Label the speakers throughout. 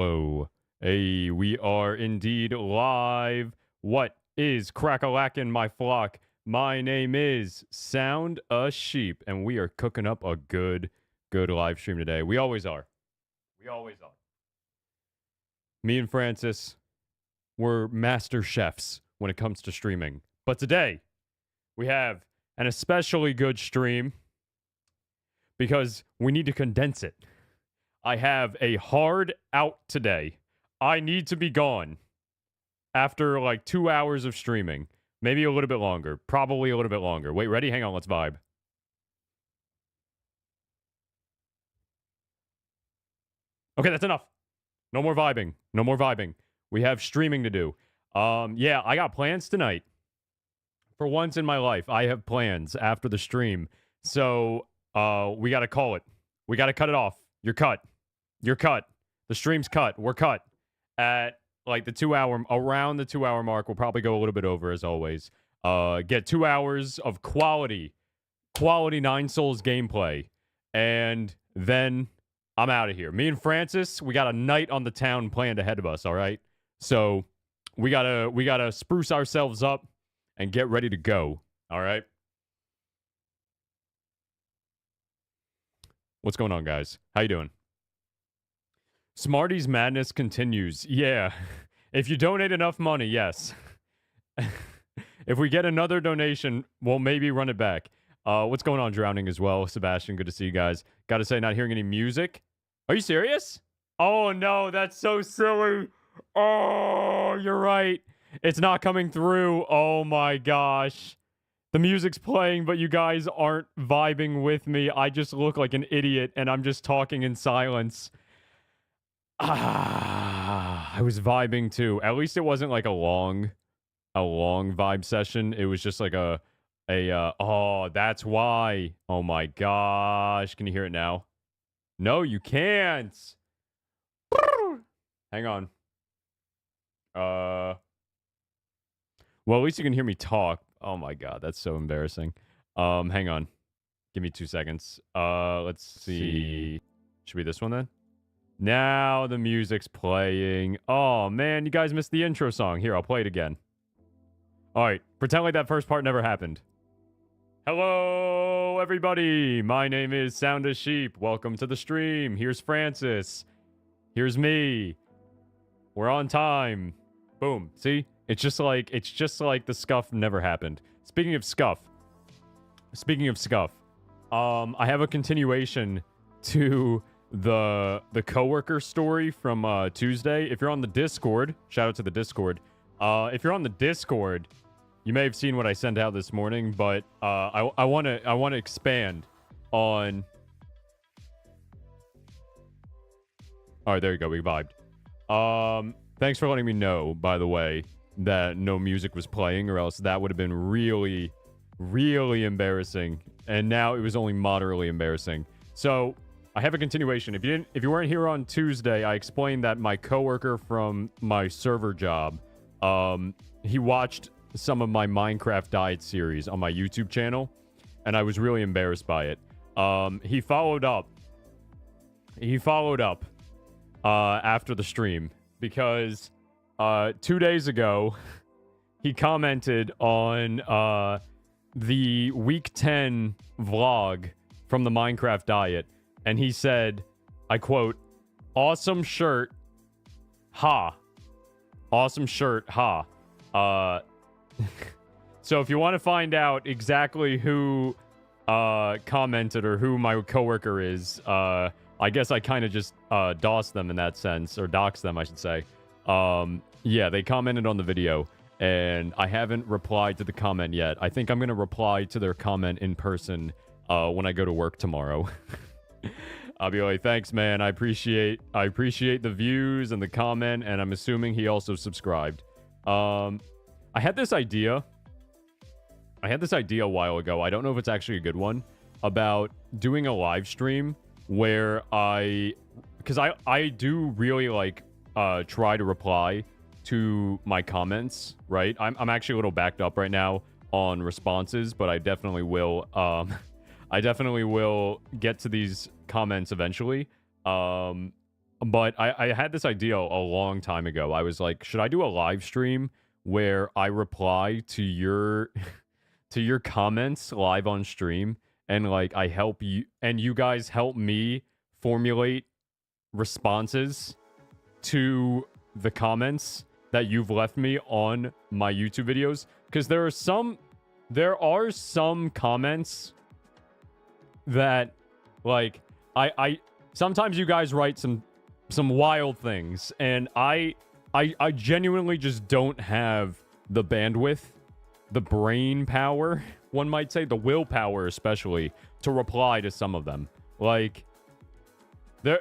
Speaker 1: Oh, hey, we are indeed live. What is crack-a-lackin', my flock? My name is Sound a Sheep, and we are cooking up a good live stream today. We always are. We always are. Me and Francis, we're master chefs when it comes to streaming. But today, we have an especially good stream because we need to condense it. I have a hard out today. I need to be gone after like 2 hours of streaming. Maybe a little bit longer. Probably a little bit longer. Wait, ready? Hang on, let's vibe. Okay, that's enough. No more vibing. No more vibing. We have streaming to do. Yeah, I got plans tonight. For once in my life, I have plans after the stream. So, we got to call it. We got to cut it off. You're cut. You're cut. The stream's cut. We're cut. At like the 2 hour, around the 2 hour mark, we'll probably go a little bit over as always. Get 2 hours of quality Nine Souls gameplay. And then I'm out of here. Me and Francis, we got a night on the town planned ahead of us, all right? So we gotta spruce ourselves up and get ready to go, all right? What's going on, guys? How you doing? Smarty's madness continues. Yeah. If you donate enough money, yes. If we get another donation, we'll maybe run it back. What's going on, Drowning, as well? Sebastian, good to see you guys. Gotta say, not hearing any music. Are you serious? Oh, no, that's so silly. Oh, you're right. It's not coming through. Oh, my gosh. The music's playing, but you guys aren't vibing with me. I just look like an idiot, and I'm just talking in silence. I was vibing, too. At least it wasn't like a long vibe session. It was just like oh, that's why. Oh, my gosh. Can you hear it now? No, you can't. Hang on. Well, at least you can hear me talk. Oh my god, that's so embarrassing. Hang on. Give me 2 seconds. Let's see. Should be this one then? Now the music's playing. Oh man, you guys missed the intro song. Here, I'll play it again. Alright, pretend like that first part never happened. Hello, everybody. My name is Sound a Sheep. Welcome to the stream. Here's Francis. Here's me. We're on time. Boom. See? It's just like the scuff never happened. Speaking of scuff, I have a continuation to the coworker story from Tuesday. If you're on the Discord, shout out to the Discord. If you're on the Discord, you may have seen what I sent out this morning, but I want to expand on. All right, there you go. We vibed. Thanks for letting me know, by the way, that no music was playing, or else that would have been really, really embarrassing. And now it was only moderately embarrassing. So I have a continuation. If you weren't here on Tuesday, I explained that my coworker from my server job, he watched some of my Minecraft Diet series on my YouTube channel, and I was really embarrassed by it. He followed up after the stream because 2 days ago he commented on the week 10 vlog from the Minecraft Diet, and he said, I quote, "Awesome shirt, ha. Awesome shirt, ha." So if you want to find out exactly who commented or who my coworker is, I guess I kind of just doxed them in that sense, or doxed them, I should say. Yeah, they commented on the video, and I haven't replied to the comment yet. I think I'm going to reply to their comment in person when I go to work tomorrow. I'll be like, thanks, man. I appreciate the views and the comment, and I'm assuming he also subscribed. I had this idea a while ago. I don't know if it's actually a good one, about doing a live stream where because I do really like try to reply to my comments, right? I'm actually a little backed up right now on responses, but I definitely will get to these comments eventually. But I had this idea a long time ago. I was like, should I do a live stream where I reply to your to your comments live on stream, and like I help you and you guys help me formulate responses to the comments that you've left me on my YouTube videos? Because there are some comments that, like, I sometimes you guys write some wild things, and I genuinely just don't have the bandwidth, the brain power, one might say, the willpower especially, to reply to some of them. Like, there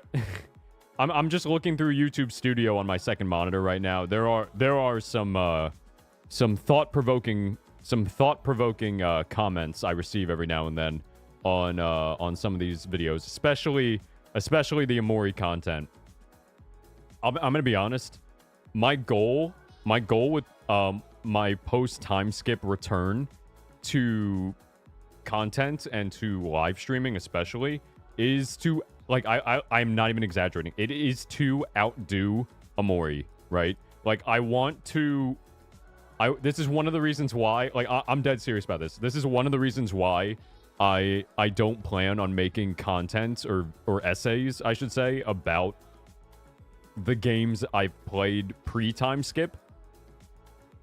Speaker 1: I'm just looking through YouTube Studio on my second monitor right now. There are some thought-provoking comments I receive every now and then on some of these videos, especially the Amori content. I'm gonna be honest. My goal with my post time skip return to content and to live streaming especially is to, like, I'm not even exaggerating. It is to outdo Amori, right? Like, I want to. This is one of the reasons why. Like, I'm dead serious about this. This is one of the reasons why I don't plan on making content or essays, I should say, about the games I played pre-time skip.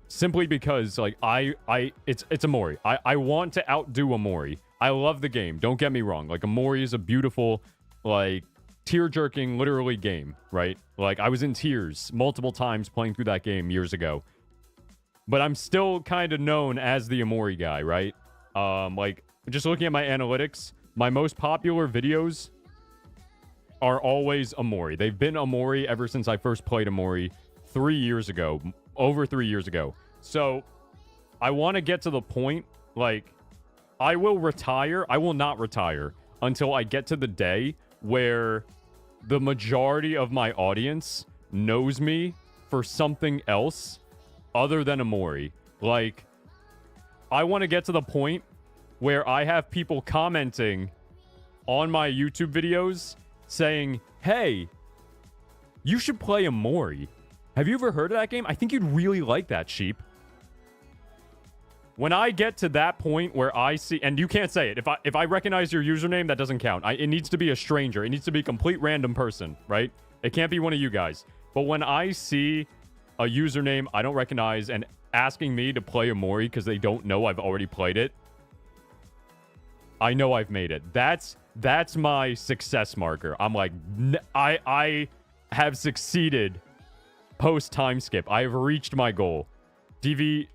Speaker 1: Simply because, like, it's Amori. I want to outdo Amori. I love the game. Don't get me wrong. Like, Amori is a beautiful, like, tear-jerking, literally game, right? Like, I was in tears multiple times playing through that game years ago. But I'm still kind of known as the Amori guy, right? Like, just looking at my analytics, my most popular videos are always Amori. They've been Amori ever since I first played Amori 3 years ago. Over 3 years ago. So, I want to get to the point, like, I will not retire until I get to the day where the majority of my audience knows me for something else other than Amori. Like, I want to get to the point where I have people commenting on my YouTube videos saying, hey, you should play Amori. Have you ever heard of that game? I think you'd really like that, Sheep. When I get to that point where I see, and you can't say it. If I recognize your username, that doesn't count. It needs to be a stranger. It needs to be a complete random person, right? It can't be one of you guys. But when I see a username I don't recognize and asking me to play Amori because they don't know I've already played it, I know I've made it. That's my success marker. I'm like, I have succeeded post time skip. I have reached my goal. DV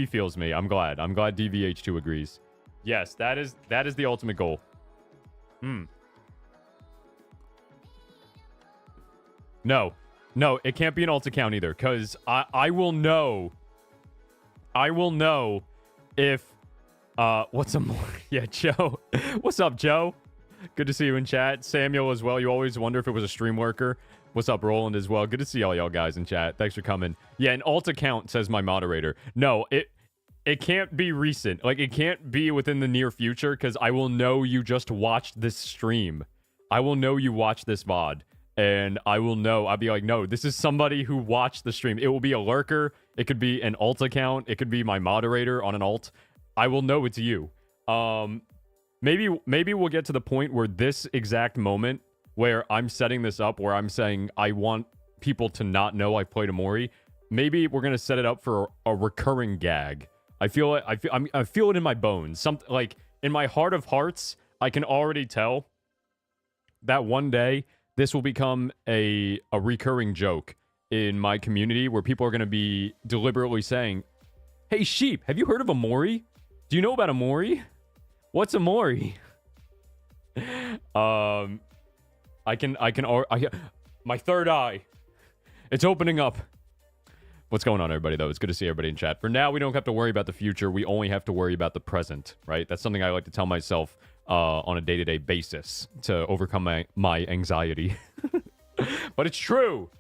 Speaker 1: feels me. I'm glad DVH2 agrees. Yes, that is the ultimate goal. No, it can't be an alt account either, because I will know if what's a more yeah, Joe. What's up, Joe? Good to see you in chat. Samuel as well. You always wonder if it was a stream worker. What's up, Roland, as well? Good to see all y'all guys in chat. Thanks for coming. Yeah, an alt account, says my moderator. No, it can't be recent. Like, it can't be within the near future, because I will know you just watched this stream. I will know you watched this VOD. And I will know. I'll be like, no, this is somebody who watched the stream. It will be a lurker. It could be an alt account. It could be my moderator on an alt. I will know it's you. Maybe we'll get to the point where this exact moment where I'm setting this up, where I'm saying I want people to not know I played Amori. Maybe we're gonna set it up for a recurring gag. I feel it. I feel it in my bones. Something like in my heart of hearts, I can already tell that one day this will become a recurring joke in my community, where people are gonna be deliberately saying, "Hey, Sheep, have you heard of Amori? Do you know about Amori? What's Amori?" My third eye. It's opening up. What's going on, everybody, though? It's good to see everybody in chat. For now, we don't have to worry about the future. We only have to worry about the present, right? That's something I like to tell myself on a day-to-day basis to overcome my anxiety. But it's true,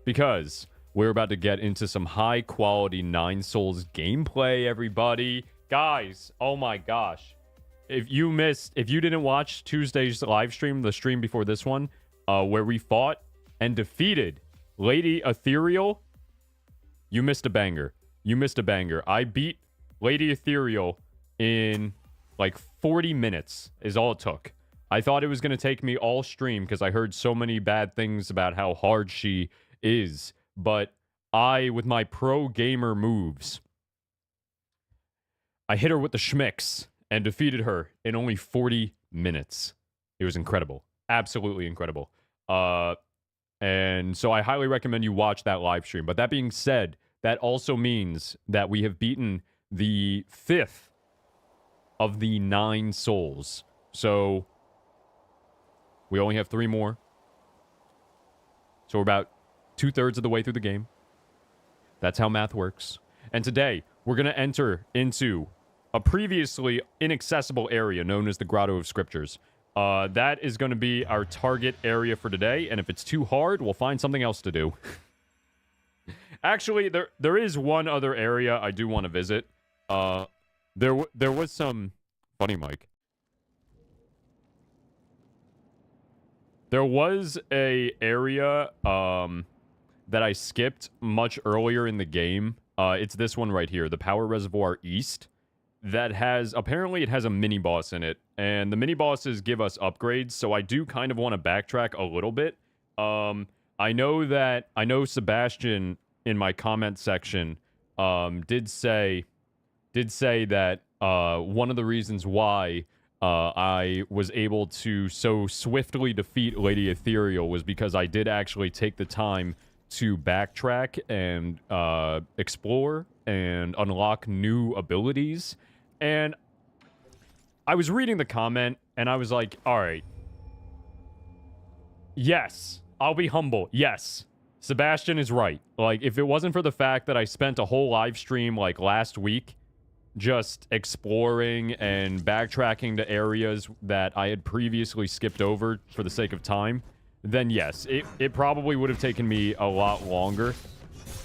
Speaker 1: because we're about to get into some high-quality Nine Souls gameplay, everybody. Guys, oh my gosh. If you didn't watch Tuesday's live stream, the stream before this one, where we fought and defeated Lady Ethereal, you missed a banger. You missed a banger. I beat Lady Ethereal in like 40 minutes is all it took. I thought it was going to take me all stream because I heard so many bad things about how hard she is. But with my pro gamer moves, I hit her with the schmicks and defeated her in only 40 minutes. It was incredible. Absolutely incredible. And so I highly recommend you watch that live stream. But that being said, that also means that we have beaten the 5th of the 9 souls. So we only have 3 more. So we're about 2/3 of the way through the game. That's how math works. And today, we're going to enter into a previously inaccessible area known as the Grotto of Scriptures. That is going to be our target area for today, and if it's too hard, we'll find something else to do. Actually, there is one other area I do want to visit. There was some... Funny, Mike. There was a area that I skipped much earlier in the game. It's this one right here, the Power Reservoir East. That has... Apparently, it has a mini-boss in it. And the mini-bosses give us upgrades, so I do kind of want to backtrack a little bit. I know Sebastian in my comment section did say that one of the reasons why I was able to so swiftly defeat Lady Ethereal was because I did actually take the time to backtrack and explore and unlock new abilities. And I was reading the comment, and I was like, all right. Yes, I'll be humble. Yes, Sebastian is right. Like, if it wasn't for the fact that I spent a whole live stream, like, last week just exploring and backtracking to areas that I had previously skipped over for the sake of time, then yes, it probably would have taken me a lot longer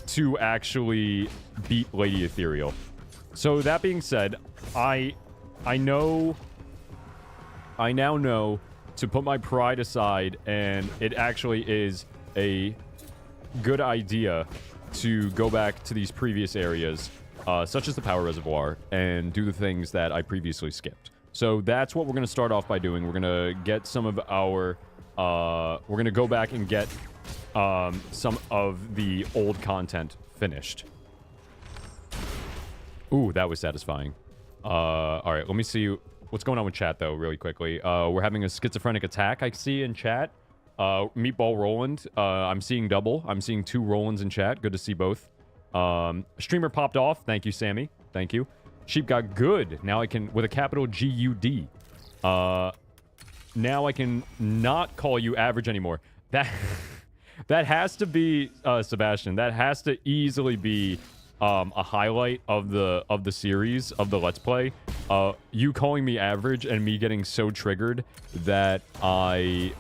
Speaker 1: to actually beat Lady Ethereal. So that being said, I now know to put my pride aside, and it actually is a good idea to go back to these previous areas, such as the Power Reservoir, and do the things that I previously skipped. So that's what we're going to start off by doing. We're going to get some of our... we're going to go back and get some of the old content finished. Ooh, that was satisfying. Alright, let me see what's going on with chat, though, really quickly. We're having a schizophrenic attack, I see, in chat. Meatball Roland, I'm seeing double. I'm seeing 2 Rolands in chat. Good to see both. Streamer popped off. Thank you, Sammy. Thank you. Sheep got good. Now I can, with a capital G-U-D. Now I can not call you average anymore. That has to be, Sebastian, that has to easily be a highlight of the series, of the Let's Play. You calling me average and me getting so triggered that I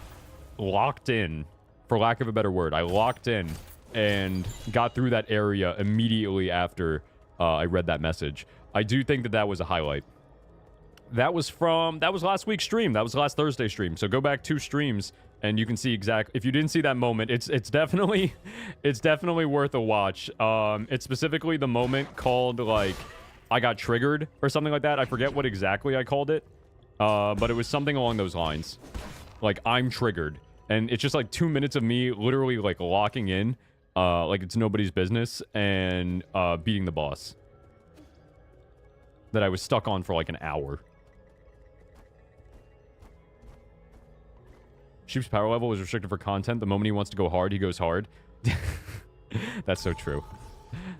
Speaker 1: locked in, for lack of a better word, I locked in and got through that area immediately after I read that message. I do think that was a highlight. That was last week's stream. That was last Thursday stream. So go back 2 streams and you can see if you didn't see that moment, it's definitely worth a watch. It's specifically the moment called, like, I got triggered or something like that. I forget what exactly I called it. But it was something along those lines. Like, I'm triggered. And it's just like 2 minutes of me literally, like, locking in, like it's nobody's business, and beating the boss that I was stuck on for like an hour. Sheep's power level is restricted for content. The moment he wants to go hard, he goes hard. That's so true.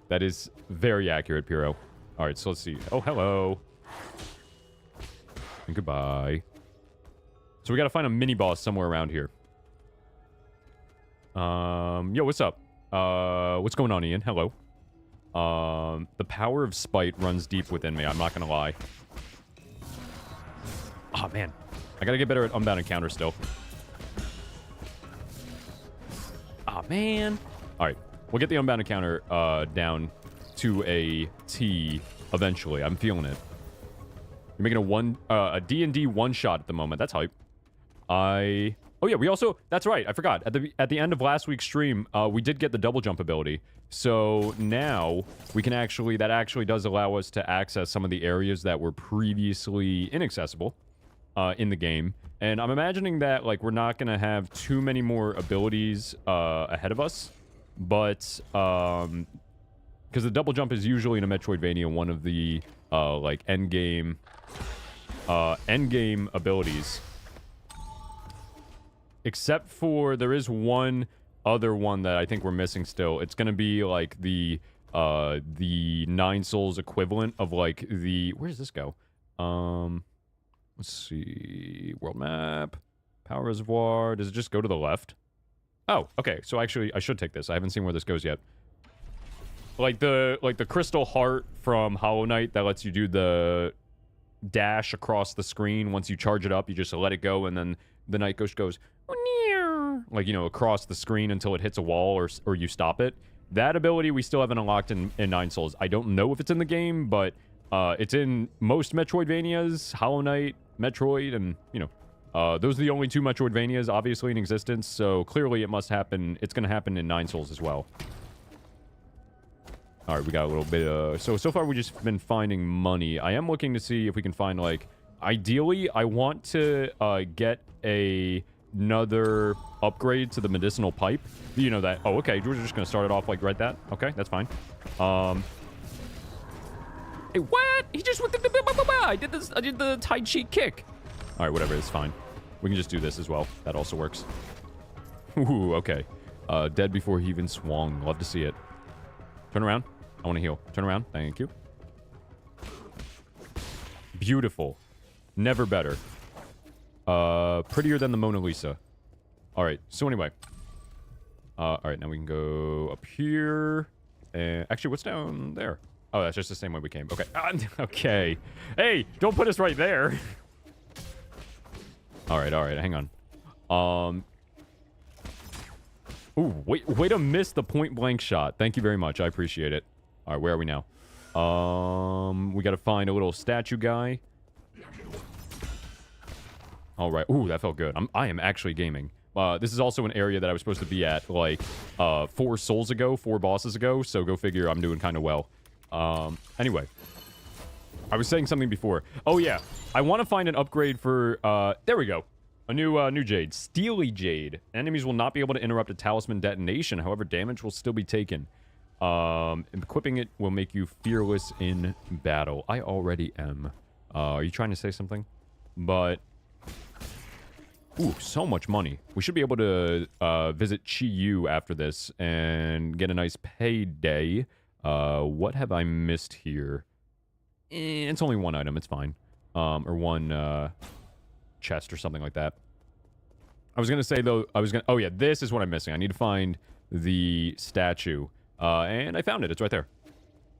Speaker 1: That is very accurate, Piro. Alright, so let's see. Oh, hello. And goodbye. So we gotta find a mini-boss somewhere around here. Yo, what's up? What's going on, Ian? Hello. The power of spite runs deep within me, I'm not gonna lie. Oh, man. I gotta get better at unbound encounter still. Oh, man. Alright. We'll get the unbound encounter, down to a T eventually. I'm feeling it. You're making a D&D one-shot at the moment. That's hype. Oh, Oh yeah, we also, that's right, I forgot. At the end of last week's stream, we did get the double jump ability. So now we can actually, that actually does allow us to access some of the areas that were previously inaccessible in the game. And I'm imagining that, like, we're not going to have too many more abilities ahead of us. But, because the double jump is usually in a Metroidvania one of the, like, endgame abilities. Except for, there is one other one that I think we're missing still. It's going to be, like, the 9 Souls equivalent of, like, the... Where does this go? Let's see. World map. Power reservoir. Does it just go to the left? Oh, okay. So actually, I should take this. I haven't seen where this goes yet. Like the crystal heart from Hollow Knight that lets you do the dash across the screen. Once you charge it up, you just let it go, and then the Night Ghost goes, like, you know, across the screen until it hits a wall or you stop it. That ability we still haven't unlocked in 9 Souls. I don't know if it's in the game, but it's in most Metroidvanias, Hollow Knight, Metroid, and, you know, those are the only 2 Metroidvanias, obviously, in existence, so clearly it must happen, it's gonna happen in 9 Souls as well. Alright, we got a little bit, so far we've just been finding money. I am looking to see if we can find, like, ideally, I want to, get another upgrade to the medicinal pipe. You know that, oh, okay, we're just gonna start it off, like, right that. Okay, that's fine. Hey, what? He just went I did the Tai Chi kick. All right, whatever, it's fine. We can just do this as well. That also works. Ooh, okay. Dead before he even swung. Love to see it. Turn around. I want to heal. Turn around. Thank you. Beautiful. Never better. Prettier than the Mona Lisa. All right, so anyway. All right, now we can go up here. And actually, what's down there? Oh, that's just the same way we came. Okay. Okay. Hey, don't put us right there. All right, hang on. Ooh, way to miss the point blank shot. Thank you very much. I appreciate it. All right, where are we now? We got to find a little statue guy. All right. Ooh, that felt good. I am actually gaming. This is also an area that I was supposed to be at, like, 4 souls ago, 4 bosses ago, so go figure I'm doing kind of well. Anyway. I was saying something before. Oh, yeah. I want to find an upgrade for, there we go. A new jade. Steely Jade. Enemies will not be able to interrupt a talisman detonation. However, damage will still be taken. Equipping it will make you fearless in battle. I already am. Are you trying to say something? But... Ooh, so much money. We should be able to visit Chi-Yu after this and get a nice payday. What have I missed here? It's only 1 item. It's fine. Or 1 chest or something like that. I was going to say, though, oh, yeah, this is what I'm missing. I need to find the statue. And I found it. It's right there.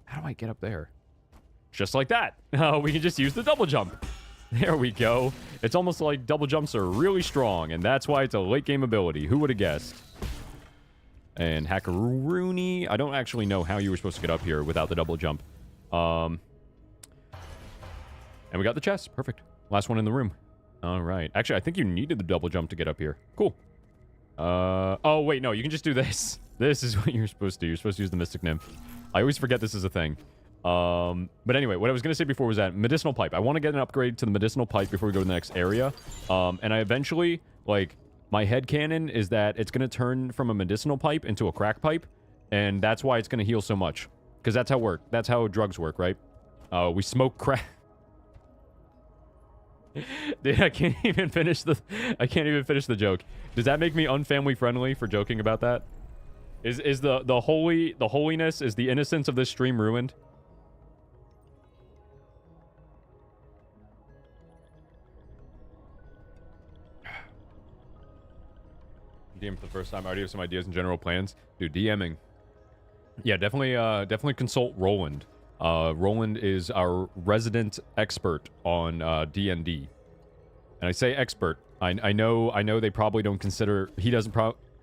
Speaker 1: How do I get up there? Just like that. We can just use the double jump. There we go. It's almost like double jumps are really strong, and that's why it's a late game ability. Who would have guessed? And Hackaroony. I don't actually know how you were supposed to get up here without the double jump. And we got the chest. Perfect. Last one in the room. All right. Actually, I think you needed the double jump to get up here. Cool. Oh, wait, no. You can just do this. This is what you're supposed to do. You're supposed to use the Mystic Nymph. I always forget this is a thing. But anyway, what I was going to say before was that medicinal pipe. I want to get an upgrade to the medicinal pipe before we go to the next area. And I eventually, like, my headcanon is that it's going to turn from a medicinal pipe into a crack pipe. And that's why it's going to heal so much. Because that's how drugs work, right? We smoke crack. Dude, I can't even finish the joke. Does that make me unfamily friendly for joking about that? Is the holiness, is the innocence of this stream ruined? DM for the first time. I already have some ideas and general plans. Dude, DMing. Yeah, definitely consult Roland. Roland is our resident expert on D&D. And I say expert. I know they probably don't consider...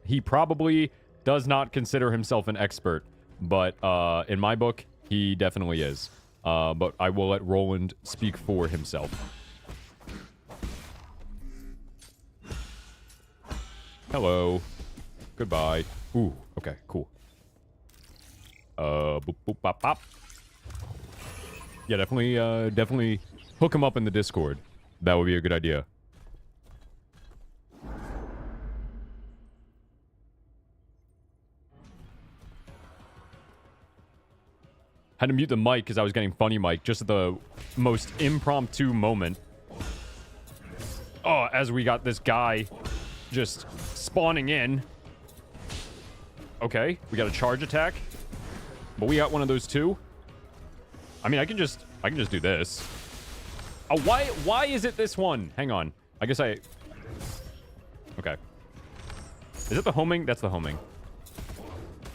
Speaker 1: He probably does not consider himself an expert. But in my book, he definitely is. But I will let Roland speak for himself. Hello. Goodbye. Ooh, okay, cool. Boop, boop, bop, bop. Yeah, definitely hook him up in the Discord. That would be a good idea. Had to mute the mic because I was getting funny mic just at the most impromptu moment. Oh, as we got this guy just spawning in. Okay, we got a charge attack. But we got one of those too. I mean, I can just do this. Oh, why is it this one? Hang on. I guess I... Okay. Is it the homing? That's the homing.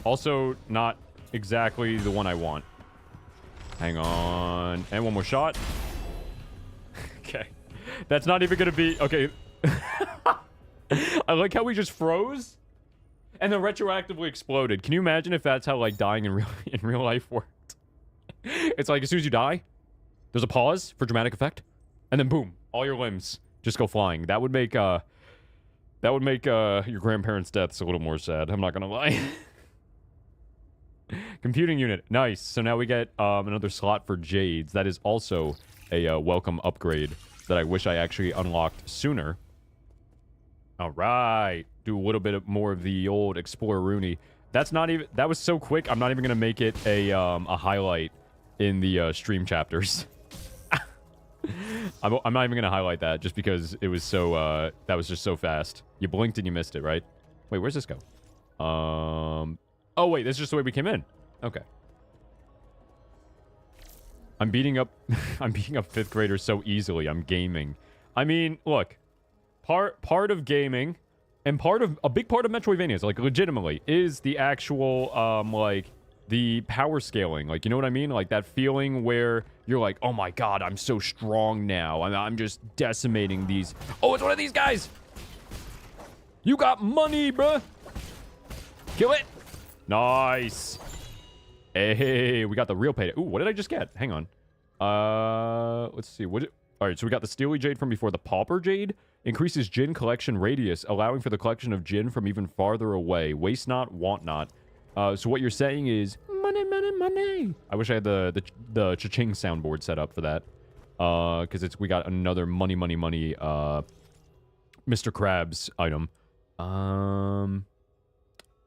Speaker 1: Also, not exactly the one I want. Hang on. And one more shot. Okay. That's not even gonna be... Okay. I like how we just froze and then retroactively exploded. Can you imagine if that's how, like, dying in real life worked? It's like, as soon as you die, there's a pause for dramatic effect, and then boom, all your limbs just go flying. That would make your grandparents' deaths a little more sad. I'm not gonna lie. Computing unit. Nice. So now we get another slot for Jades. That is also a welcome upgrade that I wish I actually unlocked sooner. All right. Do a little bit more of the old Explorer Rooney. That's not even... That was so quick, I'm not even going to make it a highlight in the stream chapters. I'm not even going to highlight that just because it was so... that was just so fast. You blinked and you missed it, right? Wait, where's this go? Oh, wait, this is just the way we came in. Okay. I'm beating up I'm beating up 5th graders so easily. I'm gaming. I mean, look. Part of gaming and a big part of Metroidvanias, like, legitimately, is the actual, like, the power scaling. Like, you know what I mean? Like, that feeling where you're like, oh my god, I'm so strong now. I'm just decimating these. Oh, it's one of these guys! You got money, bruh! Kill it! Nice. Hey, we got the real payday. Ooh, what did I just get? Hang on. Let's see. All right, so we got the Steely Jade from before. The Pauper Jade increases Djinn collection radius, allowing for the collection of Djinn from even farther away. Waste not, want not. So what you're saying is money, money, money. I wish I had the cha-ching soundboard set up for that. Because we got another money, money, money. Mr. Krabs item.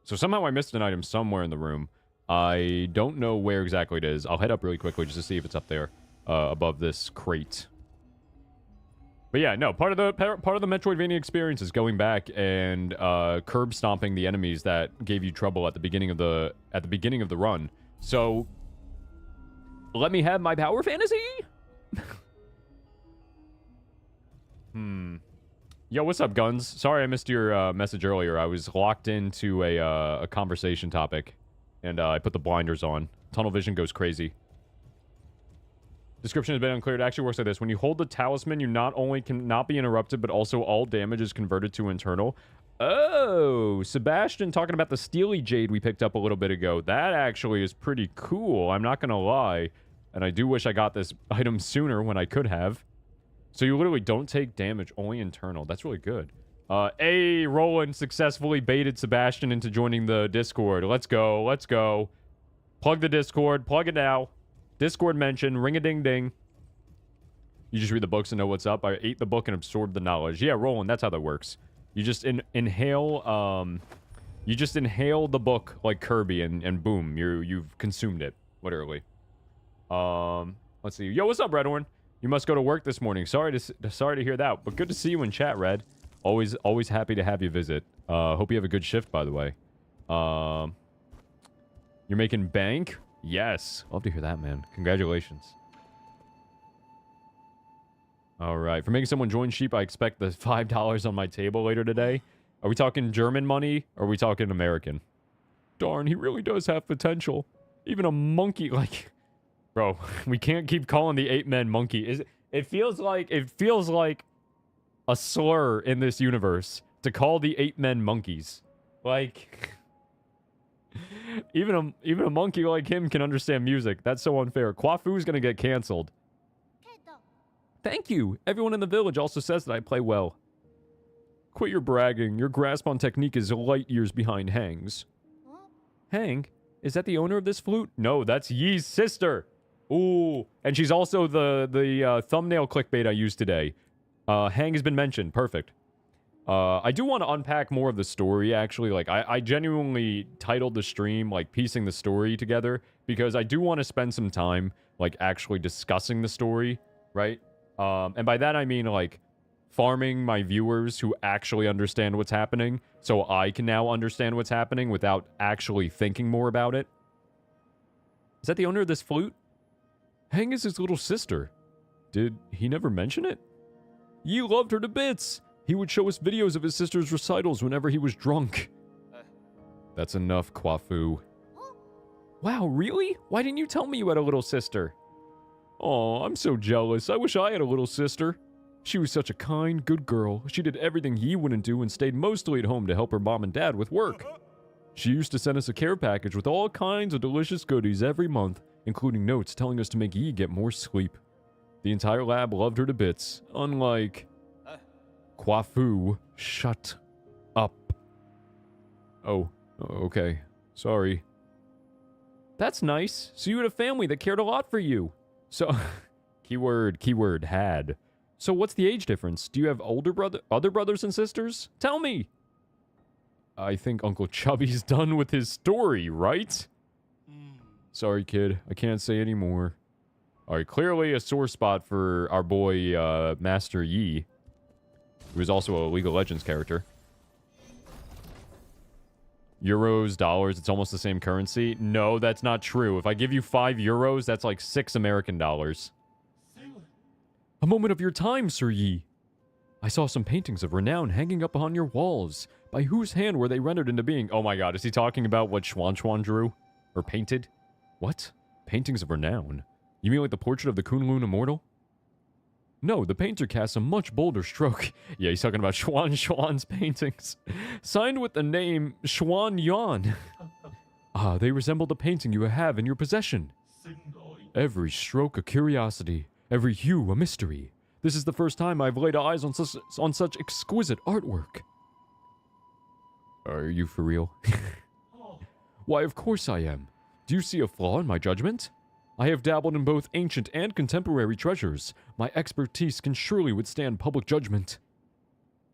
Speaker 1: So somehow I missed an item somewhere in the room. I don't know where exactly it is. I'll head up really quickly just to see if it's up there, above this crate. But yeah, no, part of the Metroidvania experience is going back and curb stomping the enemies that gave you trouble at the beginning of the run. So let me have my power fantasy. Yo, what's up, Guns? Sorry I missed your message earlier. I was locked into a conversation topic, and I put the blinders on. Tunnel vision goes crazy. Description has been unclear. It actually works like this. When you hold the talisman, you not only cannot be interrupted, but also all damage is converted to internal. Oh, Sebastian talking about the Steely Jade we picked up a little bit ago. That actually is pretty cool. I'm not going to lie. And I do wish I got this item sooner when I could have. So you literally don't take damage, only internal. That's really good. Roland successfully baited Sebastian into joining the Discord. Let's go. Let's go. Plug the Discord. Plug it now. Discord mention. Ring-a-ding-ding. You just read the books and know what's up. I ate the book and absorbed the knowledge. Yeah, Roland, that's how that works. You just inhale, you just inhale the book like Kirby and boom, you've consumed it. Literally. Let's see. Yo, what's up, Redhorn? You must go to work this morning. Sorry to hear that, but good to see you in chat, Red. Always happy to have you visit. Hope you have a good shift, by the way. You're making bank? Yes. Love to hear that, man. Congratulations. All right. For making someone join sheep, I expect the $5 on my table later today. Are we talking German money, or are we talking American? Darn, he really does have potential. Even a monkey, like... Bro, we can't keep calling the 8-men monkey. It feels like a slur in this universe to call the 8-men monkeys. Like, even a monkey like him can understand music. That's so unfair. Kwafu's gonna get canceled. Thank you. Everyone in the village also says that I play well. Quit your bragging. Your grasp on technique is light years behind Hang's. Hang? Is that the owner of this flute? No, that's Yi's sister. Ooh. And she's also the thumbnail clickbait I used today. Hang has been mentioned. Perfect. I do want to unpack more of the story, actually. Like, I genuinely titled the stream, like, piecing the story together, because I do want to spend some time, like, actually discussing the story, right? And by that I mean, like, farming my viewers who actually understand what's happening, so I can now understand what's happening without actually thinking more about it. Is that the owner of this flute? Hang is his little sister. Did he never mention it? Yi loved her to bits! He would show us videos of his sister's recitals whenever he was drunk. That's enough, Kwafu. Wow, really? Why didn't you tell me you had a little sister? Aw, I'm so jealous. I wish I had a little sister. She was such a kind, good girl. She did everything Yi wouldn't do and stayed mostly at home to help her mom and dad with work. She used to send us a care package with all kinds of delicious goodies every month, including notes telling us to make Yi get more sleep. The entire lab loved her to bits, unlike... Kwafu, shut up. Oh, okay. Sorry. That's nice. So you had a family that cared a lot for you. So, keyword, had. So what's the age difference? Do you have other brothers and sisters? Tell me! I think Uncle Chubby's done with his story, right? Sorry, kid. I can't say any more. Alright, clearly a sore spot for our boy, Master Yi. Who is also a League of Legends character. Euros, dollars, it's almost the same currency. No, that's not true. If I give you 5 euros, that's like 6 American dollars. A moment of your time, Sir Yi. I saw some paintings of renown hanging up on your walls. By whose hand were they rendered into being? Oh my god, is he talking about what Xuan drew? Or painted? What? Paintings of renown? You mean like the portrait of the Kunlun Immortal? No, the painter casts a much bolder stroke. Yeah, he's talking about Xuan's paintings. Signed with the name Xuan Yuan. Ah, they resemble the painting you have in your possession. Every stroke a curiosity, every hue a mystery. This is the first time I've laid eyes on such exquisite artwork. Are you for real? Why, of course I am. Do you see a flaw in my judgment? I have dabbled in both ancient and contemporary treasures. My expertise can surely withstand public judgment.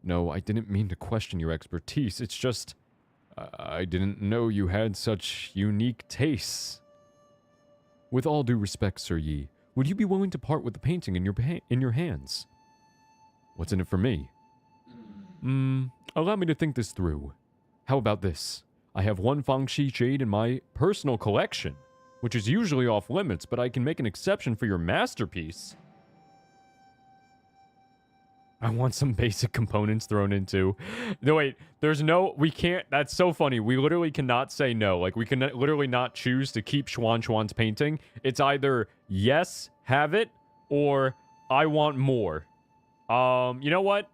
Speaker 1: No, I didn't mean to question your expertise. It's just... I didn't know you had such unique tastes. With all due respect, Sir Yi, would you be willing to part with the painting in your hands? What's in it for me? Allow me to think this through. How about this? I have one Fangxi jade in my personal collection, which is usually off limits, but I can make an exception for your masterpiece. I want some basic components thrown into. No, wait, we can't, that's so funny. We literally cannot say no. Like, we can literally not choose to keep Xuan's painting. It's either, yes, have it, or I want more. You know what?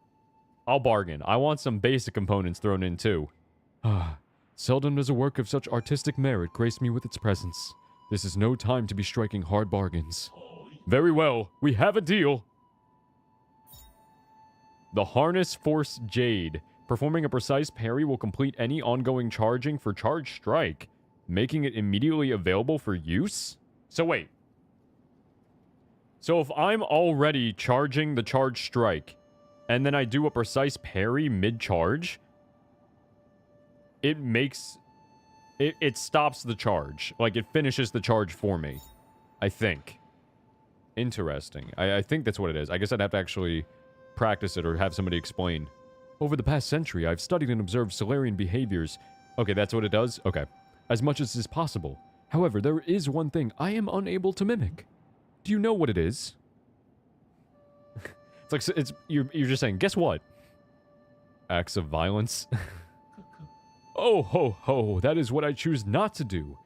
Speaker 1: I'll bargain. I want some basic components thrown in, too. Seldom does a work of such artistic merit grace me with its presence. This is no time to be striking hard bargains. Very well, we have a deal. The Harness Force Jade. Performing a precise parry will complete any ongoing charging for Charge Strike, making it immediately available for use? So wait. So if I'm already charging the Charge Strike, and then I do a precise parry mid-charge, it makes... It stops the charge. Like, it finishes the charge for me. I think. Interesting. I think that's what it is. I guess I'd have to actually practice it or have somebody explain. Over the past century, I've studied and observed Solarian behaviors. Okay, that's what it does? Okay. As much as is possible. However, there is one thing I am unable to mimic. Do you know what it is? It's like, you're just saying, guess what? Acts of violence? Oh, ho, ho, that is what I choose not to do.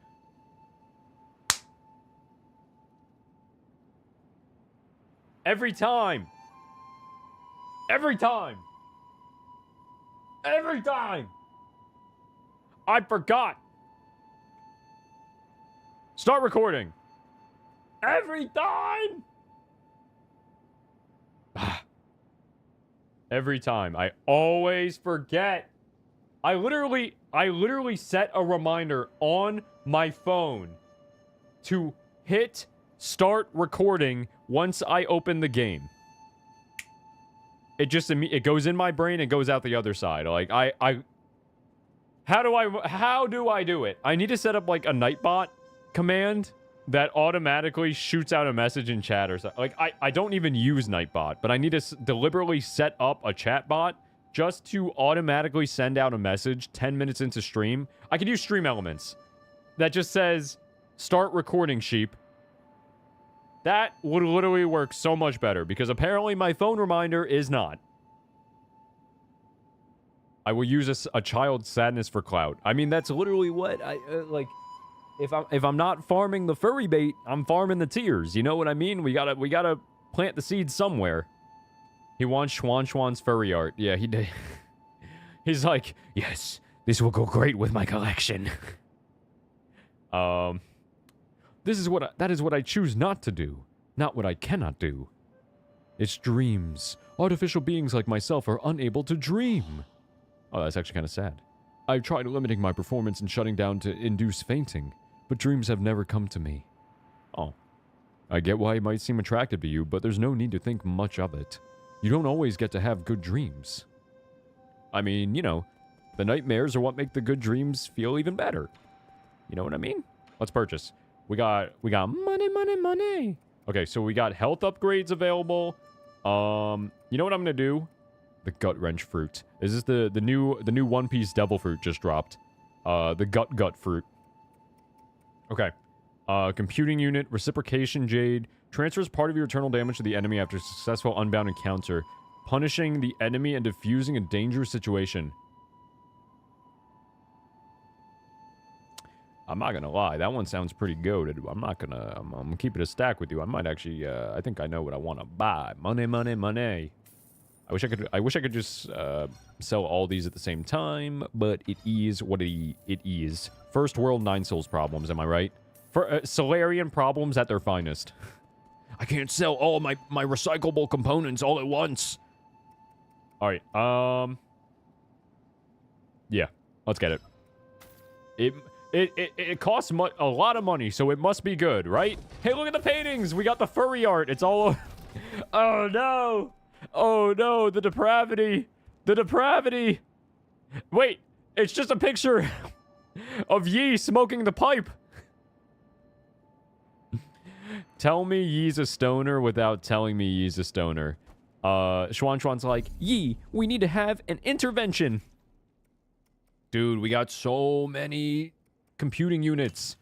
Speaker 1: Every time. Every time. Every time. I forgot. Start recording. Every time. Every time. I always forget. I literally set a reminder on my phone to hit start recording once I open the game. It just, it goes in my brain and goes out the other side. Like, how do I do it? I need to set up, like, a Nightbot command that automatically shoots out a message in chat or something. Like, I don't even use Nightbot, but I need to deliberately set up a chat bot just to automatically send out a message 10 minutes into stream. I could use Stream Elements that just says, start recording, sheep. That would literally work so much better, because apparently my phone reminder is not. I will use a child's sadness for clout. I mean, that's literally what I, like, if I'm not farming the furry bait, I'm farming the tears. You know what I mean? We gotta plant the seeds somewhere. He wants Schwan's furry art. Yeah, he did. He's like, yes, this will go great with my collection. That is what I choose not to do, not what I cannot do. It's dreams. Artificial beings like myself are unable to dream. Oh, that's actually kind of sad. I've tried limiting my performance and shutting down to induce fainting, but dreams have never come to me. Oh. I get why it might seem attractive to you, but there's no need to think much of it. You don't always get to have good dreams. I mean, you know, the nightmares are what make the good dreams feel even better. You know what I mean? Let's purchase. We got money. Okay, so we got health upgrades available. You know what I'm gonna do? The gut wrench fruit. Is this the new One Piece devil fruit just dropped? The gut fruit. Okay. Computing unit, reciprocation jade, transfers part of your eternal damage to the enemy after a successful unbound encounter, punishing the enemy and diffusing a dangerous situation. I'm not gonna lie, that one sounds pretty goated. I'm gonna keep it a stack with you. I might actually, I think I know what I want to buy. Money. I wish I could just sell all these at the same time, but it is what it is. First world 9 souls problems, am I right? For Solarian problems at their finest. I can't sell all my recyclable components all at once. All right, yeah, let's get it. It costs a lot of money, so it must be good, right? Hey, look at the paintings. We got the furry art. It's all over. Oh, no. Oh, no. The depravity. The depravity. Wait. It's just a picture of Yi smoking the pipe. Tell me Yi's a stoner without telling me Yi's a stoner. Schwan's like, Yi, we need to have an intervention. Dude, we got so many computing units.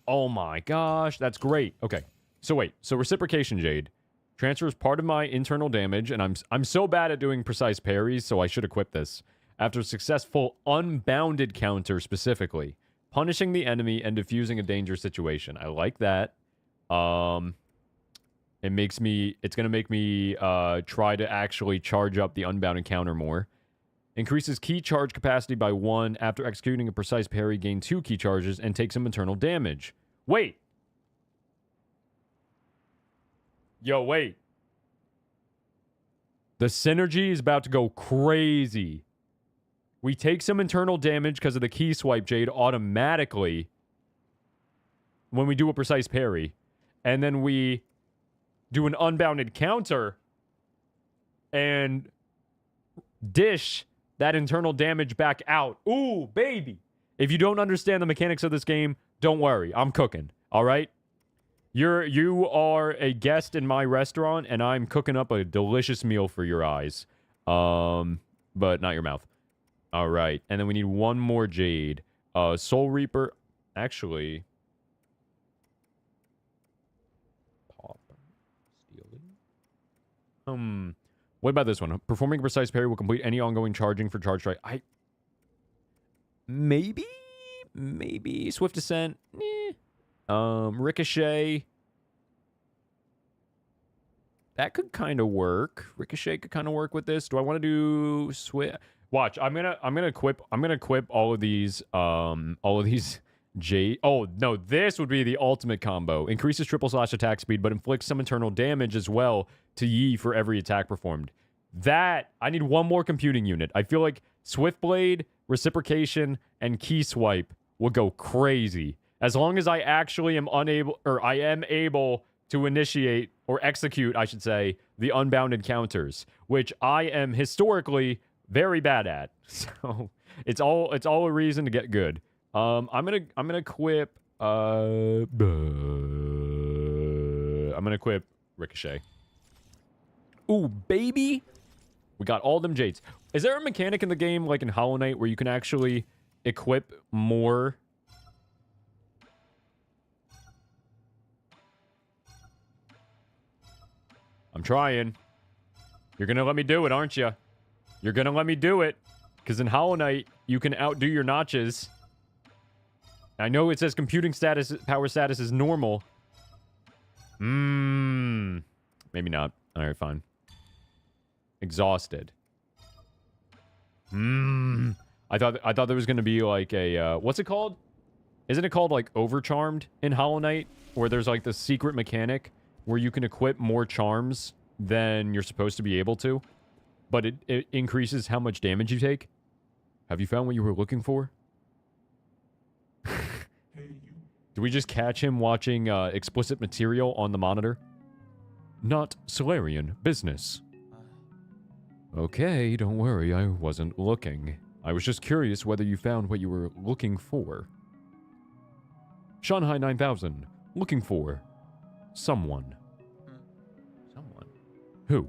Speaker 1: Oh my gosh, that's great. Okay, so wait, so reciprocation jade transfers part of my internal damage, and I'm so bad at doing precise parries, so I should equip this. After a successful unbounded counter specifically, punishing the enemy and diffusing a dangerous situation. I like that. It's gonna make me try to actually charge up the unbounded counter more. Increases key charge capacity by 1 after executing a precise parry, gain 2 key charges, and take some internal damage. Wait. Yo, wait. The synergy is about to go crazy. We take some internal damage because of the key swipe jade automatically when we do a precise parry. And then we do an unbounded counter and dish that internal damage back out. Ooh, baby. If you don't understand the mechanics of this game, don't worry. I'm cooking. All right? You are a guest in my restaurant, and I'm cooking up a delicious meal for your eyes. But not your mouth. All right. And then we need one more jade. Soul Reaper. Actually. Stealing. What about this one? Performing a precise parry will complete any ongoing charging for charge strike. Maybe Swift Descent. Ricochet. That could kind of work. Ricochet could kind of work with this. Do I want to do Swift? Watch. I'm gonna equip all of these J. Oh no, this would be the ultimate combo. Increases triple slash attack speed, but inflicts some internal damage as well to Yi for every attack performed. That, I need one more computing unit. I feel like Swift Blade, Reciprocation, and Key Swipe will go crazy. As long as I actually am I am able to initiate, or execute, I should say, the unbounded counters, which I am historically very bad at. So, it's all a reason to get good. I'm gonna equip, I'm gonna equip Ricochet. Ooh, baby! We got all them jades. Is there a mechanic in the game, like in Hollow Knight, where you can actually equip more? I'm trying. You're gonna let me do it, aren't you? You're gonna let me do it. Because in Hollow Knight, you can outdo your notches. I know it says computing status, power status is normal. Maybe not. Alright, fine. Exhausted. I thought there was gonna be like a what's it called? Isn't it called like Overcharmed in Hollow Knight? Where there's like the secret mechanic where you can equip more charms than you're supposed to be able to, but it increases how much damage you take. Have you found what you were looking for? Do we just catch him watching explicit material on the monitor? Not Solarian business. Okay, don't worry, I wasn't looking. I was just curious whether you found what you were looking for. Shanghai 9000, looking for someone. Someone? Who?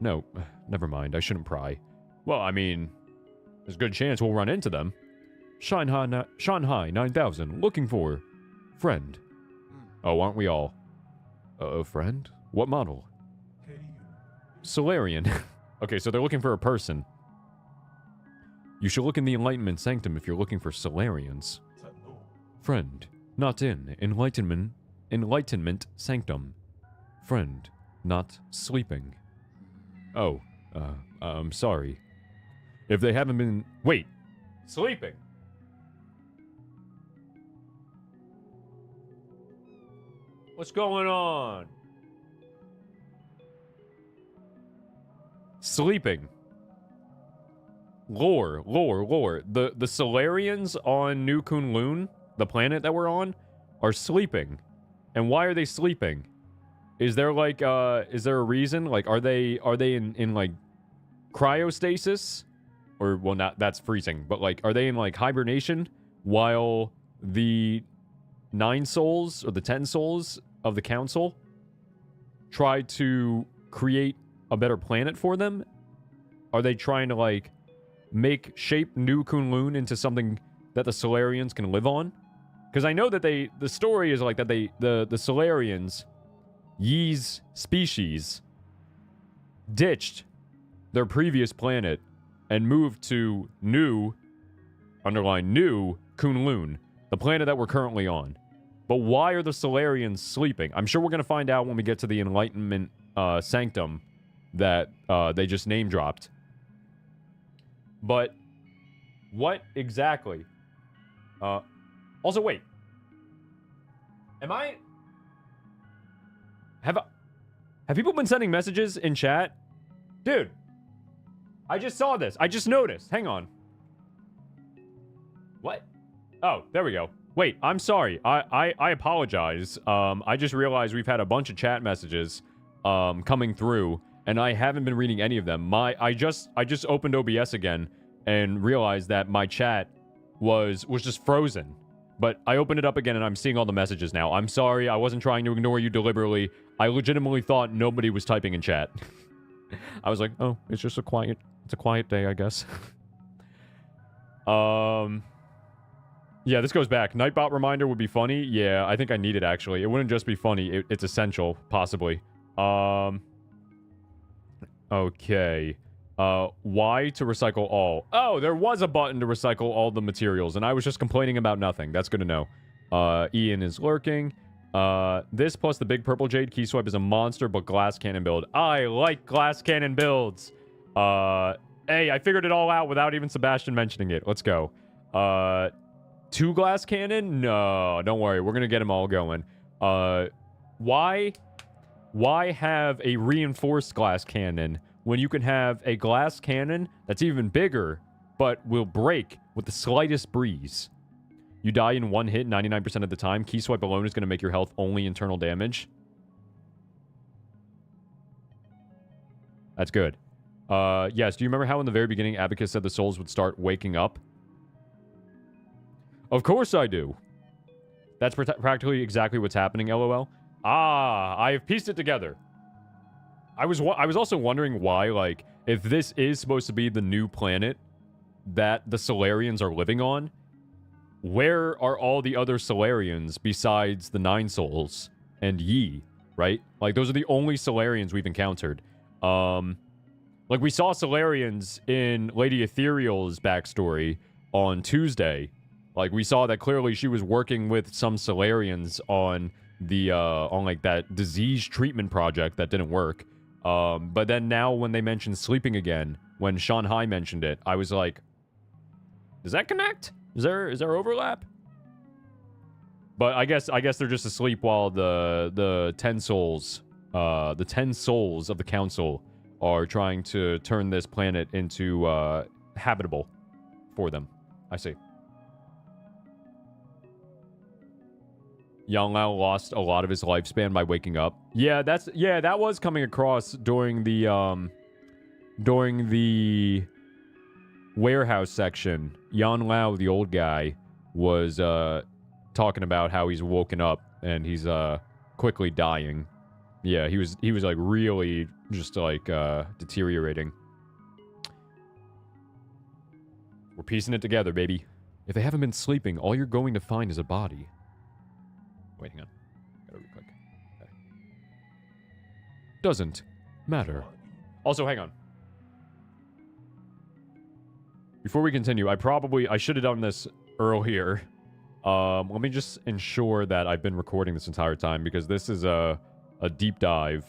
Speaker 1: No, never mind, I shouldn't pry. Well, I mean, there's a good chance we'll run into them. Shanghai 9000, looking for friend. Oh, aren't we all? A friend? What model? Solarian. Okay, so they're looking for a person. You should look in the Enlightenment Sanctum if you're looking for Solarians. Friend, not in Enlightenment Sanctum. Friend, not sleeping. Oh, I'm sorry. If they haven't been... Wait! Sleeping? What's going on? Sleeping. Lore. The Solarians on New Kunlun, the planet that we're on, are sleeping. And why are they sleeping? Is there like is there a reason? Like are they in like cryostasis? Or well, not, that's freezing, but like are they in like hibernation while the 9 souls or the 10 souls of the council try to create a better planet for them? Are they trying to like shape New Kunlun into something that the Solarians can live on? Because I know that the story is like that the Solarians, Yi's species, ditched their previous planet and moved to New Kunlun, the planet that we're currently on. But why are the Solarians sleeping? I'm sure we're going to find out when we get to the Enlightenment Sanctum that they just name dropped. But what exactly? Also, wait. Have people been sending messages in chat? Dude, I just saw this. I just noticed. Hang on. What? Oh, there we go. Wait, I'm sorry. I apologize. I just realized we've had a bunch of chat messages coming through, and I haven't been reading any of them. I just opened OBS again and realized that my chat was just frozen. But I opened it up again and I'm seeing all the messages now. I'm sorry. I wasn't trying to ignore you deliberately. I legitimately thought nobody was typing in chat. I was like, oh, it's just a quiet day, I guess. Yeah, this goes back. Nightbot reminder would be funny. Yeah, I think I need it, actually. It wouldn't just be funny. It's essential, possibly. Okay. Why to recycle all? Oh, there was a button to recycle all the materials, and I was just complaining about nothing. That's good to know. Ian is lurking. This plus the big purple jade key swipe is a monster, but glass cannon build. I like glass cannon builds. Hey, I figured it all out without even Sebastian mentioning it. Let's go. 2 glass cannon? No, don't worry. We're gonna get them all going. Why have a reinforced glass cannon when you can have a glass cannon that's even bigger, but will break with the slightest breeze. You die in one hit 99% of the time. Key swipe alone is going to make your health only internal damage. That's good. Yes, do you remember how in the very beginning Abacus said the souls would start waking up? Of course I do. That's practically exactly what's happening, LOL. Ah, I've pieced it together. I was also wondering why, like, if this is supposed to be the new planet that the Solarians are living on, where are all the other Solarians besides the Nine Souls and Yi, right? Like, those are the only Solarians we've encountered. Like, we saw Solarians in Lady Ethereal's backstory on Tuesday. Like, we saw that clearly she was working with some Solarians on the, on, like, that disease treatment project that didn't work. But then now when they mentioned sleeping again, when Shanghai mentioned it, I was like, does that connect? Is there overlap? But I guess they're just asleep while the 10 souls, the 10 souls of the council are trying to turn this planet into, habitable for them. I see. Yang Lao lost a lot of his lifespan by waking up. Yeah, that was coming across during the warehouse section. Yan Lao, the old guy, was talking about how he's woken up and he's quickly dying. Yeah, he was like really just like deteriorating. We're piecing it together, baby. If they haven't been sleeping, all you're going to find is a body. Wait, hang on. Gotta re-click. Okay. Doesn't matter. Also, hang on. Before we continue, I should have done this earlier. Let me just ensure that I've been recording this entire time, because this is a deep dive.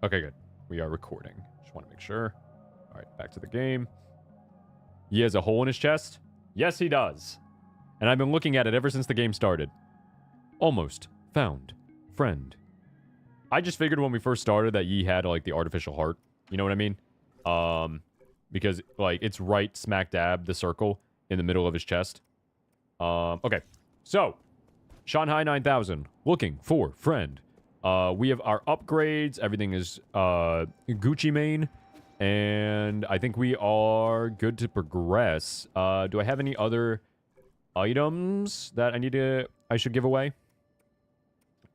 Speaker 1: Okay, good. We are recording. Just want to make sure. All right, back to the game. He has a hole in his chest? Yes, he does. And I've been looking at it ever since the game started. Almost found friend. I just figured when we first started that Yi had, like, the artificial heart. You know what I mean? Because, like, it's right smack dab, the circle, in the middle of his chest. Okay. So, Shanghai 9000, looking for friend. We have our upgrades. Everything is, Gucci Mane. And I think we are good to progress. Do I have any other items that I should give away?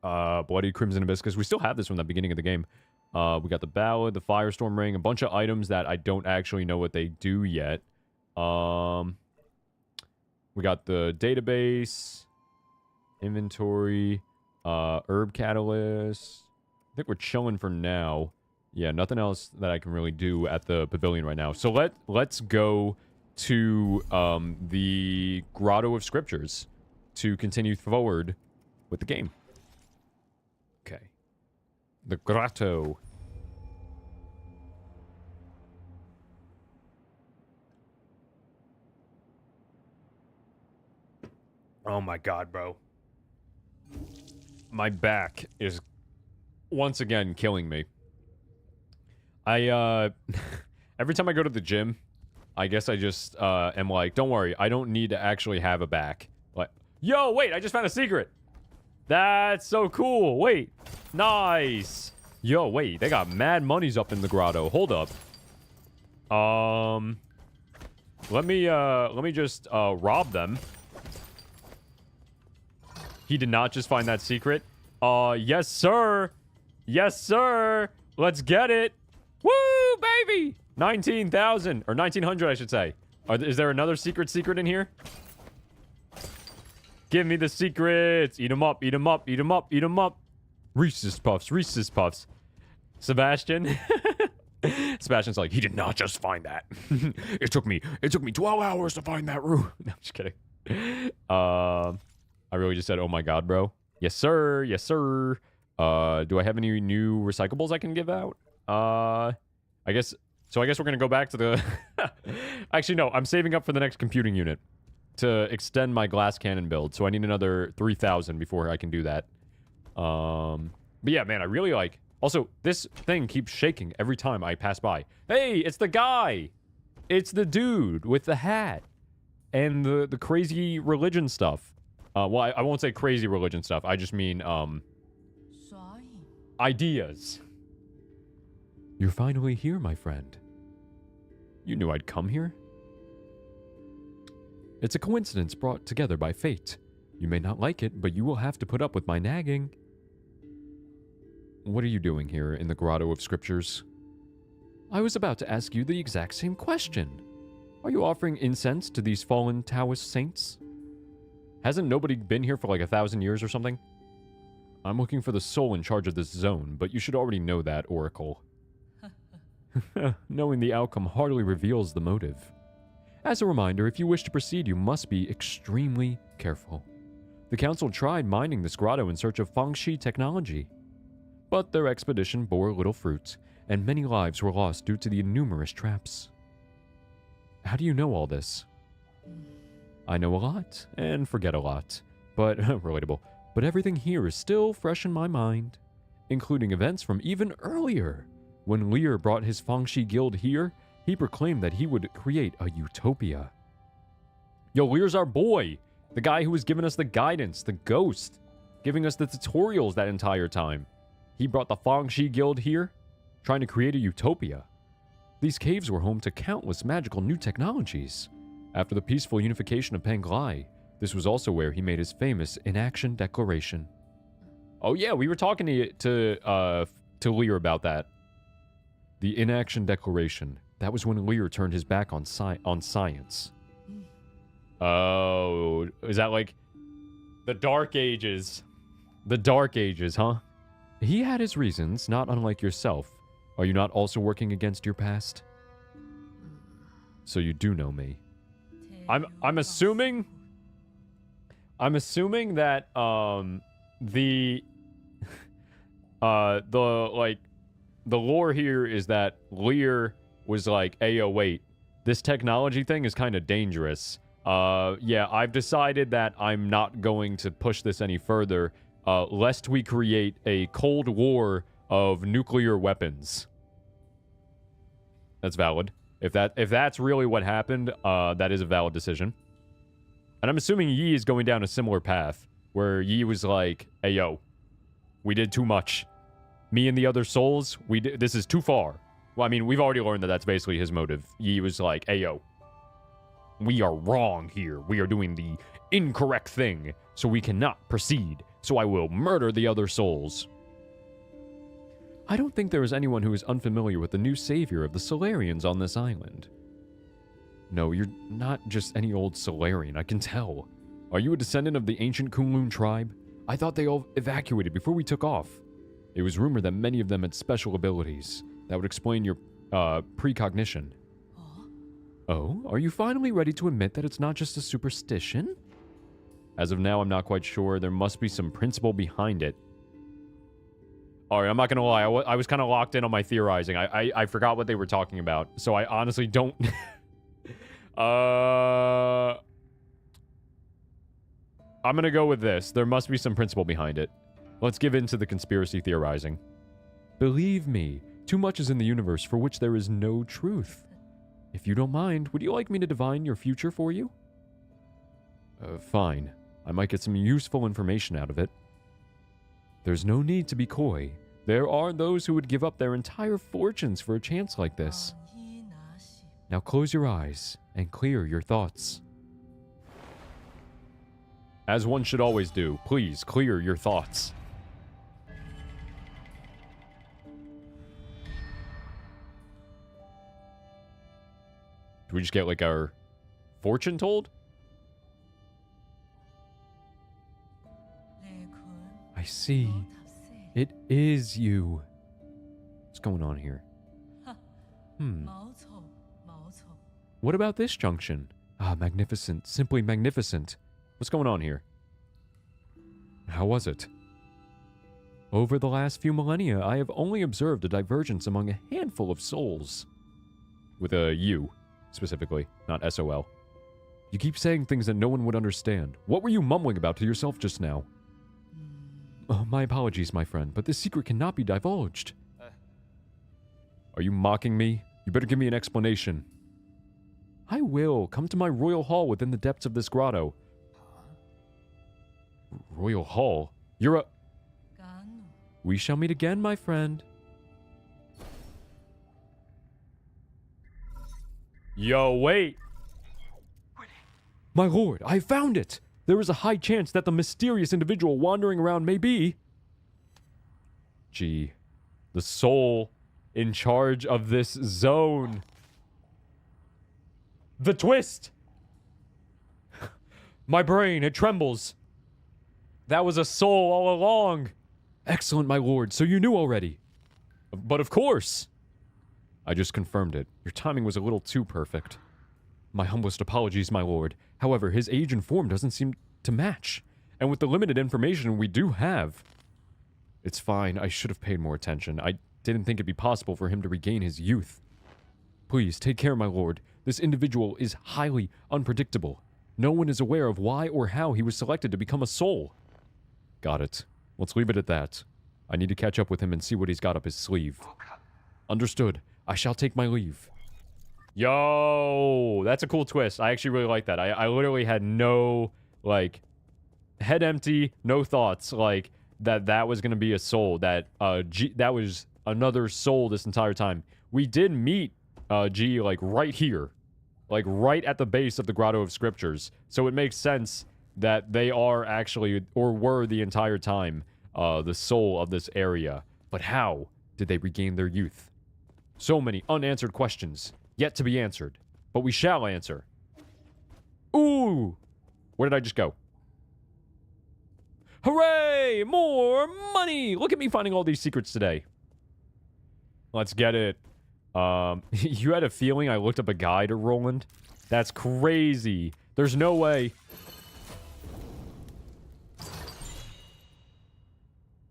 Speaker 1: Bloody Crimson Hibiscus. We still have this from the beginning of the game. We got the Ballad, the Firestorm Ring, a bunch of items that I don't actually know what they do yet. We got the database, inventory, herb catalyst. I think we're chilling for now. Yeah, nothing else that I can really do at the pavilion right now. So let's go to the Grotto of Scriptures to continue forward with the game. Okay. The Grotto. Oh my god, bro. My back is once again killing me. Every time I go to the gym, I guess I just am like, don't worry, I don't need to actually have a back. Like, yo, wait, I just found a secret. That's so cool. Wait, nice. Yo, wait, they got mad monies up in the grotto. Hold up. Let me just rob them. He did not just find that secret. Yes, sir. Yes, sir. Let's get it. Woo, baby. 19,000 or 1,900, I should say. Is there another secret in here? Give me the secrets. Eat them up, eat them up, eat them up, eat them up. Reese's Puffs, Reese's Puffs. Sebastian. Sebastian's like, he did not just find that. It took me 12 hours to find that room. No, I'm just kidding. I really just said, oh my god, bro. Yes, sir. Yes, sir. Do I have any new recyclables I can give out? I guess we're gonna go back to the... Actually, no. I'm saving up for the next computing unit to extend my glass cannon build. So I need another 3,000 before I can do that. But yeah, man, I really like Also, this thing keeps shaking every time I pass by. Hey, it's the guy! It's the dude with the hat. And the crazy religion stuff. Well, I won't say crazy religion stuff. I just mean, ideas. You're finally here, my friend. You knew I'd come here? It's a coincidence brought together by fate. You may not like it, but you will have to put up with my nagging. What are you doing here in the Grotto of Scriptures? I was about to ask you the exact same question. Are you offering incense to these fallen Taoist saints? Hasn't nobody been here for like 1,000 years or something? I'm looking for the soul in charge of this zone, but you should already know that, Oracle. Knowing the outcome hardly reveals the motive. As a reminder, if you wish to proceed, you must be extremely careful. The Council tried mining this grotto in search of Fangxi technology, but their expedition bore little fruit, and many lives were lost due to the numerous traps. How do you know all this? I know a lot, and forget a lot, but relatable. But everything here is still fresh in my mind, including events from even earlier. When Lear brought his Fangxi guild here, he proclaimed that he would create a utopia. Yo, Lear's our boy! The guy who was giving us the guidance, the ghost, giving us the tutorials that entire time. He brought the Fangxi guild here, trying to create a utopia. These caves were home to countless magical new technologies. After the peaceful unification of Panglai, this was also where he made his famous inaction declaration. Oh yeah, we were talking to Lear about that. The inaction declaration. That was when Lear turned his back on science. Oh, is that like the Dark Ages? The Dark Ages, huh? He had his reasons, not unlike yourself. Are you not also working against your past? So you do know me. I'm assuming that the lore here is that Lear was like, "Ayo, wait, this technology thing is kind of dangerous. Yeah, I've decided that I'm not going to push this any further, lest we create a Cold War of nuclear weapons." That's valid. If that's really what happened, that is a valid decision. And I'm assuming Yi is going down a similar path, where Yi was like, "Hey, yo, we did too much. Me and the other souls, this is too far." Well, I mean, we've already learned that that's basically his motive. Yi was like, "Hey, yo, we are wrong here. We are doing the incorrect thing, so we cannot proceed. So I will murder the other souls." I don't think there is anyone who is unfamiliar with the new savior of the Solarians on this island. No, you're not just any old Solarian, I can tell. Are you a descendant of the ancient Kunlun tribe? I thought they all evacuated before we took off. It was rumored that many of them had special abilities. That would explain your precognition. Oh, are you finally ready to admit that it's not just a superstition? As of now, I'm not quite sure. There must be some principle behind it. Alright, I'm not gonna lie. I was kind of locked in on my theorizing. I forgot what they were talking about. So I honestly don't... I'm gonna go with this. There must be some principle behind it. Let's give in to the conspiracy theorizing. Believe me, too much is in the universe for which there is no truth. If you don't mind, would you like me to divine your future for you? Fine. I might get some useful information out of it. There's no need to be coy. There are those who would give up their entire fortunes for a chance like this. Now close your eyes and clear your thoughts. As one should always do, please clear your thoughts. Do we just get like our fortune told? I see. It is you. What's going on here? What about this junction? Ah, magnificent. Simply magnificent. What's going on here? How was it? Over the last few millennia, I have only observed a divergence among a handful of souls. With a U, specifically, not SOL. You keep saying things that no one would understand. What were you mumbling about to yourself just now? My apologies, my friend, but this secret cannot be divulged. Are you mocking me? You better give me an explanation. I will. Come to my royal hall within the depths of this grotto. Royal hall? You're a... We shall meet again, my friend. Yo, wait. My lord, I found it. There is a high chance that the mysterious individual wandering around may be... Gee, the soul in charge of this zone. The twist! My brain, it trembles. That was a soul all along. Excellent, my lord, so you knew already. But of course. I just confirmed it. Your timing was a little too perfect. My humblest apologies, my lord. However, his age and form doesn't seem to match. And with the limited information we do have... It's fine, I should have paid more attention. I didn't think it'd be possible for him to regain his youth. Please, take care, my lord. This individual is highly unpredictable. No one is aware of why or how he was selected to become a soul. Got it. Let's leave it at that. I need to catch up with him and see what he's got up his sleeve. Understood. I shall take my leave. Yo, that's a cool twist. I actually really like that. I literally had no, like, head empty, no thoughts, like, that was gonna be a soul, that was another soul this entire time. We did meet G, like, right here. Like, right at the base of the Grotto of Scriptures. So it makes sense that they are actually, or were the entire time, the soul of this area. But how did they regain their youth? So many unanswered questions, yet to be answered. But we shall answer. Ooh! Where did I just go? Hooray! More money! Look at me finding all these secrets today. Let's get it. You had a feeling I looked up a guide, Roland? That's crazy. There's no way.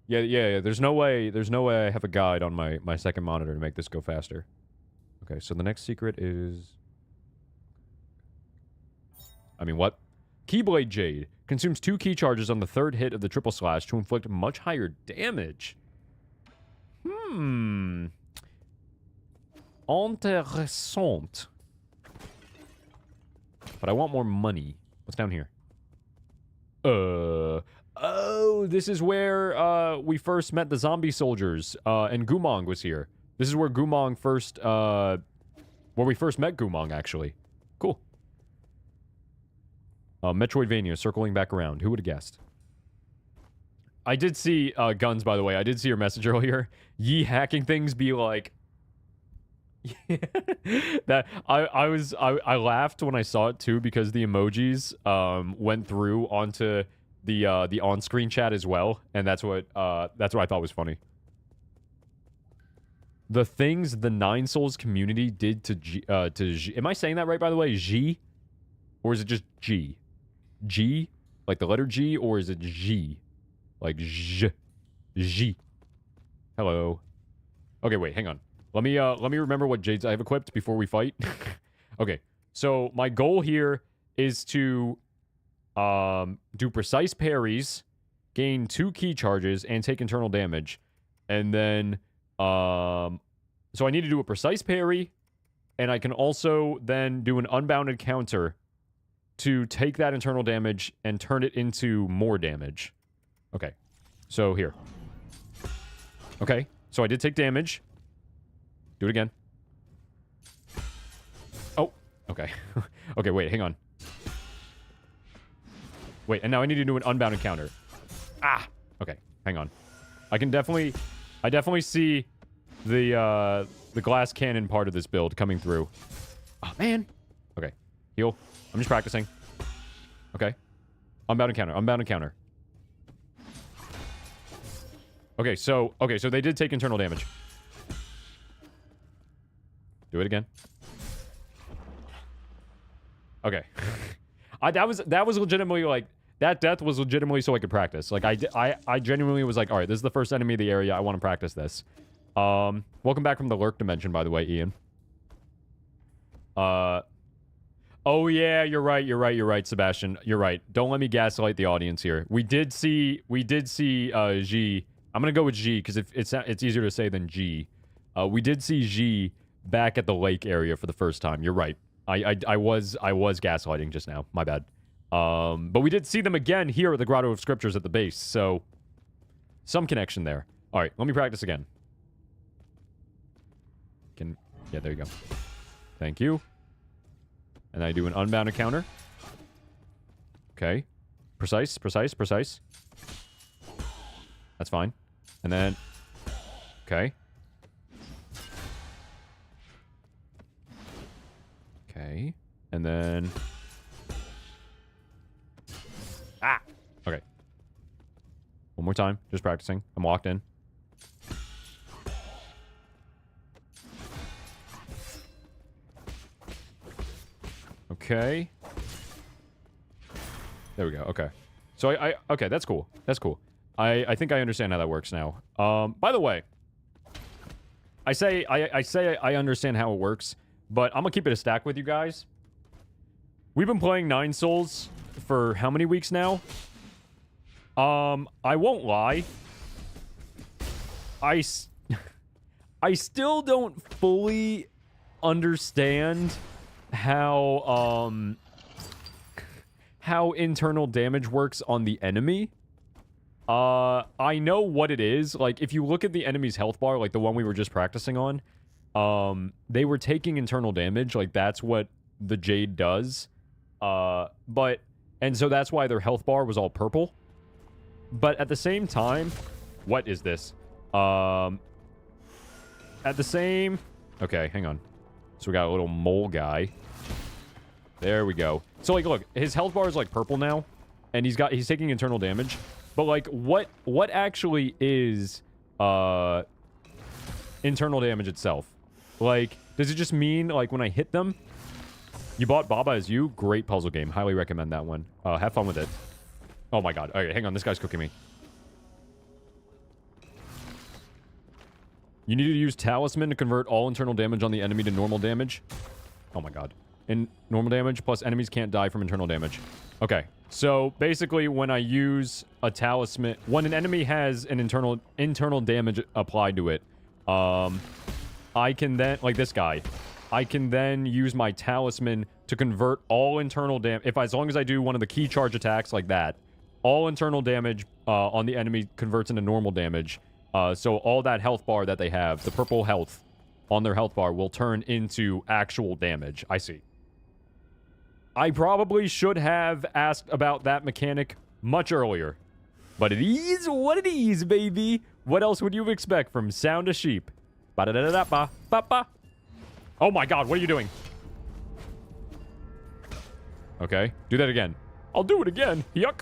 Speaker 1: Yeah. There's no way I have a guide on my second monitor to make this go faster. Okay, so the next secret is... I mean, what? Keyblade Jade. Consumes 2 key charges on the 3rd hit of the triple slash to inflict much higher damage. Intéressant. But I want more money. What's down here? Oh, this is where, we first met the zombie soldiers, and Gumong was here. This is where Gumong first, where we first met Gumong, actually. Cool. Metroidvania, circling back around. Who would have guessed? I did see, Guns, by the way. I did see your message earlier. Ye hacking things be like... that I laughed when I saw it too because the emojis went through onto the on-screen chat as well, and that's what I thought was funny. The things the Nine Souls community did to G, am I saying that right, by the way? G, or is it just G? G, like the letter G, or is it G, like J, G? Hello. Okay, wait, hang on. Let me remember what jades I have equipped before we fight. Okay, so my goal here is to do precise parries, gain 2 key charges, and take internal damage. And then, so I need to do a precise parry, and I can also then do an unbounded counter to take that internal damage and turn it into more damage. Okay, so here. Okay, so I did take damage. Do it again. Oh, okay. Okay, wait, hang on. Wait, and now I need to do an unbounded counter. Ah! Okay, hang on. I definitely see the glass cannon part of this build coming through. Oh, man! Okay, heal. I'm just practicing. Okay. Unbounded counter, unbounded counter. Okay, so they did take internal damage. Do it again. Okay. That was legitimately, like, that death was legitimately so I could practice. Like, I genuinely was like, alright, this is the first enemy of the area. I want to practice this. Welcome back from the lurk dimension, by the way, Ian. Oh, yeah, you're right, Sebastian. You're right. Don't let me gaslight the audience here. We did see, G. I'm gonna go with G, because it's easier to say than G. We did see G back at the lake area for the first time. You're right. I was gaslighting just now. My bad. But we did see them again here at the Grotto of Scriptures at the base, so some connection there. All right, let me practice again. Yeah, there you go. Thank you. And I do an unbounded counter. Okay. Precise. That's fine. And then... Okay. Okay. And then... Ah! Okay. One more time. Just practicing. I'm locked in. Okay. There we go. Okay. So okay, that's cool. That's cool. I think I understand how that works now. By the way, I say I understand how it works, but I'm gonna keep it a stack with you guys. We've been playing 9 Souls for how many weeks now? I won't lie. I still don't fully understand how internal damage works on the enemy. I know what it is. Like, if you look at the enemy's health bar, like the one we were just practicing on, they were taking internal damage. Like, that's what the Jade does. And so that's why their health bar was all purple. But at the same time, what is this? At the same... Okay, hang on. So we got a little mole guy. There we go. So, like, look, his health bar is, like, purple now. And he's taking internal damage. But, like, what actually is, internal damage itself? Like, does it just mean, like, when I hit them? You bought Baba Is You? Great puzzle game. Highly recommend that one. Have fun with it. Oh, my God. Okay, hang on. This guy's cooking me. You need to use Talisman to convert all internal damage on the enemy to normal damage. Oh, my God. In normal damage, plus enemies can't die from internal damage. Okay, so basically when I use a talisman, when an enemy has an internal damage applied to it, I can then, like this guy, I can then use my talisman to convert all internal damage. As long as I do one of the key charge attacks like that, all internal damage on the enemy converts into normal damage. So all that health bar that they have, the purple health on their health bar, will turn into actual damage. I see. I probably should have asked about that mechanic much earlier. But it is what it is, baby. What else would you expect from Sound of Sheep? Ba-da-da-da-ba-ba-ba. Oh my God, what are you doing? Okay, do that again. I'll do it again. Yuck.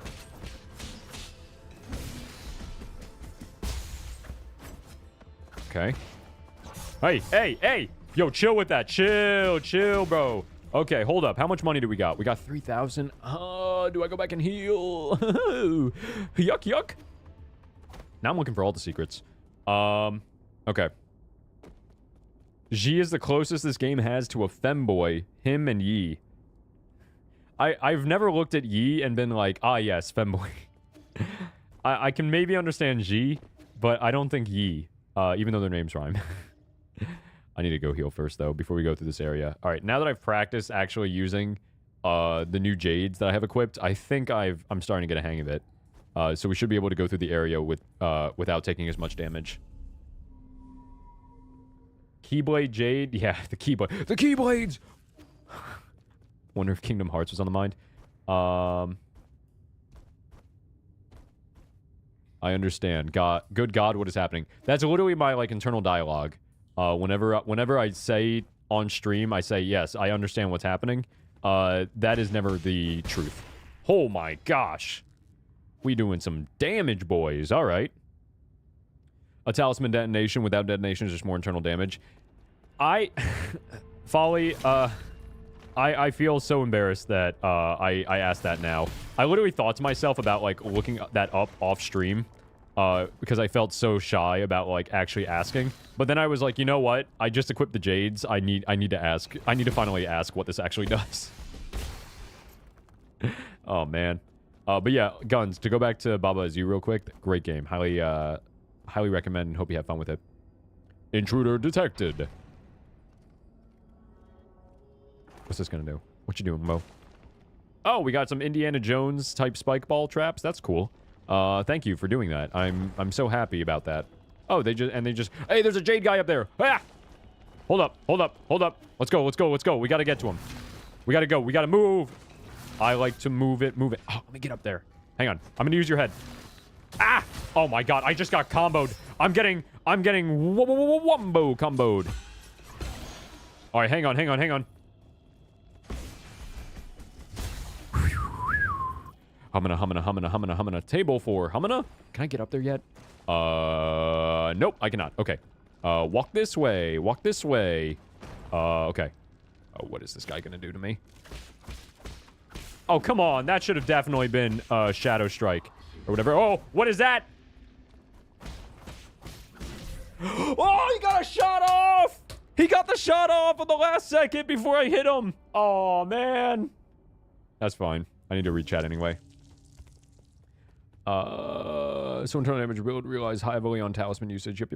Speaker 1: Okay. Hey! Yo, chill with that. Chill, bro. Okay, hold up. How much money do we got? We got 3,000. Do I go back and heal? Yuck. Now I'm looking for all the secrets. Okay. G is the closest this game has to a femboy. Him and Yi. I've never looked at Yi and been like, ah, yes, femboy. I can maybe understand G, but I don't think Yi, even though their names rhyme. I need to go heal first, though, before we go through this area. All right, now that I've practiced actually using the new Jades that I have equipped, I think I'm starting to get a hang of it. So we should be able to go through the area without taking as much damage. Keyblade Jade? Yeah, the Keyblade. The Keyblades! Wonder if Kingdom Hearts was on the mind. I understand. Good God, what is happening? That's literally my, like, internal dialogue. Whenever I say on stream, I say, yes, I understand what's happening. That is never the truth. Oh my gosh. We doing some damage, boys. All right. A talisman detonation. Without detonation is just more internal damage. Folly, I feel so embarrassed that I asked that now. I literally thought to myself about, like, looking that up off stream. Because I felt so shy about, like, actually asking. But then I was like, you know what? I just equipped the Jades. I need to ask. I need to finally ask what this actually does. Oh, man. But yeah, guns. To go back to Baba Is You real quick. Great game. Highly recommend and hope you have fun with it. Intruder detected. What's this gonna do? What you doing, Mo? Oh, we got some Indiana Jones type spike ball traps. That's cool. Thank you for doing that. I'm so happy about that. Oh, they just hey, there's a Jade guy up there. Ah! Hold up. Let's go. We gotta get to him. We gotta go. We gotta move. I like to move it. Oh, let me get up there. Hang on. I'm gonna use your head. Ah! Oh my god, I just got comboed. I'm getting wombo comboed. All right, hang on. Humana. Table for Humana. Can I get up there yet? Nope, I cannot. Okay. Walk this way. Okay. Oh, what is this guy gonna do to me? Oh, come on. That should have definitely been, Shadow Strike. Or whatever. Oh, what is that? Oh, he got a shot off! He got the shot off at the last second before I hit him. Oh, man. That's fine. I need to rechat anyway. So internal damage build, realize heavily on talisman usage. Yep.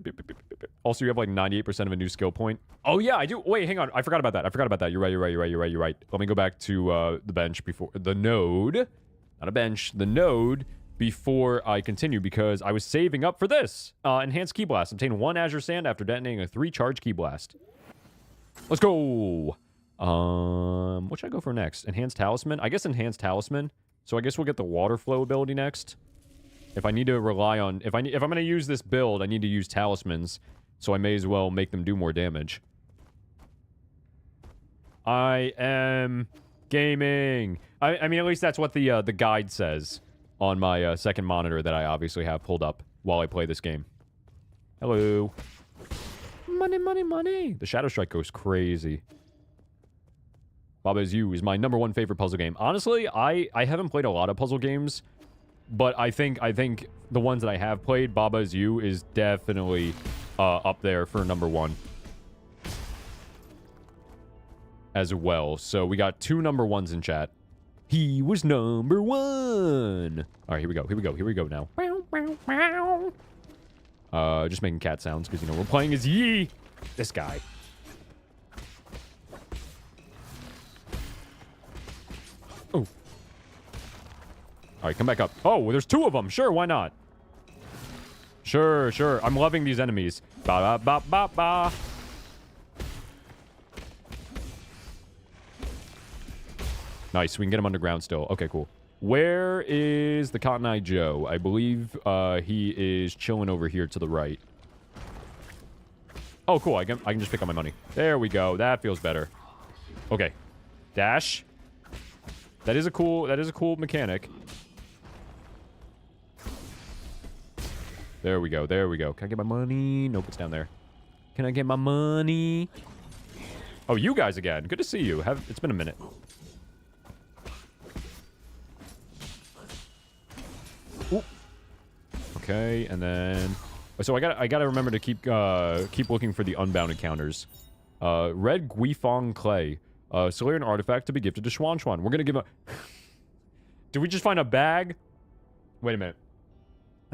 Speaker 1: Also, you have like 98% of a new skill point. Oh, yeah, I do. Wait, hang on. I forgot about that. You're right. Let me go back to the bench before the node. Not a bench. The node before I continue because I was saving up for this. Enhanced Key Blast. Obtain 1 Azure Sand after detonating a 3-charge Key Blast. Let's go. What should I go for next? Enhanced Talisman? I guess Enhanced Talisman. So I guess we'll get the Water Flow ability next. If I need to rely on... If I'm going to use this build, I need to use Talismans. So I may as well make them do more damage. I am gaming. I mean, at least that's what the guide says on my second monitor that I obviously have pulled up while I play this game. Hello. Money. The Shadow Strike goes crazy. Baba Is You is my #1 favorite puzzle game. Honestly, I haven't played a lot of puzzle games, but I think the ones that I have played, Baba Is You is definitely up there for #1 as well. So we got 2 #1s in chat. He was #1. All right, here we go now. Just making cat sounds because, you know, we're playing as Yi. This guy. Oh. All right, come back up. Oh, there's 2 of them. Sure, why not? Sure. I'm loving these enemies. Ba. Nice, we can get him underground still. Okay, cool. Where is the Cotton Eye Joe? I believe he is chilling over here to the right. Oh, cool. I can just pick up my money. There we go. That feels better. Okay. Dash. That is a cool mechanic. There we go. Can I get my money? Nope, it's down there. Can I get my money? Oh, you guys again. Good to see you. It's been a minute. Ooh. Okay, and then... So I gotta remember to keep looking for the unbound encounters. Red Guifong Clay. Solarian artifact to be gifted to Schwan. We're gonna give a... Did we just find a bag? Wait a minute.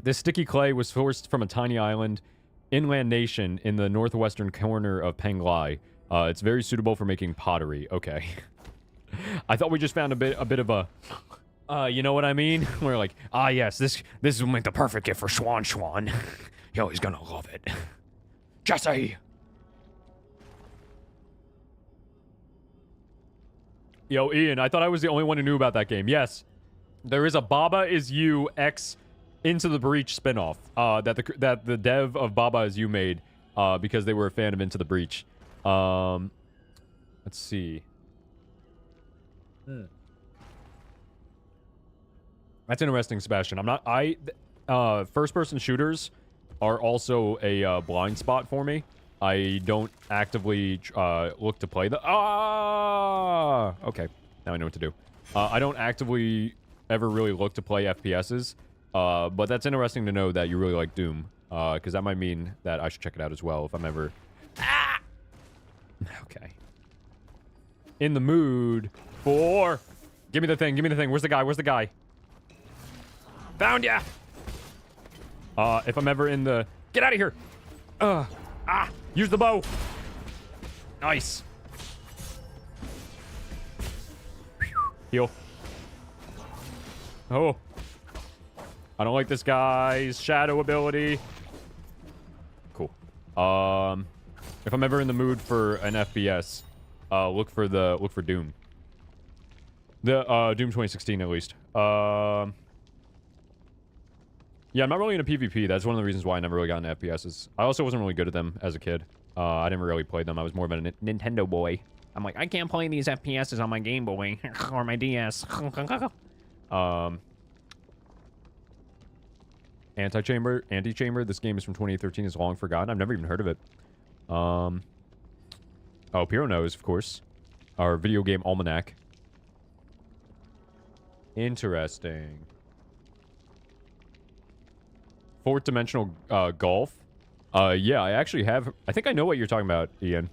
Speaker 1: This sticky clay was sourced from a tiny island, inland nation in the northwestern corner of Penglai. It's very suitable for making pottery. Okay. I thought we just found a bit of a... you know what I mean? We're like, yes, this will make the perfect gift for Schwan. Yo, he's gonna love it. Jesse! Yo, Ian, I thought I was the only one who knew about that game. Yes. There is a Baba Is You X Into the Breach spinoff that the dev of Baba Is You made because they were a fan of Into the Breach. Let's see. That's interesting, Sebastian. First-person shooters are also a blind spot for me. I don't actively look to play the... Okay. Now I know what to do. I don't actively ever really look to play FPSs. But that's interesting to know that you really like Doom. Because that might mean that I should check it out as well if I'm ever... Okay. In the mood for... Give me the thing. Give me the thing. Where's the guy? Where's the guy? Found ya! If I'm ever in the... Get out of here! Use the bow! Nice. Heal. Oh. I don't like this guy's shadow ability. Cool. If I'm ever in the mood for an FPS, look for Doom. The Doom 2016 at least. Yeah, I'm not really into PvP. That's one of the reasons why I never really got into FPSs. I also wasn't really good at them as a kid. I didn't really play them. I was more of a Nintendo boy. I'm like, I can't play these FPSs on my Game Boy or my DS. Antichamber. This game is from 2013. It's long forgotten. I've never even heard of it. Oh, Piro knows, of course. Our video game almanac. Interesting. Fourth dimensional golf. Yeah, I actually have. I think I know what you're talking about, Ian.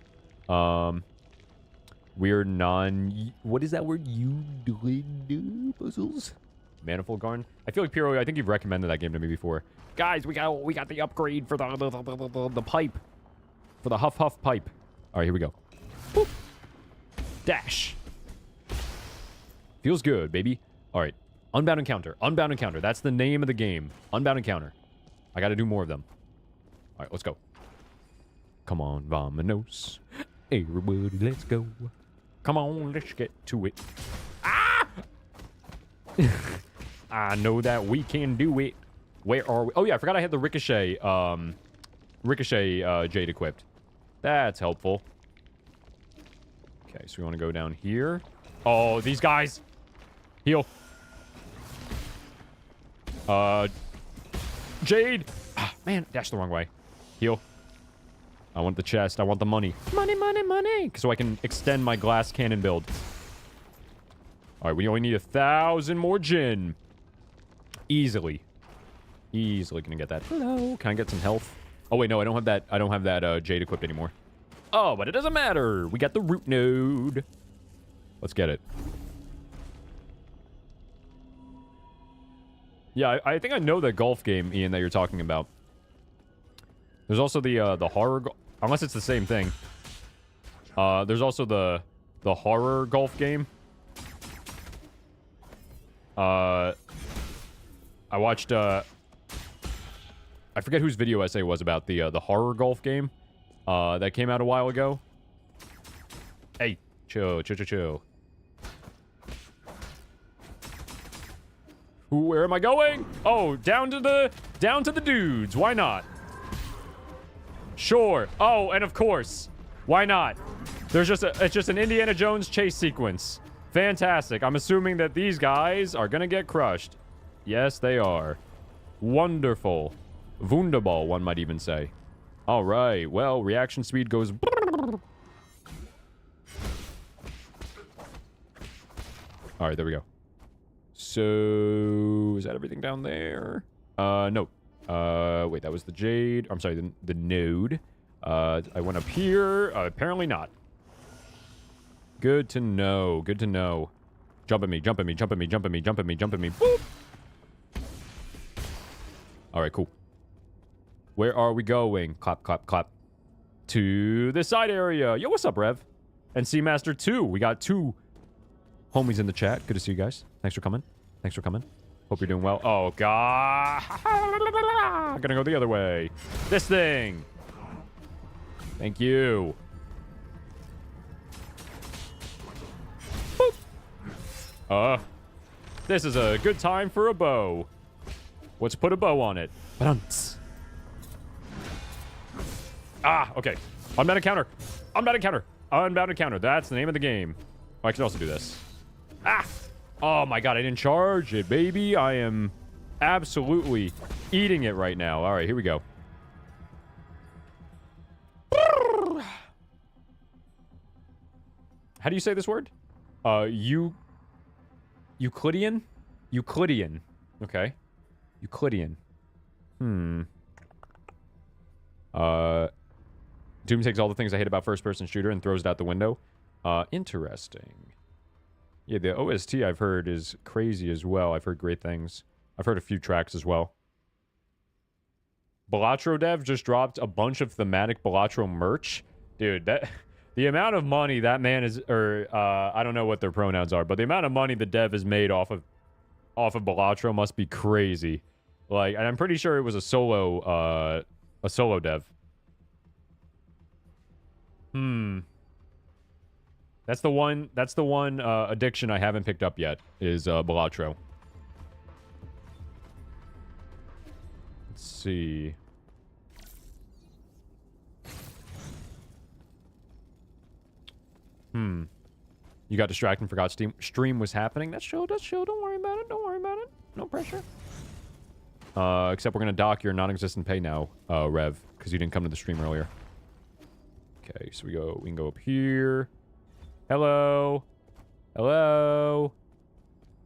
Speaker 1: Weird non. What is that word? Euclid puzzles. Manifold Garden. I feel like Piro. I think you've recommended that game to me before. Guys, we got the upgrade for the pipe, for the huff pipe. All right, here we go. Boop. Dash. Feels good, baby. All right, Unbound Encounter. Unbound Encounter. That's the name of the game. Unbound Encounter. I got to do more of them. All right, let's go. Come on, Vamonos. Everybody, let's go. Come on, let's get to it. Ah! I know that we can do it. Where are we? Oh, yeah, I forgot I had the Ricochet, Jade equipped. That's helpful. Okay, so we want to go down here. Oh, these guys. Heal. Jade. Ah, man, dashed the wrong way. Heal. I want the chest. I want the money. Money, money, money. So I can extend my glass cannon build. All right, we only need 1,000 more gin. Easily. Easily gonna get that. Hello. Can I get some health? Oh, wait, no, I don't have that. I don't have that Jade equipped anymore. Oh, but it doesn't matter. We got the root node. Let's get it. Yeah, I think I know that golf game, Ian, that you're talking about. There's also the horror... Unless it's the same thing. There's also the horror golf game. I watched... I forget whose video essay was about the horror golf game. That came out a while ago. Hey, chill. Where am I going? Oh, down to the dudes. Why not? Sure. Oh, and of course. Why not? It's just an Indiana Jones chase sequence. Fantastic. I'm assuming that these guys are gonna get crushed. Yes, they are. Wonderful. Wunderbar, one might even say. All right. Well, reaction speed goes... All right, there we go. So, is that everything down there? No. Wait, that was the Jade. I'm sorry, the node. I went up here. Apparently not. Good to know. Good to know. Jump at me, jump at me, jump at me, jump at me, jump at me, jump at me. Boop! All right, cool. Where are we going? Clap, clap, clap. To the side area. Yo, what's up, Rev? And Seamaster 2. We got 2 homies in the chat. Good to see you guys. Thanks for coming. Thanks for coming. Hope you're doing well. Oh, God. I'm gonna go the other way. This thing. Thank you. Boop. This is a good time for a bow. Let's put a bow on it. Ba-dunts. Ah, okay. Unbound Encounter. Unbound Encounter. Unbound Encounter. That's the name of the game. Oh, I can also do this. Ah! Oh my god, I didn't charge it, baby. I am absolutely eating it right now. All right, here we go. How do you say this word? Euclidean? Euclidean. Okay. Euclidean. Doom takes all the things I hate about first-person shooter and throws it out the window. Interesting. Yeah, the OST I've heard is crazy as well. I've heard great things. I've heard a few tracks as well. Balatro Dev just dropped a bunch of thematic Balatro merch. Dude, that the amount of money that man is, or I don't know what their pronouns are, but the amount of money the dev has made off of Balatro must be crazy. Like, and I'm pretty sure it was a solo dev. That's the one addiction I haven't picked up yet is Balatro. Let's see. You got distracted and forgot stream was happening. That's chill. That's chill. Don't worry about it. Don't worry about it. No pressure. Except we're gonna dock your non-existent pay now, Rev, because you didn't come to the stream earlier. Okay, so we can go up here. Hello. Hello.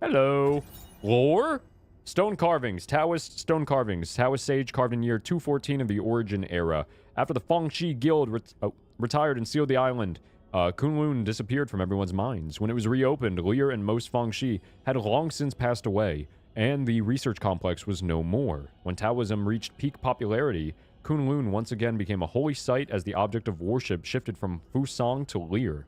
Speaker 1: Hello. Lore? Stone carvings. Taoist stone carvings. Taoist sage carved in year 214 of the Origin era. After the Fangxi Guild retired and sealed the island, Kunlun disappeared from everyone's minds. When it was reopened, Lear and most Fangxi had long since passed away, and the research complex was no more. When Taoism reached peak popularity, Kunlun once again became a holy site as the object of worship shifted from Fusang to Lear.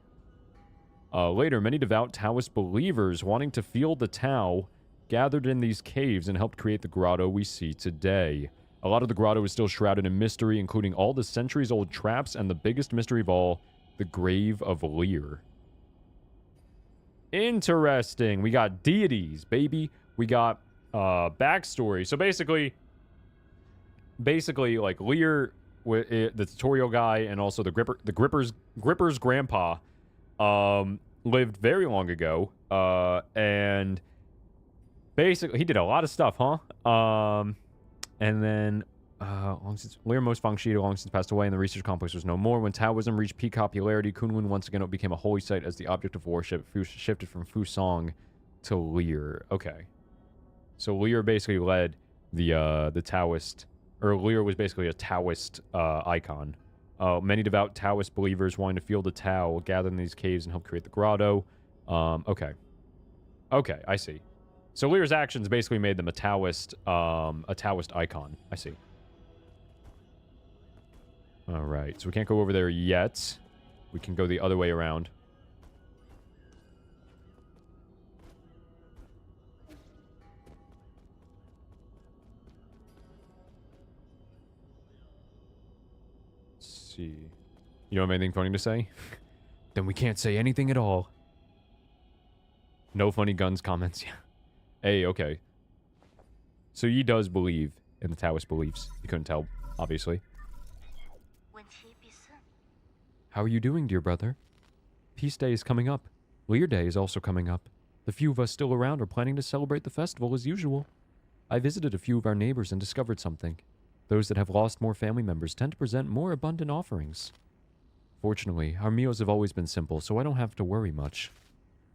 Speaker 1: Later, many devout Taoist believers wanting to feel the Tao gathered in these caves and helped create the grotto we see today. A lot of the grotto is still shrouded in mystery, including all the centuries-old traps and the biggest mystery of all, the Grave of Lear. Interesting. We got deities, baby. We got backstory. So basically, like Lear, the tutorial guy, and also the Gripper's grandpa, lived very long ago, and basically he did a lot of stuff, huh? And then long since Lear most Fangxi long since passed away, and the research complex was no more. When Taoism reached peak popularity, Kunlun once again became a holy site as the object of worship. Shifted from Fusang to Lear. Okay, so Lear basically led the Taoist, or Lear was basically a Taoist icon. Many devout Taoist believers wanting to feel the Tao gathered in these caves and help create the grotto. Okay, I see. So Lear's actions basically made them a Taoist icon. I see. All right, so we can't go over there yet. We can go the other way around. Let's see. You don't have anything funny to say? Then we can't say anything at all. No funny guns comments. Yeah. Hey, okay. So he does believe in the Taoist beliefs. You couldn't tell, obviously. How are you doing, dear brother? Peace Day is coming up. Lear Day is also coming up. The few of us still around are planning to celebrate the festival as usual. I visited a few of our neighbors and discovered something. Those that have lost more family members tend to present more abundant offerings. Fortunately, our meals have always been simple, so I don't have to worry much.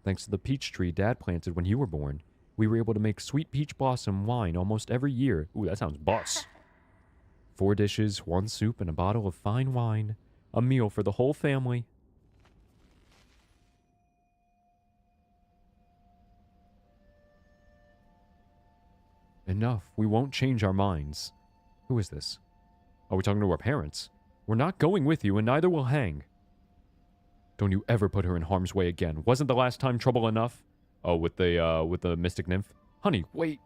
Speaker 1: Thanks to the peach tree Dad planted when you were born, we were able to make sweet peach blossom wine almost every year. Ooh, that sounds boss. 4 dishes, 1 soup, and a bottle of fine wine. A meal for the whole family. Enough. We won't change our minds. Who is this? Are we talking to our parents? We're not going with you, and neither will Hang. Don't you ever put her in harm's way again. Wasn't the last time trouble enough? Oh, with the mystic nymph? Honey, wait.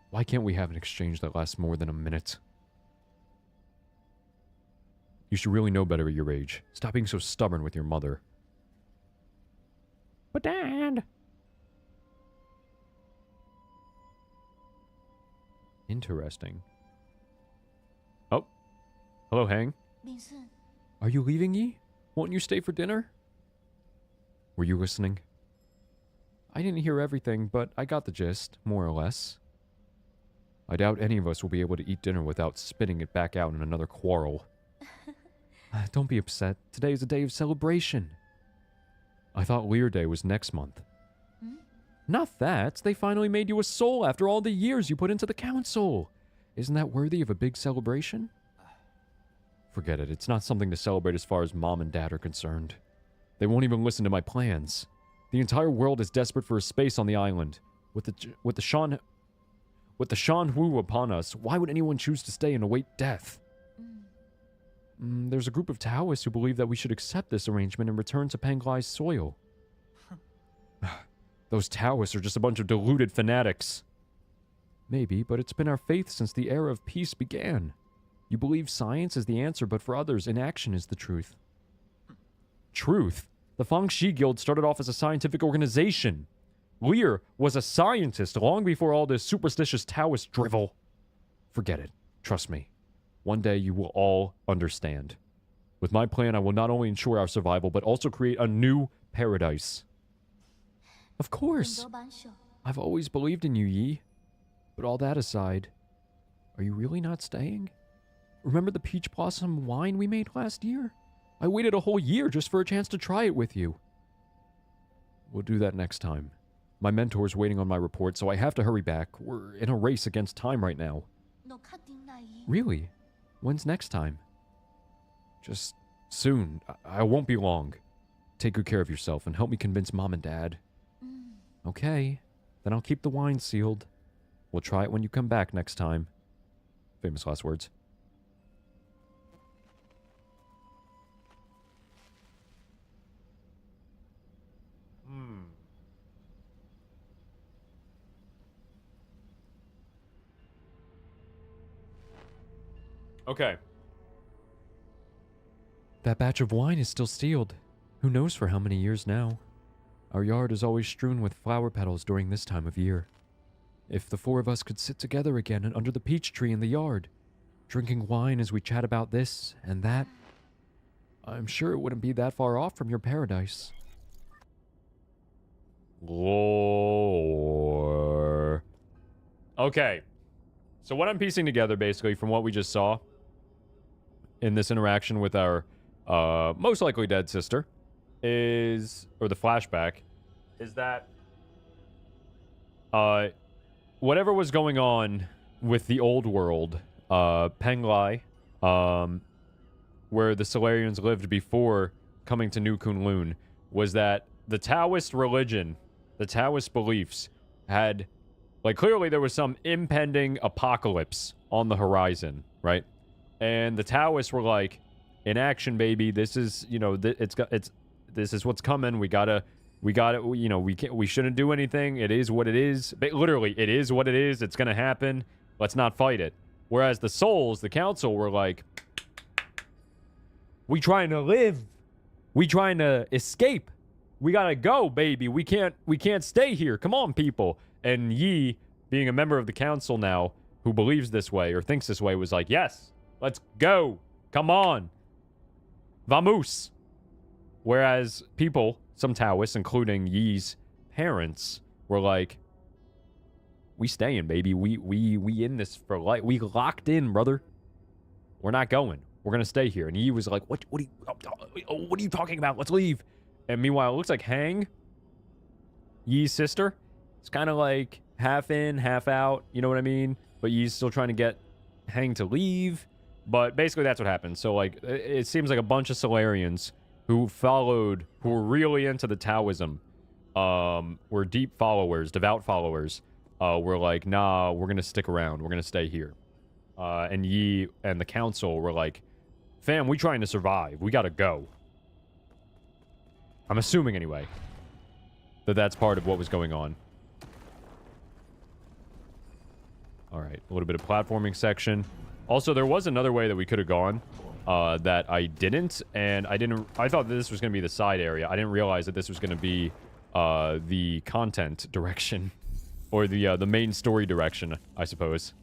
Speaker 1: Why can't we have an exchange that lasts more than a minute? You should really know better at your age. Stop being so stubborn with your mother. But Dad... Interesting. Oh. Hello, Hang. Are you leaving, Yi? Won't you stay for dinner? Were you listening? I didn't hear everything, but I got the gist, more or less. I doubt any of us will be able to eat dinner without spitting it back out in another quarrel. Don't be upset. Today is a day of celebration. I thought Lear Day was next month. Not that. They finally made you a soul after all the years you put into the council. Isn't that worthy of a big celebration? Forget it. It's not something to celebrate as far as Mom and Dad are concerned. They won't even listen to my plans. The entire world is desperate for a space on the island. With the Shan Wu upon us, why would anyone choose to stay and await death? There's a group of Taoists who believe that we should accept this arrangement and return to Penglai's soil. Those Taoists are just a bunch of deluded fanatics. Maybe, but it's been our faith since the era of peace began. You believe science is the answer, but for others, inaction is the truth. Truth? The Fangxi Guild started off as a scientific organization. Lear was a scientist long before all this superstitious Taoist drivel. Forget it. Trust me. One day you will all understand. With my plan, I will not only ensure our survival, but also create a new paradise. Of course. I've always believed in you, Yi. But all that aside, are you really not staying? Remember the peach blossom wine we made last year? I waited a whole year just for a chance to try it with you. We'll do that next time. My mentor's waiting on my report, so I have to hurry back. We're in a race against time right now. Really? When's next time? Just soon. I won't be long. Take good care of yourself and help me convince Mom and Dad. Okay. Then I'll keep the wine sealed. We'll try it when you come back next time. Famous last words. Okay. That batch of wine is still sealed. Who knows for how many years now? Our yard is always strewn with flower petals during this time of year. If the four of us could sit together again and under the peach tree in the yard, drinking wine as we chat about this and that, I'm sure it wouldn't be that far off from your paradise. Lore. Okay. So what I'm piecing together, basically, from what we just saw in this interaction with our most likely dead sister is, or the flashback, is that whatever was going on with the old world, Penglai, where the Solarians lived before coming to New Kunlun, was that the Taoist religion, the Taoist beliefs had, like, clearly there was some impending apocalypse on the horizon, right? And the Taoists were like, in action, baby, this is, you know, this is what's coming. We gotta, you know, we shouldn't do anything. It is what it is. But literally, it is what it is. It's gonna happen. Let's not fight it. Whereas the souls, the council, were like, we trying to live. We trying to escape. We gotta go, baby. We can't stay here. Come on, people. And Yi, being a member of the council now, who believes this way or thinks this way, was like, yes, let's go. Come on. Vamos. Whereas people, some Taoists, including Yi's parents, were like, we staying, baby. We in this for life. We locked in, brother. We're not going. We're gonna stay here. And Yi was like, what are you talking about? Let's leave. And meanwhile, it looks like Hang, Yi's sister, it's kind of like half in, half out. You know what I mean? But Yi's still trying to get Hang to leave. But basically, that's what happened. So, like, it seems like a bunch of Solarians who were really into the Taoism, were deep followers, devout followers, were like, nah, we're going to stick around. We're going to stay here. And Yi and the council were like, fam, we trying to survive. We got to go. I'm assuming, anyway, that that's part of what was going on. All right, a little bit of platforming section. Also, there was another way that we could have gone that I didn't, and I thought this was going to be the side area. I didn't realize that this was going to be the content direction, or the main story direction, I suppose.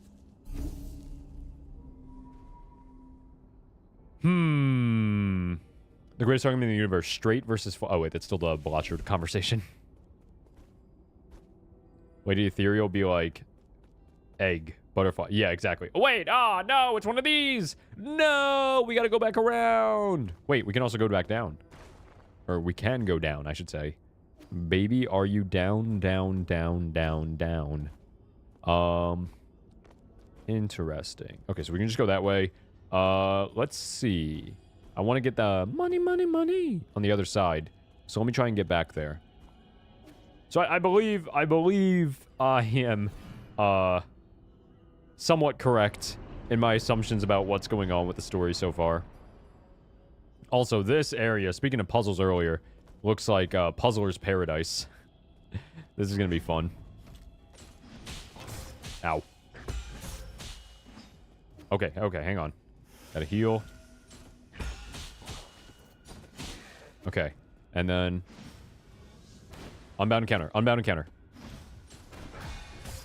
Speaker 1: The greatest argument in the universe, straight versus... Oh, wait, that's still the Blotcher conversation. Lady Ethereal be like... Egg. Butterfly. Yeah, exactly. Oh, wait! Ah, no! It's one of these! No! We gotta go back around! Wait, we can also go back down. Or we can go down, I should say. Baby, are you down, down, down, down, down? Interesting. Okay, so we can just go that way. Let's see. I want to get the money on the other side. So let me try and get back there. So I believe I am somewhat correct in my assumptions about what's going on with the story so far. Also, this area, speaking of puzzles earlier, looks like Puzzler's Paradise. This is going to be fun. Ow. Okay, hang on. Gotta heal. Okay, and then... Unbound encounter.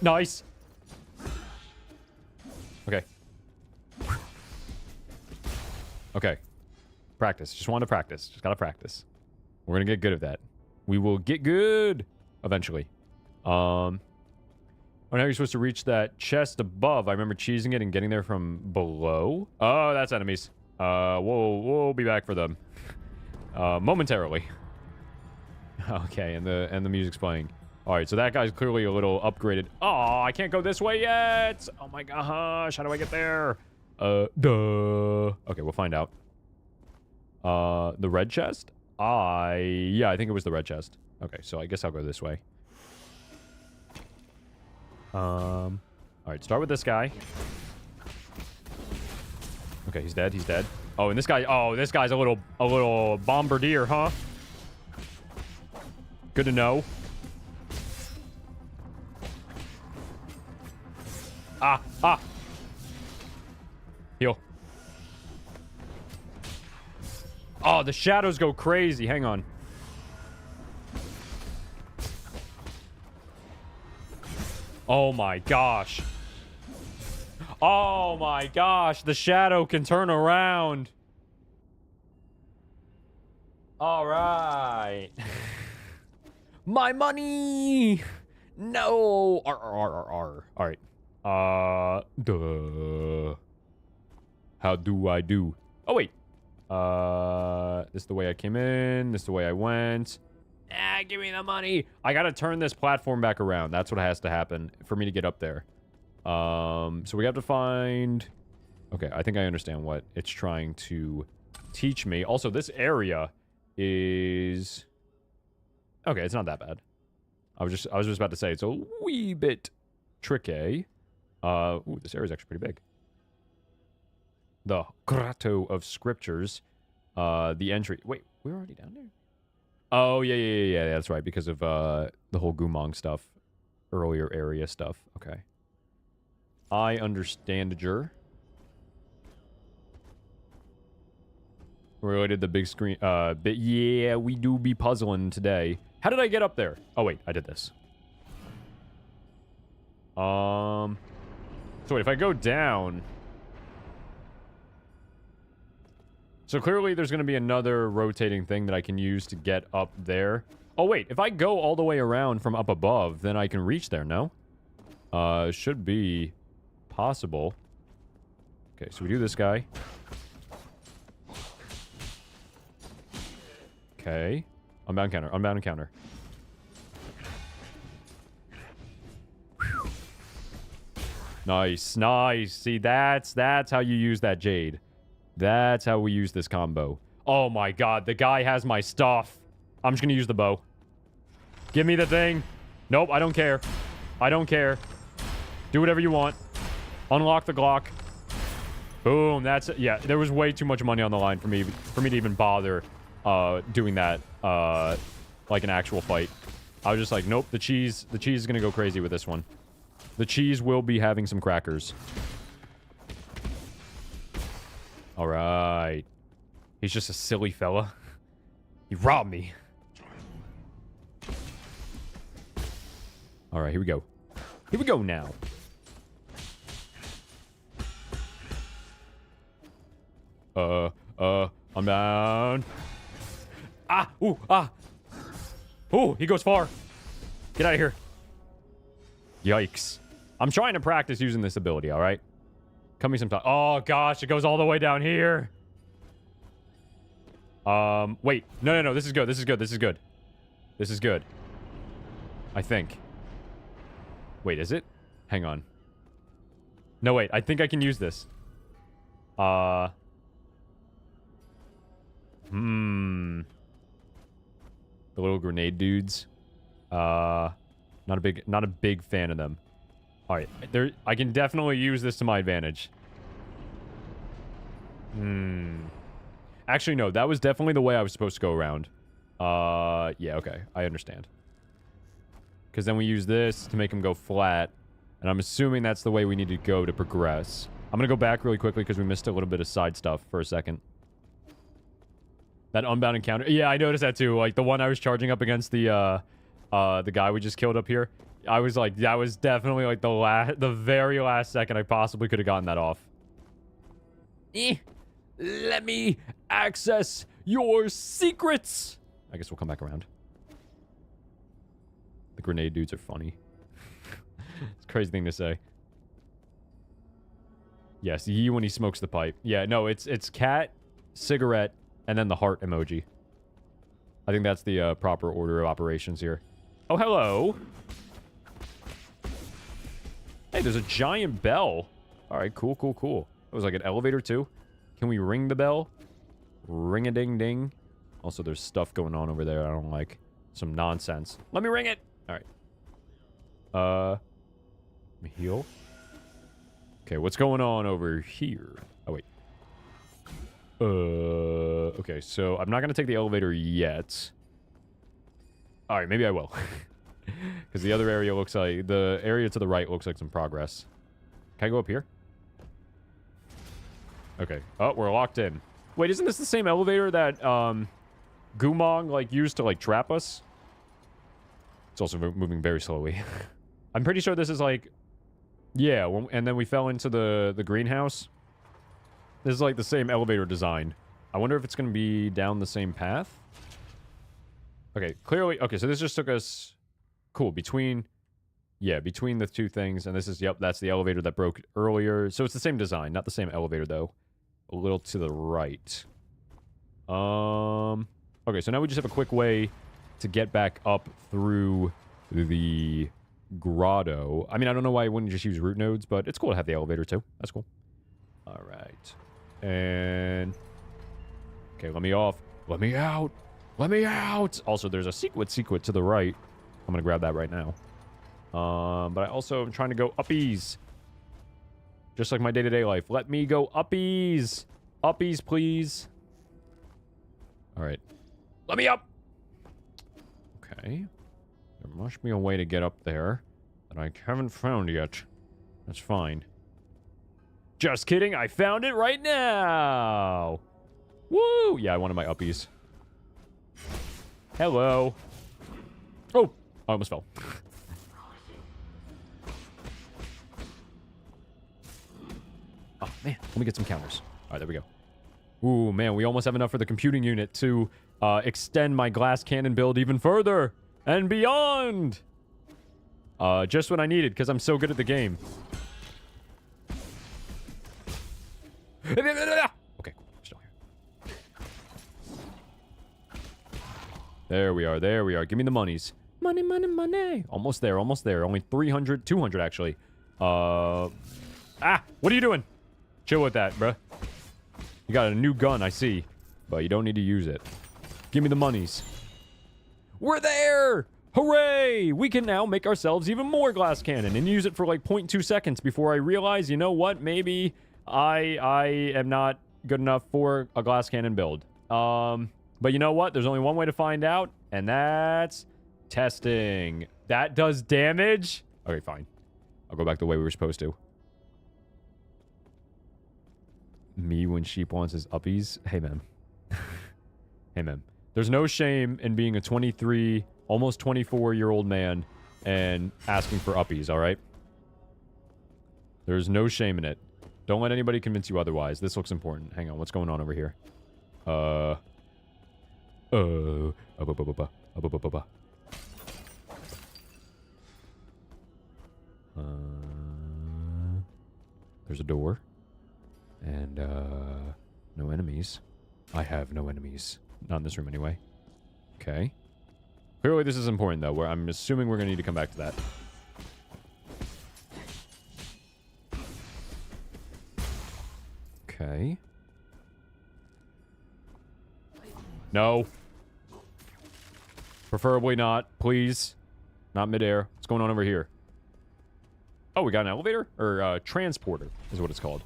Speaker 1: Nice! Okay. Okay. Practice. Just want to practice. Just gotta practice. We're gonna get good at that. We will get good! Eventually. Oh, now you're supposed to reach that chest above. I remember cheesing it and getting there from below. Oh, that's enemies. We'll be back for them. Momentarily. Okay, and the music's playing. Alright, so that guy's clearly a little upgraded. Oh, I can't go this way yet! Oh my gosh, how do I get there? Duh. Okay, we'll find out. The red chest? Yeah, I think it was the red chest. Okay, so I guess I'll go this way. Alright, start with this guy. Okay, he's dead, Oh, and this guy's a little bombardier, huh? Good to know. Ah! Heal. Oh, the shadows go crazy. Hang on. Oh my gosh. Oh my gosh. The shadow can turn around. All right. My money. No. All right. Duh. How do I do? Oh, wait. This is the way I came in. This is the way I went. Give me the money. I gotta turn this platform back around. That's what has to happen for me to get up there. So we have to find... Okay, I think I understand what it's trying to teach me. Also, this area is... Okay, it's not that bad. I was just about to say it's a wee bit tricky. Ooh, this area is actually pretty big. The Grotto of Scriptures. The entry... Wait, we're already down there? Oh, yeah, that's right, because of the whole Gumong stuff. Earlier area stuff. Okay. I understand, Jer. Related the big screen, yeah, we do be puzzling today. How did I get up there? Oh, wait, I did this. So wait, if I go down... So clearly there's going to be another rotating thing that I can use to get up there. Oh, wait, if I go all the way around from up above, then I can reach there, no? Should be possible. Okay, so we do this guy. Okay. Unbound encounter. Whew. Nice. See, that's how you use that jade. That's how we use this combo. Oh my god, the guy has my stuff. I'm just gonna use the bow. Give me the thing. Nope, I don't care. Do whatever you want. Unlock the Glock. Boom, that's it. Yeah, there was way too much money on the line for me to even bother doing that like an actual fight. I was just like, nope, the cheese is gonna go crazy with this one. The cheese will be having some crackers. All right. He's just a silly fella. He robbed me. All right, here we go. Here we go now. I'm down. Ooh, he goes far. Get out of here. Yikes. I'm trying to practice using this ability, all right? Cut me some time. Oh, gosh, it goes all the way down here. Wait. No. This is good. I think. Wait, is it? Hang on. No, wait. I think I can use this. The little grenade dudes. Not a big fan of them. All right, I can definitely use this to my advantage. Actually, no, that was definitely the way I was supposed to go around. Yeah, okay, I understand. Because then we use this to make him go flat, and I'm assuming that's the way we need to go to progress. I'm gonna go back really quickly because we missed a little bit of side stuff for a second. That unbound encounter. Yeah, I noticed that too. Like the one I was charging up against the guy we just killed up here. I was like, that was definitely like the very last second I possibly could have gotten that off. Let me access your secrets. I guess we'll come back around. The grenade dudes are funny. It's a crazy thing to say. Yes, he when he smokes the pipe. Yeah, no, it's cat, cigarette, and then the heart emoji. I think that's the proper order of operations here. Oh, hello. Hey, there's a giant bell. All right, cool, cool, cool. It was like an elevator, too. Can we ring the bell? Ring-a-ding-ding. Also, there's stuff going on over there I don't like. Some nonsense. Let me ring it. All right. Let me heal. Okay, what's going on over here? Oh, wait. Okay, so I'm not going to take the elevator yet. All right, maybe I will. Because the other area looks like... The area to the right looks like some progress. Can I go up here? Okay. Oh, we're locked in. Wait, isn't this the same elevator that, Gumong, like, used to, like, trap us? It's also moving very slowly. I'm pretty sure this is, like... Yeah, and then we fell into the greenhouse. This is, like, the same elevator design. I wonder if it's going to be down the same path? Okay, clearly... Okay, so this just took us... Cool, between... Yeah, between the two things, and this is... Yep, that's the elevator that broke earlier. So it's the same design, not the same elevator, though. A little to the right. Okay, so now we just have a quick way to get back up through the grotto. I mean, I don't know why I wouldn't just use root nodes, but it's cool to have the elevator, too. That's cool. All right. And... Okay, let me off. Let me out. Let me out. Also, there's a secret to the right. I'm going to grab that right now. But I also am trying to go uppies. Just like my day-to-day life. Let me go uppies. Uppies, please. All right. Let me up. Okay. There must be a way to get up there that I haven't found yet. That's fine. Just kidding. I found it right now. Woo! Yeah, I wanted my uppies. Hello. Oh! I almost fell. Oh, man. Let me get some counters. All right, there we go. Ooh, man. We almost have enough for the computing unit to extend my glass cannon build even further and beyond. Just what I needed, because I'm so good at the game. Okay, cool. Still here. There we are. There we are. Give me the monies. Money, money, money. Almost there. Almost there. Only 300, 200 actually. What are you doing? Chill with that, bruh. You got a new gun, I see. But you don't need to use it. Give me the monies. We're there! Hooray! We can now make ourselves even more glass cannon and use it for like 0.2 seconds before I realize, you know what? Maybe I am not good enough for a glass cannon build. But you know what? There's only one way to find out, and that's testing. That does damage? Okay, fine. I'll go back the way we were supposed to. Me when sheep wants his uppies? Hey, man. Hey, man. There's no shame in being a 23, almost 24-year-old man and asking for uppies, all right? There's no shame in it. Don't let anybody convince you otherwise. This looks important. Hang on, what's going on over here? There's a door. And, no enemies. I have no enemies. Not in this room, anyway. Okay. Clearly, this is important, though, where I'm assuming we're going to need to come back to that. Okay. Preferably not, please. Not midair. What's going on over here? Oh, we got an elevator? Or, transporter is what it's called.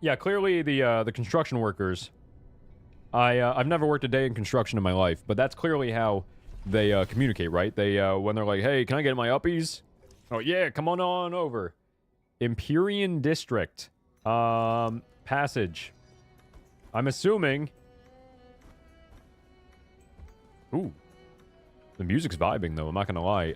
Speaker 1: Yeah, clearly the construction workers... I've never worked a day in construction in my life, but that's clearly how they communicate, right? They when they're like, "Hey, can I get my uppies?" Oh yeah, come on over. Empyrean District, passage. I'm assuming. Ooh, the music's vibing though. I'm not gonna lie.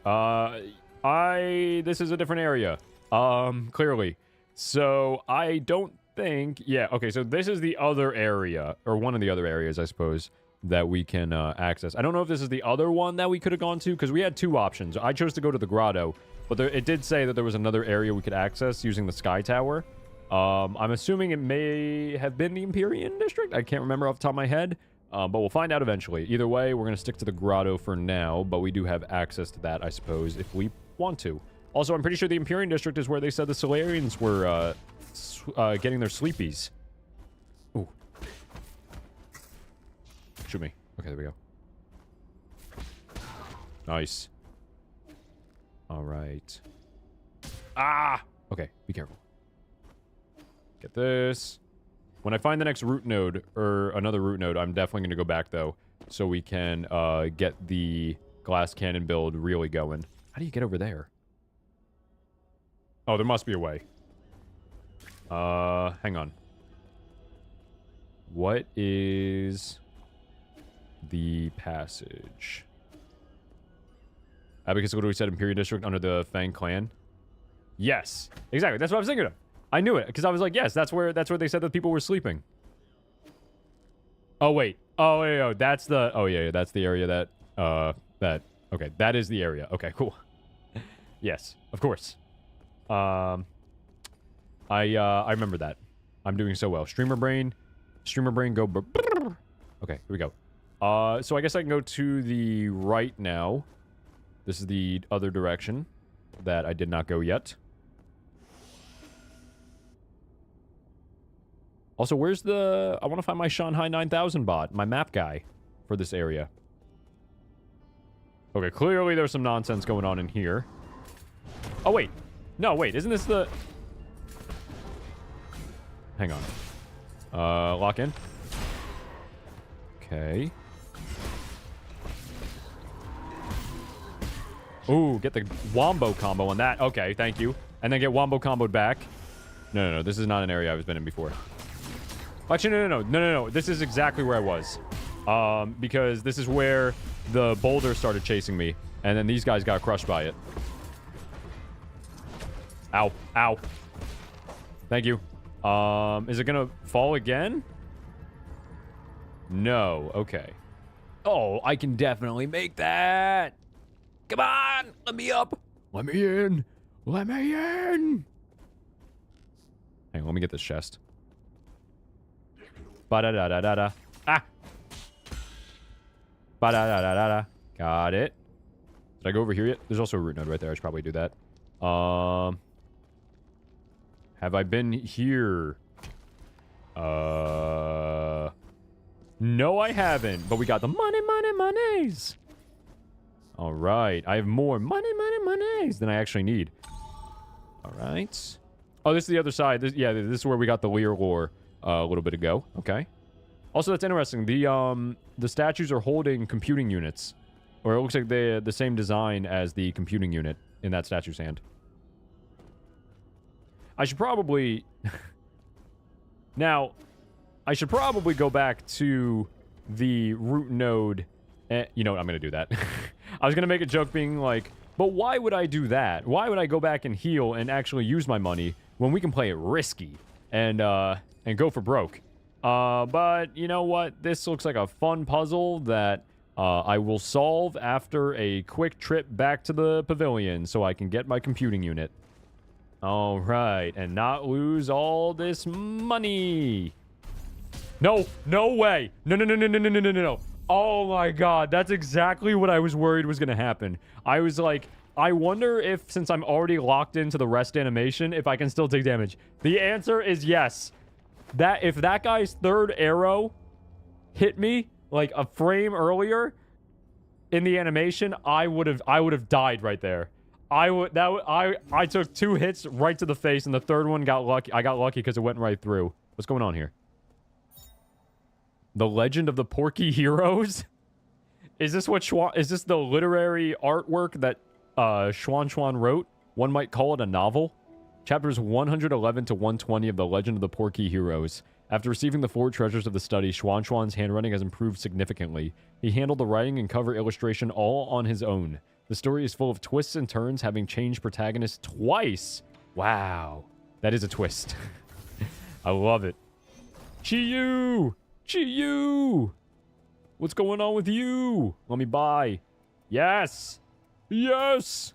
Speaker 1: This is a different area. Clearly, so I don't think, yeah, okay, so this is the other area, or one of the other areas, I suppose, that we can access. I don't know if this is the other one that we could have gone to, because we had two options. I chose to go to the Grotto, but it did say that there was another area we could access using the Sky Tower. I'm assuming it may have been the Empyrean District. I can't remember off the top of my head, but we'll find out eventually. Either way, we're going to stick to the Grotto for now, but we do have access to that, I suppose, if we want to. Also, I'm pretty sure the Empyrean District is where they said the Solarians were, getting their sleepies. Ooh. Shoot me. Okay, there we go. Nice. Alright. Ah! Okay, be careful. Get this. When I find the next root node, or another root node, I'm definitely going to go back, though, so we can get the glass cannon build really going. How do you get over there? Oh, there must be a way. Hang on. What is the passage? Because what we said, Imperial District under the Fang Clan? Yes, exactly. That's what I was thinking of. I knew it because I was like, yes, that's where they said that people were sleeping. Oh wait. Oh yeah, that's the. Oh yeah, that's the area that. Okay, that is the area. Okay, cool. Yes, of course. I remember that. I'm doing so well. Streamer brain, go. Okay, here we go. So I guess I can go to the right now. This is the other direction that I did not go yet. Also, where's the... I want to find my Shanghai 9000 bot, my map guy for this area. Okay, clearly there's some nonsense going on in here. Oh, wait. No, wait. Isn't this the... Hang on. Lock in. Okay. Ooh, get the wombo combo on that. Okay, thank you. And then get wombo comboed back. No. This is not an area I've been in before. Actually, no. This is exactly where I was. Because this is where the boulder started chasing me. And then these guys got crushed by it. Ow. Ow. Thank you. Is it gonna fall again? No. Okay. Oh, I can definitely make that. Come on. Let me up. Let me in. Let me in. Hang on, let me get this chest. Ba-da-da-da-da-da. Ah. Ba-da-da-da-da-da. Got it. Did I go over here yet? There's also a root node right there. I should probably do that. Have I been here? No, I haven't. But we got the monies. All right. I have more monies than I actually need. All right. Oh, this is the other side. This is where we got the Lear lore a little bit ago. Okay. Also, that's interesting. The statues are holding computing units. Or it looks like they're the same design as the computing unit in that statue's hand. I should probably... Now, I should probably go back to the root node. You know what? I'm going to do that. I was going to make a joke being like, but why would I do that? Why would I go back and heal and actually use my money when we can play it risky and go for broke? But you know what? This looks like a fun puzzle that I will solve after a quick trip back to the pavilion so I can get my computing unit. All right, and not lose all this money. No way. No. Oh my god, that's exactly what I was worried was going to happen. I was like, I wonder if, since I'm already locked into the rest animation, if I can still take damage. The answer is yes. That if that guy's third arrow hit me like a frame earlier in the animation, I would have died right there. I took 2 hits right to the face, and the third one got lucky. I got lucky because it went right through. What's going on here? The Legend of the Porky Heroes? Is this what is this the literary artwork that Schwan wrote? One might call it a novel. Chapters 111 to 120 of The Legend of the Porky Heroes. After receiving the 4 treasures of the study, Schwan's handwriting has improved significantly. He handled the writing and cover illustration all on his own. The story is full of twists and turns, having changed protagonists twice. Wow. That is a twist. I love it. Chi-Yu! Chi-Yu! What's going on with you? Let me buy. Yes! Yes!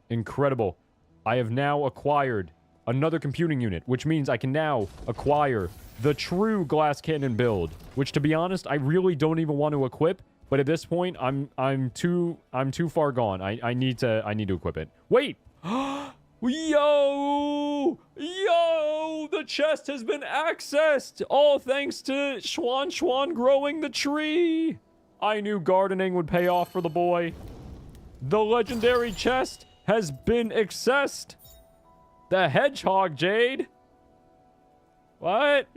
Speaker 1: Incredible. I have now acquired another computing unit, which means I can now acquire the true glass cannon build, which, to be honest, I really don't even want to equip, but at this point I'm too far gone. I need to equip it. Wait. Yo! The chest has been accessed! All thanks to Schwan growing the tree! I knew gardening would pay off for the boy. The legendary chest has been accessed! The hedgehog jade? What?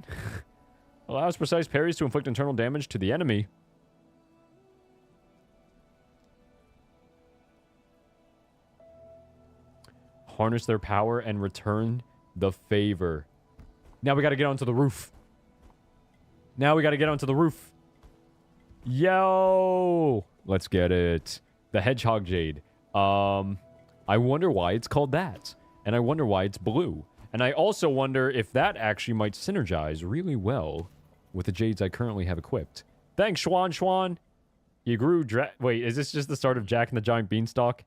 Speaker 1: Allows precise parries to inflict internal damage to the enemy. Harness their power and return the favor. Now we gotta get onto the roof. Yo! Let's get it. The hedgehog jade. I wonder why it's called that. And I wonder why it's blue. And I also wonder if that actually might synergize really well with the jades I currently have equipped. Thanks, Schwan. You grew wait, is this just the start of Jack and the Giant Beanstalk?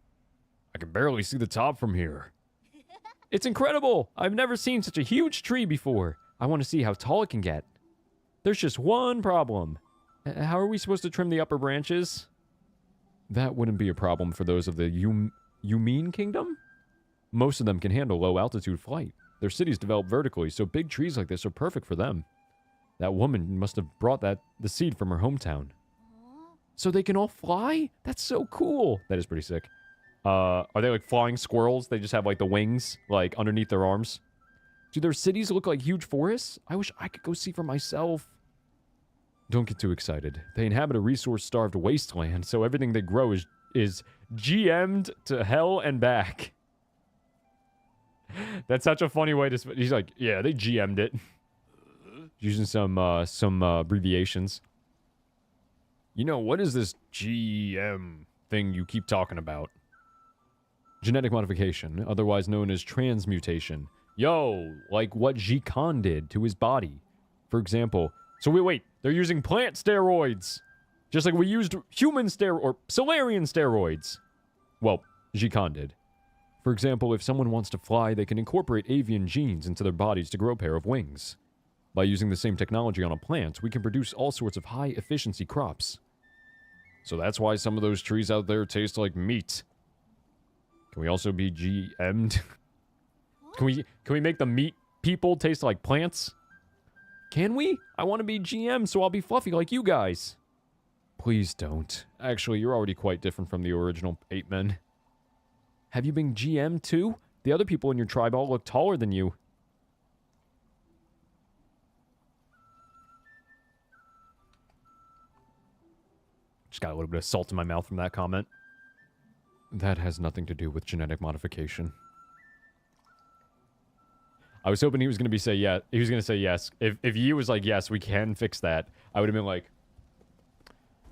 Speaker 1: I can barely see the top from here. It's incredible! I've never seen such a huge tree before. I want to see how tall it can get. There's just one problem. How are we supposed to trim the upper branches? That wouldn't be a problem for those of the Yumin Kingdom? Most of them can handle low-altitude flight. Their cities develop vertically, so big trees like this are perfect for them. That woman must have brought the seed from her hometown. So they can all fly? That's so cool! That is pretty sick. Are they like flying squirrels? They just have like the wings, like underneath their arms. Do their cities look like huge forests? I wish I could go see for myself. Don't get too excited. They inhabit a resource-starved wasteland, so everything they grow is GM'd to hell and back. That's such a funny way to... He's like, yeah, they GM'd it. Using some abbreviations. You know, what is this GM thing you keep talking about? Genetic modification, otherwise known as transmutation. Yo, like what Jikan did to his body. For example... So wait, they're using plant steroids. Just like we used human or Solarian steroids. Well, Jikan did. For example, if someone wants to fly, they can incorporate avian genes into their bodies to grow a pair of wings. By using the same technology on a plant, we can produce all sorts of high-efficiency crops. So that's why some of those trees out there taste like meat. Can we also be GM'd? Can we make the meat people taste like plants? Can we? I want to be GM, so I'll be fluffy like you guys. Please don't. Actually, you're already quite different from the original 8 men. Have you been GM too? The other people in your tribe all look taller than you. Just got a little bit of salt in my mouth from that comment. That has nothing to do with genetic modification. I was hoping he was going to say yes. He was going to say yes. If Yi was like, yes, we can fix that, I would have been like,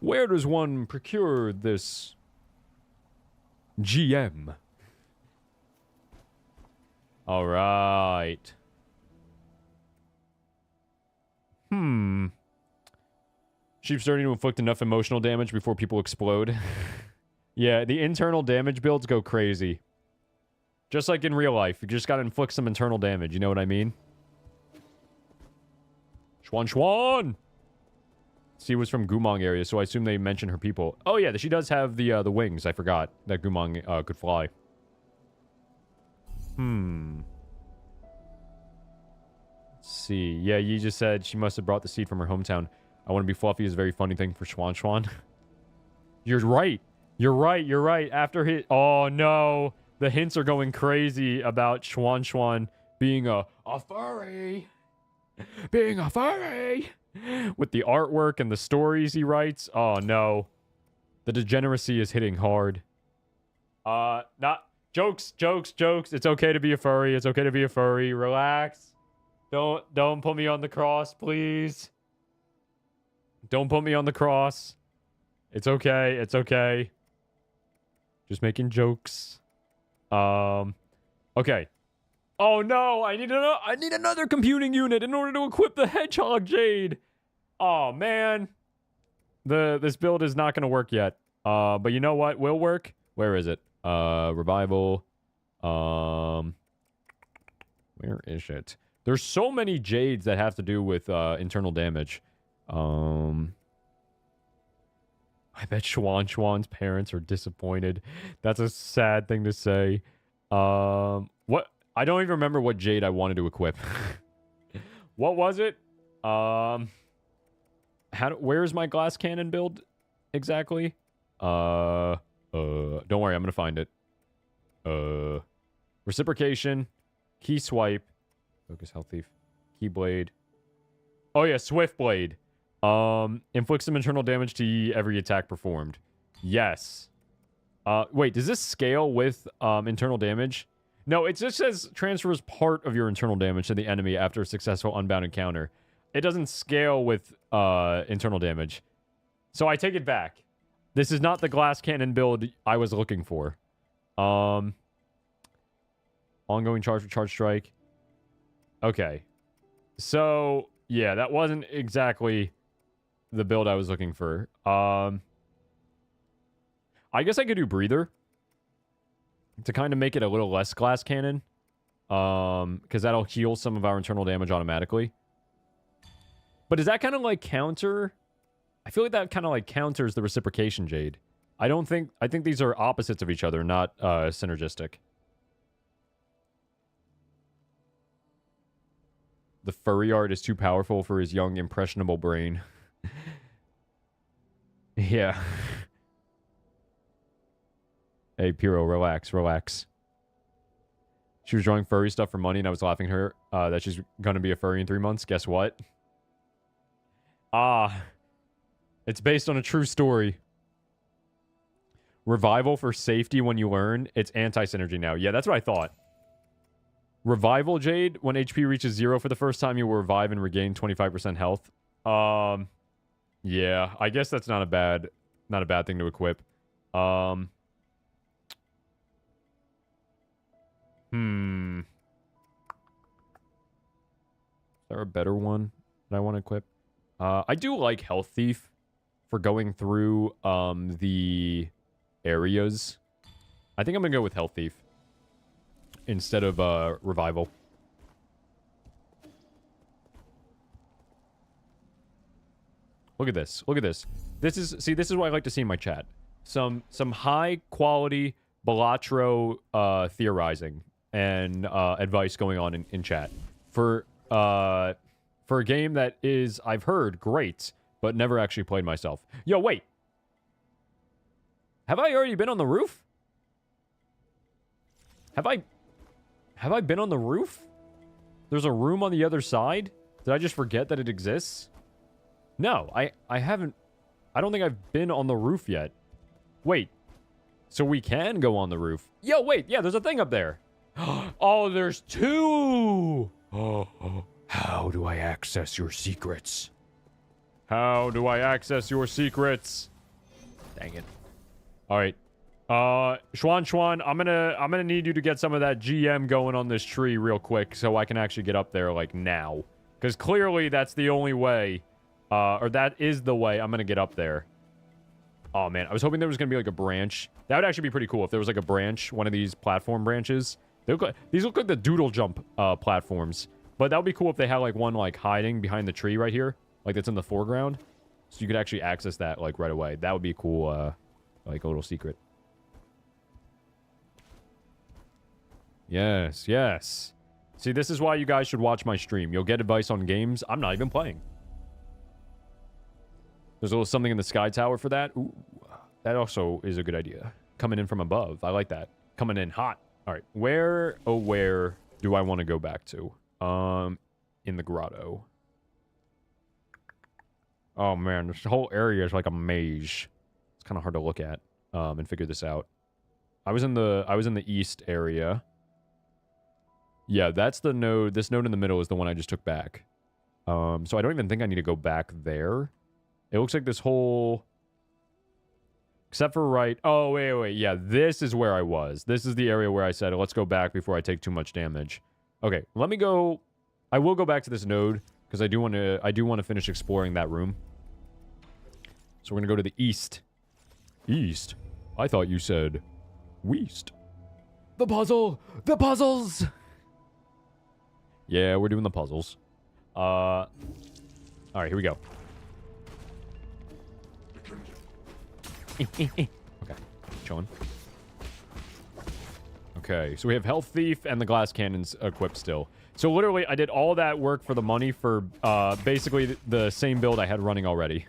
Speaker 1: where does one procure this GM? All right. Sheep starting to inflict enough emotional damage before people explode. Yeah, the internal damage builds go crazy. Just like in real life, you just gotta inflict some internal damage, you know what I mean? Schwan! She was from Gumong area, so I assume they mentioned her people. Oh yeah, she does have the wings. I forgot that Gumong could fly. Let's see. Yeah, you just said she must have brought the seed from her hometown. I want to be fluffy is a very funny thing for Schwan Schwan. You're right. You're right. You're right. After his... Oh, no. The hints are going crazy about Schwan Schwan being a furry. Being a furry. With the artwork and the stories he writes. Oh, no. The degeneracy is hitting hard. Not... Jokes, jokes, jokes. It's okay to be a furry. It's okay to be a furry. Relax. Don't put me on the cross, please. Don't put me on the cross. It's okay. It's okay. Just making jokes. Okay. Oh no, I need another computing unit in order to equip the Hedgehog Jade. Oh man. This build is not gonna work yet. But you know what will work? Where is it? Revival. Where is it? There's so many Jades that have to do with internal damage. I bet Schwan Schwan's parents are disappointed. That's a sad thing to say. What? I don't even remember what Jade I wanted to equip. What was it? Where's my glass cannon build exactly? Don't worry, I'm gonna find it. Reciprocation, key swipe, focus health thief, keyblade. Oh yeah, swift blade. Inflicts some internal damage to every attack performed. Yes. Wait, does this scale with internal damage? No, it just says transfers part of your internal damage to the enemy after a successful unbound encounter. It doesn't scale with internal damage. So I take it back. This is not the glass cannon build I was looking for. Ongoing charge for charge strike. Okay. So, yeah, that wasn't exactly the build I was looking for. I guess I could do breather to kind of make it a little less glass cannon. Because that'll heal some of our internal damage automatically. But does that kind of like counter? I feel like that kind of like counters the reciprocation Jade. I think these are opposites of each other, not synergistic. The furry art is too powerful for his young, impressionable brain. Yeah. Hey, Piro, relax, relax. She was drawing furry stuff for money, and I was laughing at her that she's gonna be a furry in 3 months. Guess what? It's based on a true story. Revival for safety when you learn. It's anti-synergy now. Yeah, that's what I thought. Revival Jade, when HP reaches 0 for the first time, you will revive and regain 25% health. Yeah, I guess that's not a bad thing to equip. Is there a better one that I want to equip? I do like Health Thief for going through the areas. I think I'm gonna go with Health Thief instead of Revival. Look at this. Look at this. This is what I like to see in my chat. Some high quality Balatro theorizing and advice going on in chat for a game that is, I've heard, great, but never actually played myself. Yo, wait. Have I already been on the roof? Have I been on the roof? There's a room on the other side? Did I just forget that it exists? No, I haven't. I don't think I've been on the roof yet. Wait. So we can go on the roof. Yo, wait. Yeah, there's a thing up there. Oh, there's two. Oh, how do I access your secrets? How do I access your secrets? Dang it. All right. Schwan, I'm gonna need you to get some of that GM going on this tree real quick so I can actually get up there, like, now. Because clearly that's the only way, or that is the way I'm gonna get up there. Oh, man. I was hoping there was gonna be, like, a branch. That would actually be pretty cool if there was, like, a branch, one of these platform branches. These look like the doodle jump platforms. But that would be cool if they had, like, one, like, hiding behind the tree right here. Like, that's in the foreground. So you could actually access that, like, right away. That would be cool, like, a little secret. Yes, yes. See, this is why you guys should watch my stream. You'll get advice on games I'm not even playing. There's a little something in the sky tower for that. Ooh, that also is a good idea. Coming in from above. I like that. Coming in hot. All right. Where, oh, where do I want to go back to? In the grotto. Oh, man. This whole area is like a maze. It's kind of hard to look at and figure this out. I was in the east area. Yeah, that's the node. This node in the middle is the one I just took back. So I don't even think I need to go back there. It looks like this whole... Except for right... Oh, wait. Yeah, this is where I was. This is the area where I said, let's go back before I take too much damage. Okay, let me go... I will go back to this node, because I do want to finish exploring that room. So we're going to go to the east. East? I thought you said west. The puzzle! The puzzles! Yeah, we're doing the puzzles. Alright, here we go. Okay, chilling. Okay, so we have Health Thief and the Glass Cannons equipped still. So literally, I did all that work for the money for basically the same build I had running already.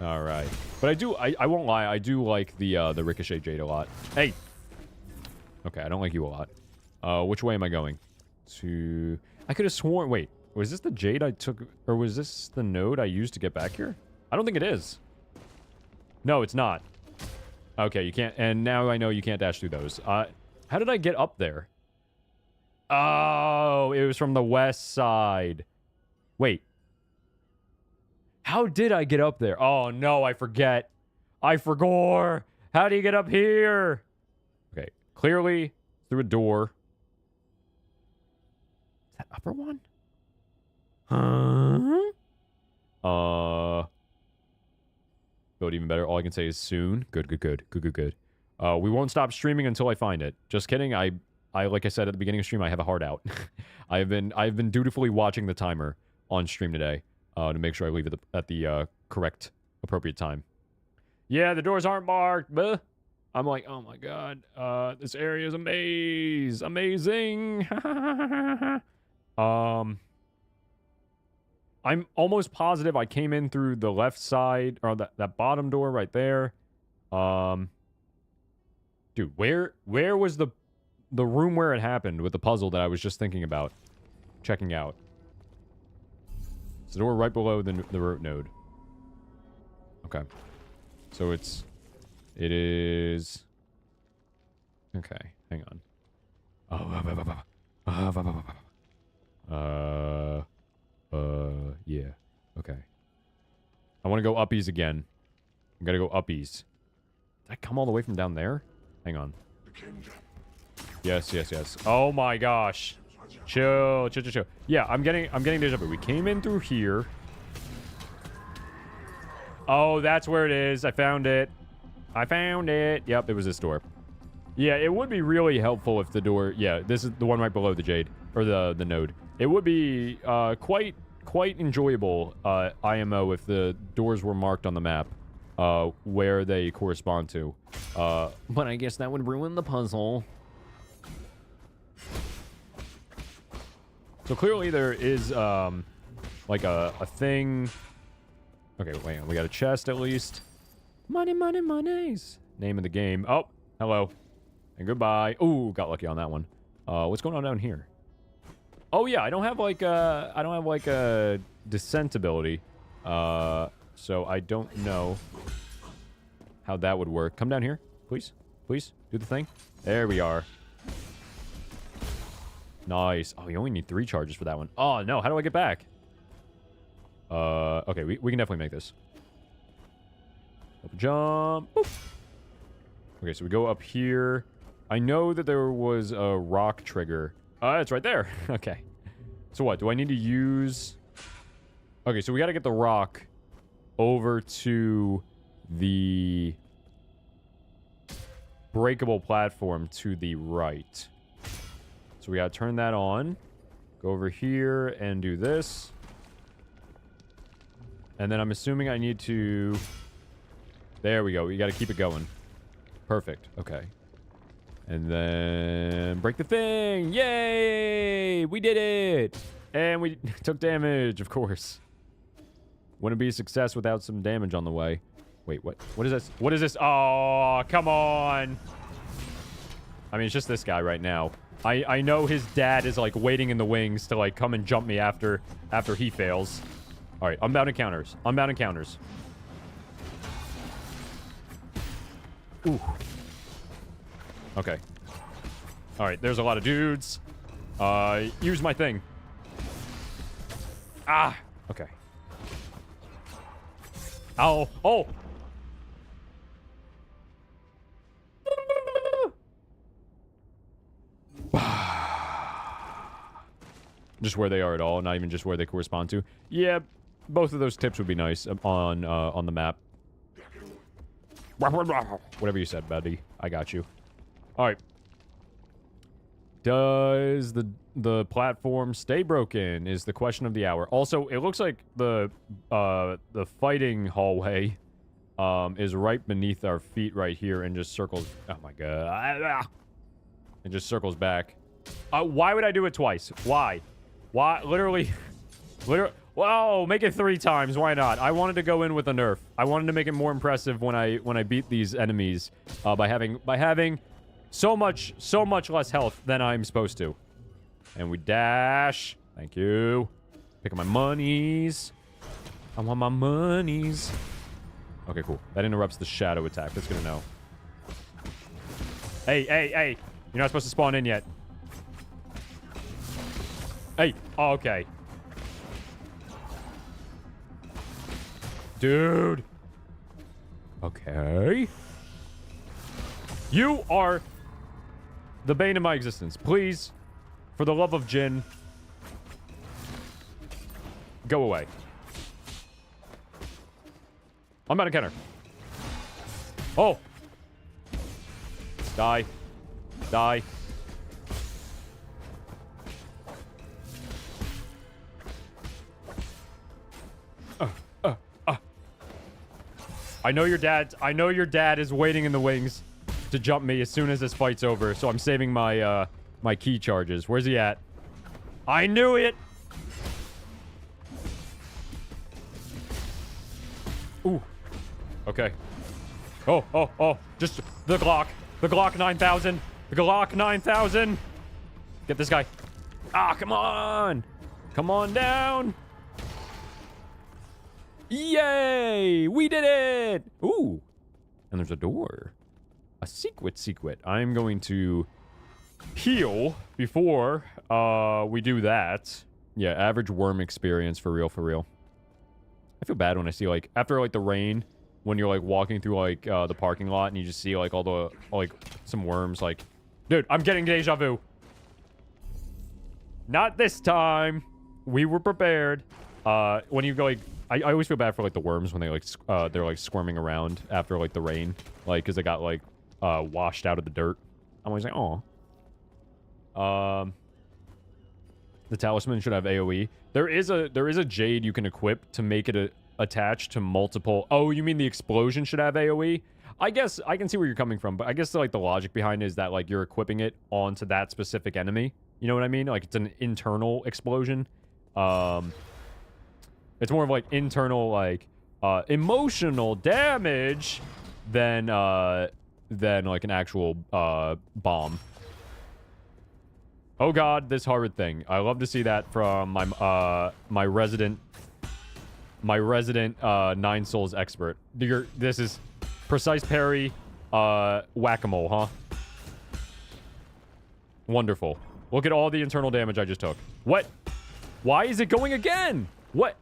Speaker 1: Alright. But I won't lie, I do like the Ricochet Jade a lot. Hey! Okay, I don't like you a lot. Which way am I going? I could have sworn... Wait, was this the Jade I took... Or was this the node I used to get back here? I don't think it is. No, it's not. Okay, you can't... And now I know you can't dash through those. How did I get up there? Oh, it was from the west side. Wait. How did I get up there? Oh, no, I forget. I forgot. How do you get up here? Okay, clearly through a door. Is that upper one? Huh? Build even better. All I can say is soon. Good. We won't stop streaming until I find it. Just kidding. I like I said at the beginning of stream, I have a heart out. I've been dutifully watching the timer on stream today to make sure I leave it at the correct, appropriate time. Yeah, the doors aren't marked, but I'm like, oh my god, this area is a maze. Amazing. I'm almost positive I came in through the left side, or that bottom door right there. Dude, where was the room where it happened with the puzzle that I was just thinking about checking out? It's the door right below the root node. Okay. So it is... Okay, hang on. Yeah. Okay. I want to go uppies again. I'm gonna go uppies. Did I come all the way from down there? Hang on. Yes. Oh my gosh. Chill. Yeah, I'm getting deja vu. We came in through here. Oh, that's where it is. I found it. Yep, it was this door. Yeah, it would be really helpful if the door... Yeah, this is the one right below the Jade. Or the node. It would be quite enjoyable IMO if the doors were marked on the map. Where they correspond to. But I guess that would ruin the puzzle. So clearly there is, like a thing... Okay, wait, we got a chest at least. Monies. Name of the game. Oh, hello. And goodbye. Ooh, got lucky on that one. What's going on down here? Oh yeah, I don't have like a descent ability. So I don't know how that would work. Come down here, please. Please, do the thing. There we are. Nice. Oh, you only need 3 charges for that one. Oh, no. How do I get back? Okay, we can definitely make this. Up jump. Boop. Okay, so we go up here. I know that there was a rock trigger. It's right there. Okay. So what? Do I need to use... Okay, so we got to get the rock over to the breakable platform to the right. So we got to turn that on. Go over here and do this. And then I'm assuming I need to... There we go. We got to keep it going. Perfect. Okay. And then break the thing. Yay! We did it! And we took damage, of course. Wouldn't be a success without some damage on the way. Wait, what? What is this? What is this? Oh, come on. I mean, it's just this guy right now. I know his dad is, like, waiting in the wings to, like, come and jump me after he fails. All right, unbound encounters. Unbound encounters. Ooh. Okay. All right, there's a lot of dudes. Use my thing. Ah! Okay. Ow. Oh! Just where they are at all, not even just where they correspond to. Yeah, both of those tips would be nice on the map. Whatever you said, buddy. I got you. All right. Does the platform stay broken is the question of the hour. Also, it looks like the fighting hallway is right beneath our feet right here and just circles. Oh my god. It just circles back. Why would I do it twice? Why? Why? Literally. Whoa, make it 3 times. Why not? I wanted to go in with a nerf. I wanted to make it more impressive when I beat these enemies by having so much less health than I'm supposed to. And we dash. Thank you. Pick up my monies. I want my monies. Okay, cool. That interrupts the shadow attack. That's good to know. Hey, hey, hey. You're not supposed to spawn in yet. Hey. Oh, okay. Dude. Okay. You are the bane of my existence. Please, for the love of Jin, go away. I'm out of counter. Oh. Die. Die. I know your dad is waiting in the wings to jump me as soon as this fight's over, so I'm saving my my key charges. Where's he at? I knew it. Ooh. Okay. Oh. Just the Glock. The Glock 9000. The Glock 9000. Get this guy. Ah, come on. Come on down. Yay! We did it! Ooh. And there's a door. A secret. I'm going to heal before we do that. Yeah, average worm experience for real. I feel bad when I see, like, after, like, the rain, when you're, like, walking through, like, the parking lot and you just see, like, all the, like, some worms, like... Dude, I'm getting deja vu. Not this time. We were prepared. When you go, like... I always feel bad for, like, the worms when they, like, they're, like, squirming around after, like, the rain. Like, because they got, like, washed out of the dirt. I'm always like, aw. The talisman should have AoE. There is a jade you can equip to make it attached to multiple... Oh, you mean the explosion should have AoE? I guess I can see where you're coming from, but I guess, like, the logic behind it is that, like, you're equipping it onto that specific enemy. You know what I mean? Like, it's an internal explosion. It's more of, like, internal, like, emotional damage than like, an actual, bomb. Oh, God, this horrid thing. I love to see that from my resident 9 Souls expert. This is precise parry, whack-a-mole, huh? Wonderful. Look at all the internal damage I just took. What? Why is it going again? What?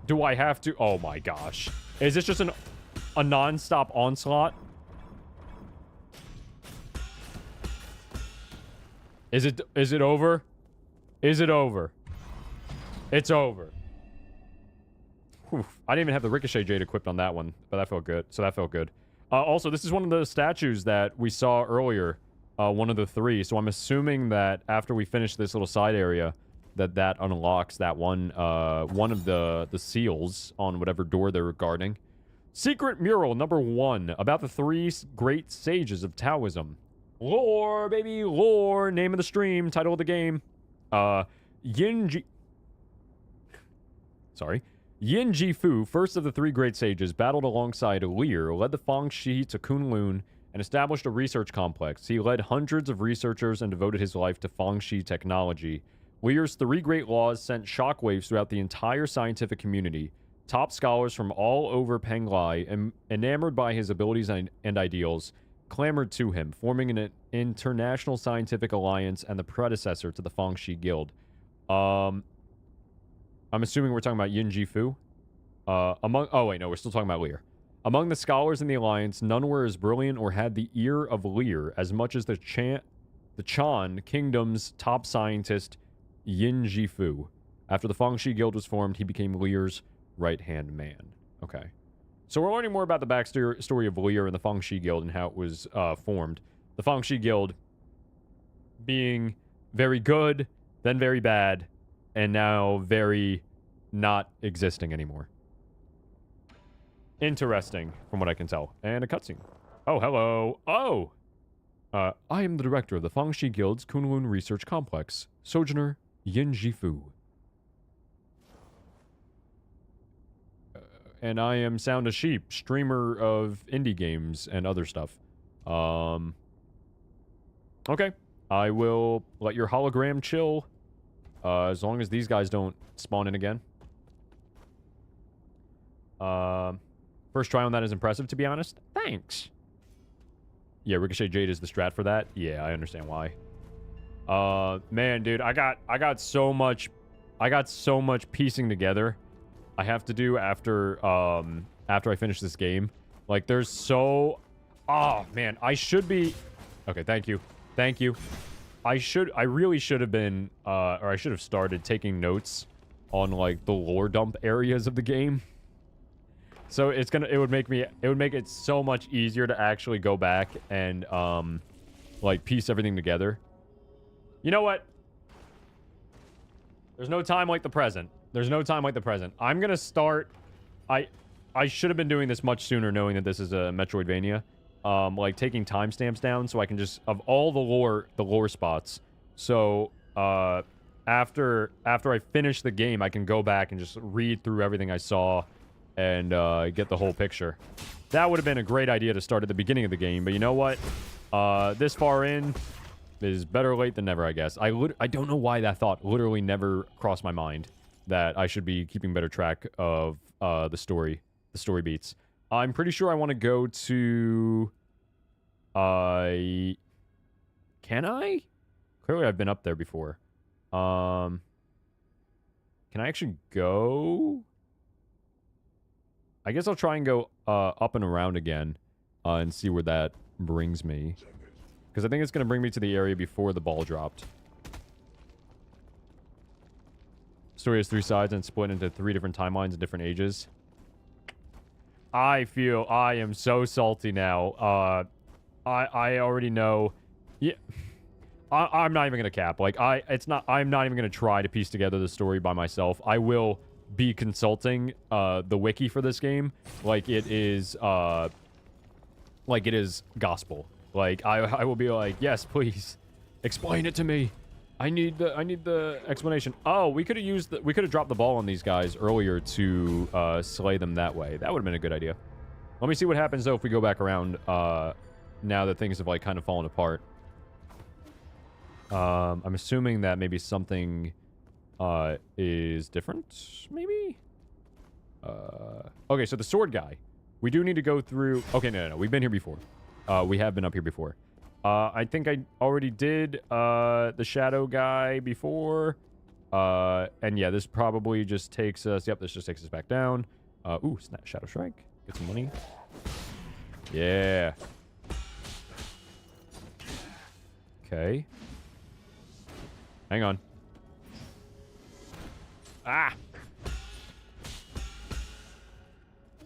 Speaker 1: Do I have to? Oh my gosh. Is this just a non-stop onslaught? Is it over? Is it over? It's over. Whew. I didn't even have the Ricochet Jade equipped on that one, but that felt good. So that felt good. Also, this is one of the statues that we saw earlier one of the three. So I'm assuming that after we finish this little side area, that unlocks that one of the seals on whatever door they're guarding. Secret mural number 1 about the 3 great sages of Taoism. Lore, baby, lore. Name of the stream, title of the game. Yin Jifu, first of the 3 great sages, battled alongside Lear, led the Fangxi to Kunlun, and established a research complex. He led hundreds of researchers and devoted his life to Fangxi technology. Lear's 3 great laws sent shockwaves throughout the entire scientific community. Top scholars from all over Penglai, enamored by his abilities and ideals, clamored to him, forming an international scientific alliance and the predecessor to the Fangxi Guild. I'm assuming we're talking about Yin Jifu. Oh wait, no, we're still talking about Lear. Among the scholars in the alliance, none were as brilliant or had the ear of Lear as much as the Chan Kingdom's top scientist, Yin Jifu. After the Fangxi Guild was formed, he became Lear's right-hand man. Okay. So we're learning more about the backstory of Lear and the Fangxi Guild and how it was formed. The Fangxi Guild being very good, then very bad, and now very not existing anymore. Interesting, from what I can tell. And a cutscene. Oh, hello. Oh! I am the director of the Fangxi Guild's Kunlun Research Complex, Sojourner Yin Jifu. And I am Sound a Sheep, streamer of indie games and other stuff. Okay. I will let your hologram chill, as long as these guys don't spawn in again. First try on that is impressive, to be honest. Thanks. Yeah, Ricochet Jade is the strat for that. Yeah, I understand why. Man, dude, I got so much piecing together I have to do after I finish this game. Like, there's so... Oh, man, I should be... Okay, thank you. Thank you. I really should have been, or I should have started taking notes on, like, the lore dump areas of the game. So it would make it so much easier to actually go back and, like, piece everything together. You know what? There's no time like the present. There's no time like the present. I'm gonna start... I should have been doing this much sooner, knowing that this is a Metroidvania. Like, taking timestamps down so I can just... Of all the lore spots. So, after I finish the game, I can go back and just read through everything I saw and, get the whole picture. That would have been a great idea to start at the beginning of the game, but you know what? This far in... is better late than never, I guess. I don't know why that thought literally never crossed my mind, that I should be keeping better track of the story beats. I'm pretty sure I want to go to... Can I? Clearly I've been up there before. Can I actually go? I guess I'll try and go up and around again and see where that brings me. Because I think it's going to bring me to the area before the ball dropped. Story has 3 sides and split into 3 different timelines and different ages. I feel I am so salty now. I already know. Yeah, I'm not even going to cap. Like, I'm not even going to try to piece together the story by myself. I will be consulting the wiki for this game like it is gospel. Like, I will be like, yes, please, explain it to me. I need the explanation. Oh, we could have dropped the ball on these guys earlier to slay them that way. That would have been a good idea. Let me see what happens though if we go back around now that things have like kind of fallen apart. I'm assuming that maybe something is different, maybe? Okay, so the sword guy. We do need to go through... Okay, no. We've been here before. We have been up here before. I think I already did the shadow guy before. And yeah, this probably just takes us... Yep, this just takes us back down. Ooh, snap, shadow strike. Get some money. Yeah. Okay. Hang on. Ah!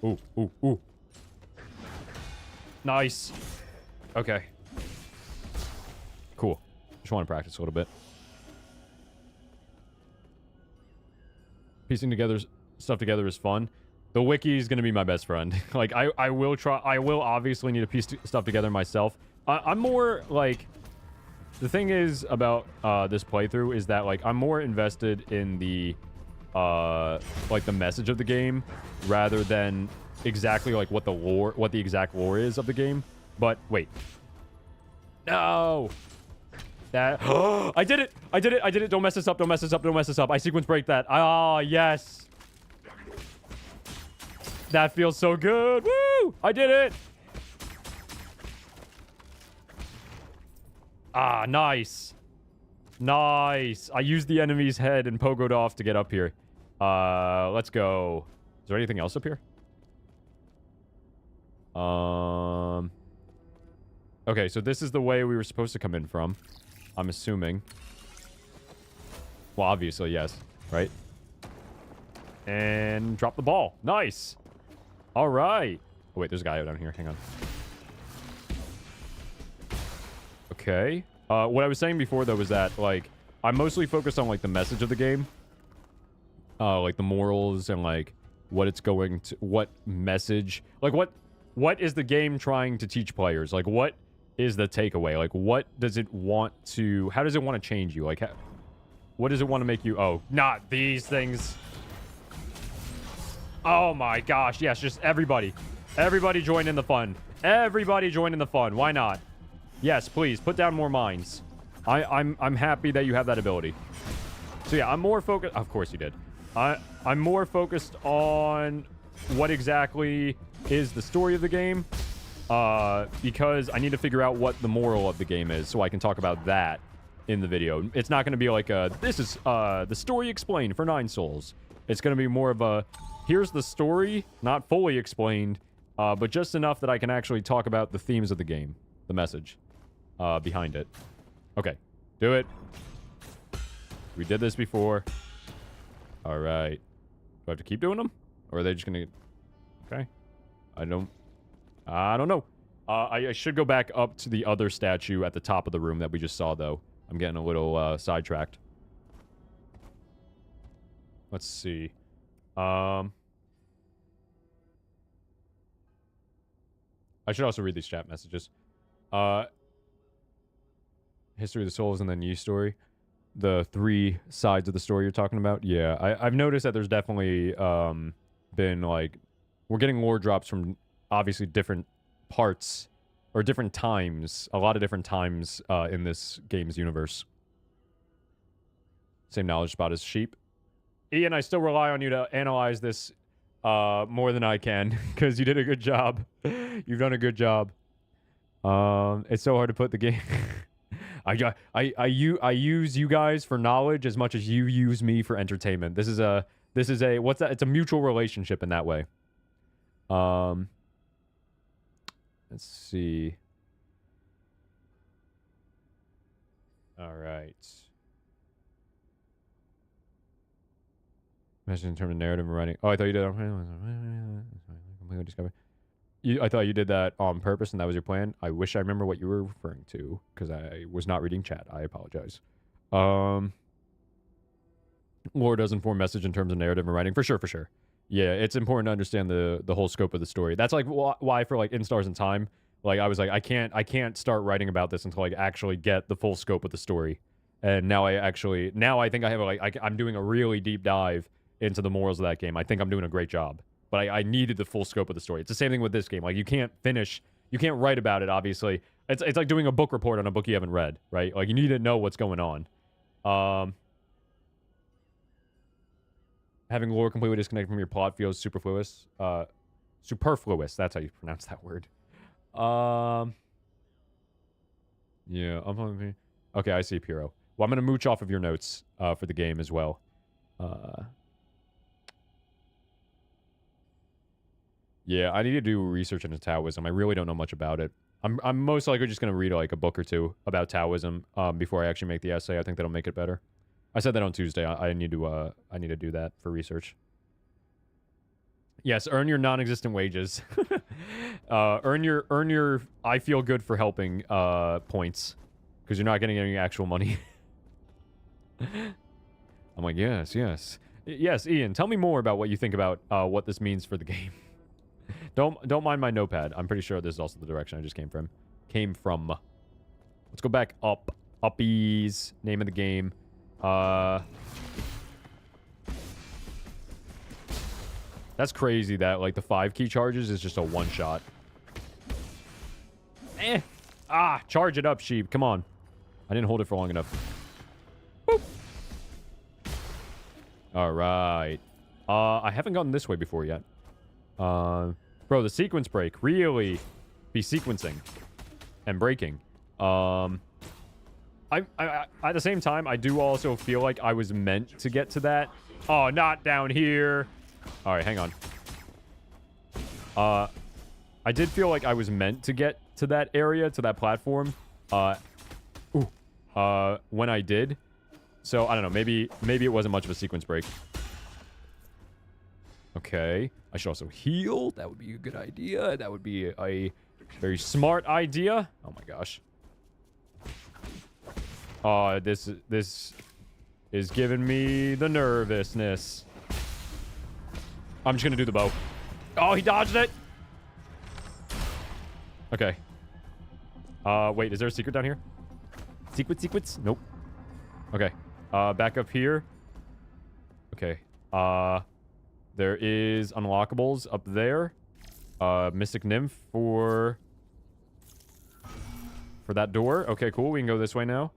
Speaker 1: Ooh. Nice. Okay. Just want to practice a little bit. Piecing together stuff together is fun. The wiki is going to be my best friend. Like, I will try. I will obviously need to piece stuff together myself. I'm more, like... The thing is about this playthrough is that, like, I'm more invested in the, like, the message of the game rather than exactly, like, what the exact lore is of the game. But, wait. No! That... I did it! I did it! I did it! Don't mess this up! Don't mess this up! Don't mess this up! I sequence break that. Ah, yes! That feels so good! Woo! I did it! Ah, nice. Nice. I used the enemy's head and pogoed off to get up here. Let's go. Is there anything else up here? Okay, so this is the way we were supposed to come in from. I'm assuming. Well, obviously, yes. Right? And drop the ball. Nice. All right. Oh, wait, there's a guy down here. Hang on. Okay. What I was saying before, though, was that, like, I'm mostly focused on, like, the message of the game. Like, the morals and, like, what it's going to... What message... Like, what is the game trying to teach players? Like, what is the takeaway? Like, what does it want to... How does it want to change you? Like, what does it want to make you... Oh, not these things. Oh, my gosh. Yes, just everybody. Everybody join in the fun. Everybody join in the fun. Why not? Yes, please, put down more mines. I'm happy that you have that ability. So yeah, I'm more focused... Of course you did. I'm more focused on what exactly is the story of the game. Because I need to figure out what the moral of the game is so I can talk about that in the video. It's not going to be like this is the story explained for 9 souls. It's going to be more of a... Here's the story, not fully explained, but just enough that I can actually talk about the themes of the game. The message. Behind it. Okay. Do it. We did this before. Alright. Do I have to keep doing them? Or are they just gonna... Okay. I don't know. I should go back up to the other statue at the top of the room that we just saw, though. I'm getting a little, sidetracked. Let's see. I should also read these chat messages. History of the Souls and then New Story. The 3 sides of the story you're talking about. Yeah, I've noticed that there's definitely been, like... We're getting lore drops from, obviously, different parts or different times. A lot of different times in this game's universe. Same knowledge spot as sheep. Ian, I still rely on you to analyze this more than I can, because you did a good job. You've done a good job. It's so hard to put the game... I use you guys for knowledge as much as you use me for entertainment. This is a what's that? It's a mutual relationship in that way. Let's see. All right. Message in terms of narrative and writing. Oh, I thought you did. Completely discovered. I thought you did that on purpose and that was your plan. I wish I remember what you were referring to, because I was not reading chat. I apologize. Lore does inform message in terms of narrative and writing. For sure, for sure. Yeah, it's important to understand the whole scope of the story. That's like why for like In Stars in Time, like I was like, I can't start writing about this until I actually get the full scope of the story. And now I think I have I'm doing a really deep dive into the morals of that game. I think I'm doing a great job. But I needed the full scope of the story. It's the same thing with this game. Like, you can't write about it, obviously. It's like doing a book report on a book you haven't read, right? Like, you need to know what's going on. Having lore completely disconnected from your plot feels superfluous. Superfluous, that's how you pronounce that word. Yeah, okay, I see, Piro. Well, I'm going to mooch off of your notes for the game as well. Yeah, I need to do research into Taoism. I really don't know much about it. I'm most likely just going to read like a book or 2 about Taoism before I actually make the essay. I think that'll make it better. I said that on Tuesday. I need to do that for research. Yes, earn your non-existent wages. Earn your I feel good for helping points, because you're not getting any actual money. I'm like, yes, yes. Yes, Ian, tell me more about what you think about what this means for the game. Don't mind my notepad. I'm pretty sure this is also the direction I just came from. Let's go back up. Uppies. Name of the game. That's crazy that, like, the 5 key charges is just a one-shot. Charge it up, sheep. Come on. I didn't hold it for long enough. Boop. All right. I haven't gotten this way before yet. Bro, the sequence break. Really be sequencing and breaking. At the same time, I do also feel like I was meant to get to that. Oh, not down here. All right, hang on. I did feel like I was meant to get to that area, to that platform. When I did. So, I don't know. Maybe it wasn't much of a sequence break. Okay. I should also heal. That would be a good idea. That would be a very smart idea. Oh my gosh. This is giving me the nervousness. I'm just gonna do the bow. Oh, he dodged it. Okay. Wait, is there a secret down here? Secrets? Nope. Okay. Back up here. Okay. There is unlockables up there. Mystic Nymph for that door. Okay, cool. We can go this way now.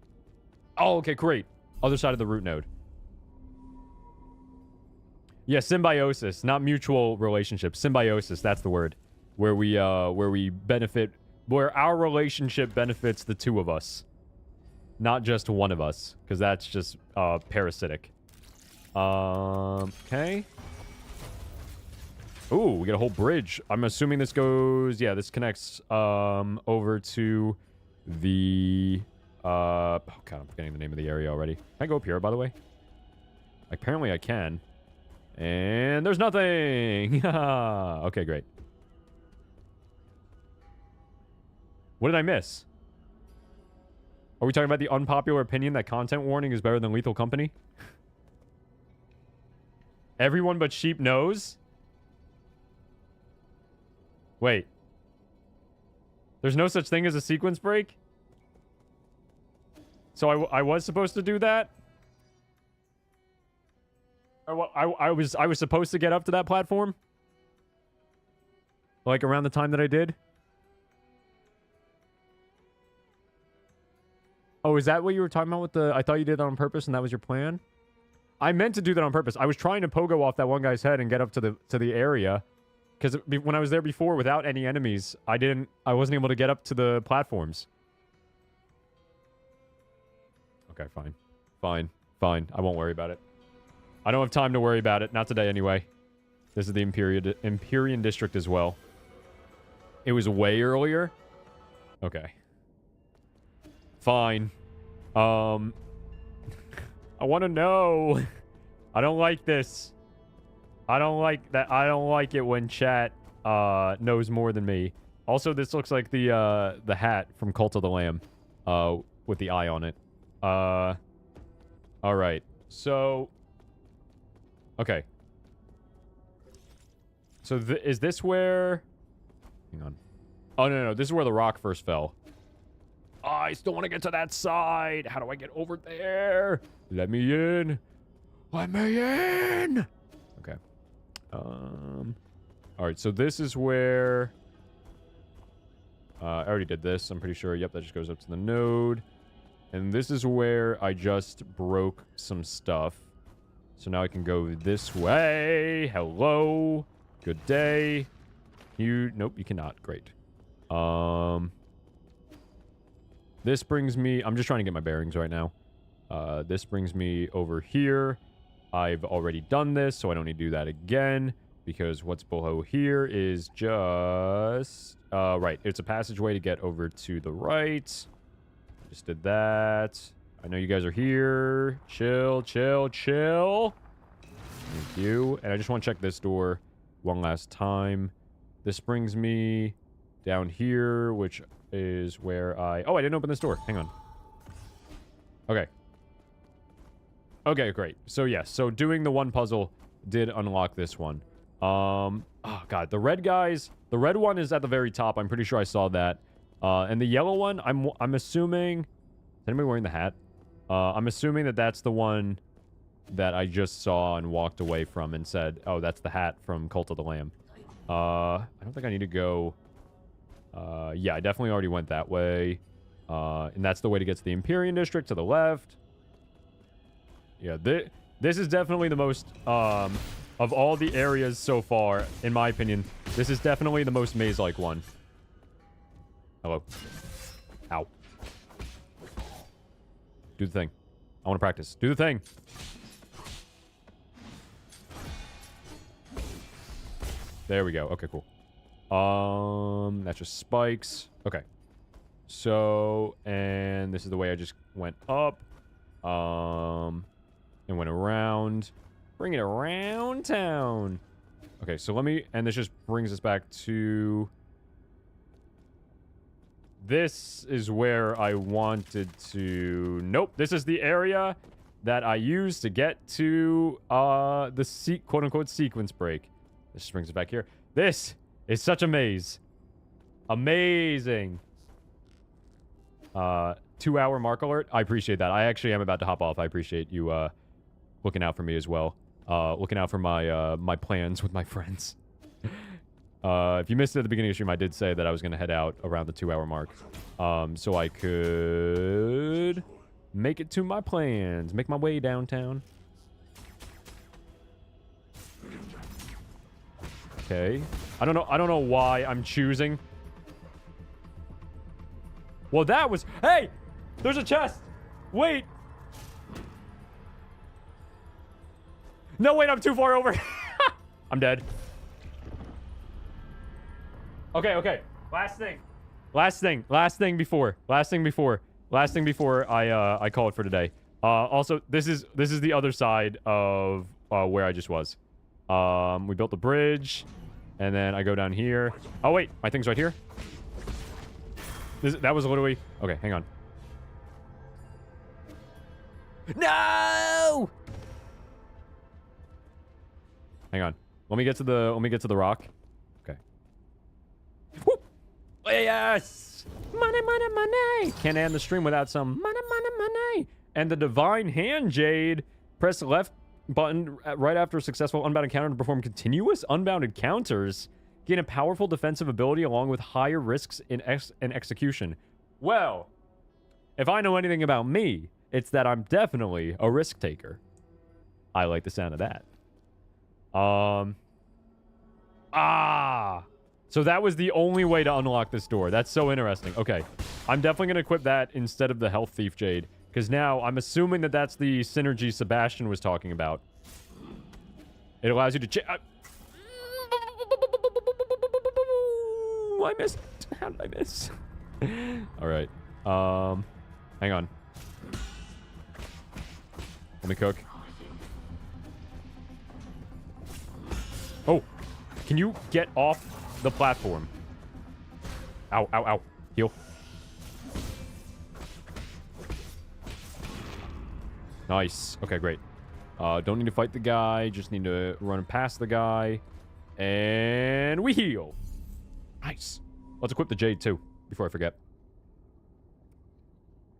Speaker 1: Oh, okay, great. Other side of the root node. Yeah, symbiosis, not mutual relationship. Symbiosis, that's the word. Where we benefit, where our relationship benefits the two of us. Not just one of us, because that's just parasitic. Okay. Ooh, we get a whole bridge. I'm assuming this goes, yeah, this connects over to the oh god, I'm forgetting the name of the area already. Can I go up here, by the way? Apparently I can. And there's nothing. Okay, great. What did I miss? Are we talking about the unpopular opinion that content warning is better than Lethal Company? Everyone but sheep knows? Wait. There's no such thing as a sequence break? So I was supposed to do that? I was supposed to get up to that platform? Like around the time that I did? Oh, is that what you were talking about with the... I thought you did that on purpose and that was your plan? I meant to do that on purpose. I was trying to pogo off that one guy's head and get up to the area. Because when I was there before without any enemies, I wasn't able to get up to the platforms. Okay, fine. Fine. I won't worry about it. I don't have time to worry about it. Not today, anyway. This is the Empyrean District as well. It was way earlier? Okay. Fine. I want to know. I don't like this. I don't like that. I don't like it when chat knows more than me. Also, this looks like the hat from Cult of the Lamb with the eye on it. All right. So... Okay. So is this where... Hang on. Oh, no. This is where the rock first fell. Oh, I still want to get to that side. How do I get over there? Let me in. Let me in. Okay. All right. So this is where... I already did this. I'm pretty sure. Yep, that just goes up to the node. And this is where I just broke some stuff. So now I can go this way. Hello. Good day. Nope, you cannot. Great. This brings me... I'm just trying to get my bearings right now. This brings me over here. I've already done this, so I don't need to do that again. Because what's below here is just... right. It's a passageway to get over to the right. Just did that. I know you guys are here. Chill. Thank you. And I just want to check this door one last time. This brings me down here, which is where I... Oh, I didn't open this door. Hang on. Okay. Okay, great. So, yes. So, doing the one puzzle did unlock this one. Oh, God. The red guys... The red one is at the very top. I'm pretty sure I saw that. And the yellow one, I'm assuming... Is anybody wearing the hat? I'm assuming that that's the one that I just saw and walked away from and said, oh, that's the hat from Cult of the Lamb. I don't think I need to go... yeah, I definitely already went that way. And that's the way to get to the Empyrean District to the left. Yeah, this is definitely the most, of all the areas so far, in my opinion, this is definitely the most maze-like one. Hello. Ow. Do the thing. I want to practice. Do the thing. There we go. Okay, cool. That's just spikes. Okay. So, and this is the way I just went up. And went around. Bring it around town. Okay, so let me... And this just brings us back to... This is where I wanted to... Nope, this is the area that I used to get to the quote-unquote sequence break. This just brings us back here. This is such a maze. Amazing. 2-hour mark alert. I appreciate that. I actually am about to hop off. I appreciate you looking out for me as well. Looking out for my my plans with my friends. If you missed it at the beginning of the stream, I did say that I was going to head out around the 2-hour mark. So I could make it to my plans. Make my way downtown. Okay. I don't know why I'm choosing. Well, that was... Hey! There's a chest! Wait! No, wait, I'm too far over. I'm dead. Okay. Last thing before I call it for today. Also, this is the other side of where I just was. We built the bridge, and then I go down here. Oh, wait, my thing's right here. That was literally... Okay, hang on. No! Hang on. Let me get to the rock. Okay. Whoop! Yes! Money! Can't end the stream without some money! And the Divine Hand Jade. Press the left button right after a successful unbound encounter to perform continuous unbounded counters. Gain a powerful defensive ability along with higher risks in execution. Well, if I know anything about me, it's that I'm definitely a risk taker. I like the sound of that. So that was the only way to unlock this door. That's so interesting. Okay. I'm definitely going to equip that instead of the Health Thief Jade. Because now I'm assuming that that's the synergy Sebastian was talking about. It allows you to... I missed. How did I miss? All right. Hang on. Let me cook. Oh, can you get off the platform? Ow. Heal. Nice. Okay, great. Don't need to fight the guy. Just need to run past the guy. And we heal. Nice. Let's equip the Jade, too, before I forget.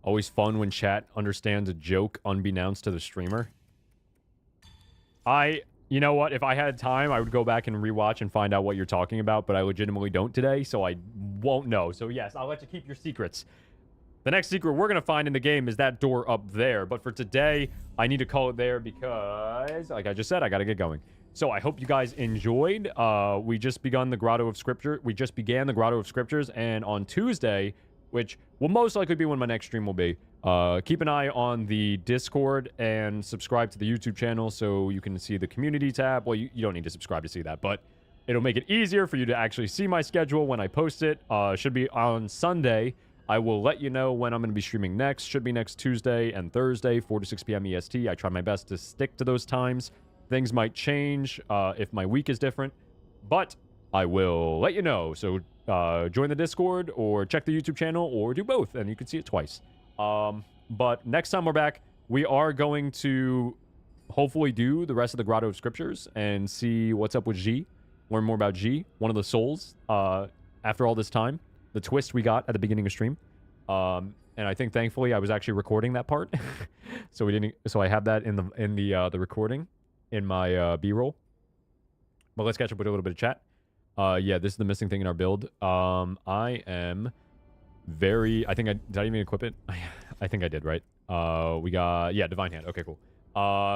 Speaker 1: Always fun when chat understands a joke unbeknownst to the streamer. You know what? If I had time, I would go back and rewatch and find out what you're talking about, but I legitimately don't today, so I won't know. So yes, I'll let you keep your secrets. The next secret we're going to find in the game is that door up there, but for today, I need to call it there because, like I just said, I got to get going. So I hope you guys enjoyed. We just began the Grotto of Scriptures, and on Tuesday, which will most likely be when my next stream will be, keep an eye on the Discord and subscribe to the YouTube channel so you can see the community tab. Well, you don't need to subscribe to see that, but it'll make it easier for you to actually see my schedule when I post it. Should be on Sunday. I will let you know when I'm going to be streaming next. Should be next Tuesday and Thursday, 4 to 6 p.m. EST. I try my best to stick to those times. Things might change if my week is different, but I will let you know. So join the Discord or check the YouTube channel or do both, and you can see it twice. But next time we're back, we are going to hopefully do the rest of the Grotto of Scriptures and see what's up with G. Learn more about G, one of the souls. After all this time, the twist we got at the beginning of stream. And I think thankfully I was actually recording that part. So we didn't, so I have that in the recording in my B-roll. But let's catch up with a little bit of chat. Yeah, this is the missing thing in our build. I am very, I think did I even equip it? I think I did, right? We got, yeah, Divine Hand. Okay, cool.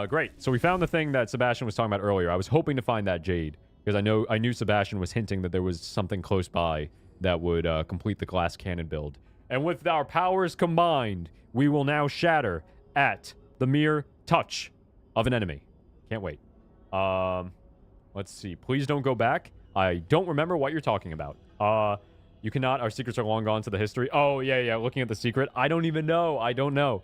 Speaker 1: Great. So we found the thing that Sebastian was talking about earlier. I was hoping to find that Jade because I knew Sebastian was hinting that there was something close by that would complete the glass cannon build. And with our powers combined, we will now shatter at the mere touch of an enemy. Can't wait. Let's see. Please don't go back. I don't remember what you're talking about. You cannot. Our secrets are long gone to the history. Oh, yeah. Looking at the secret. I don't even know. I don't know.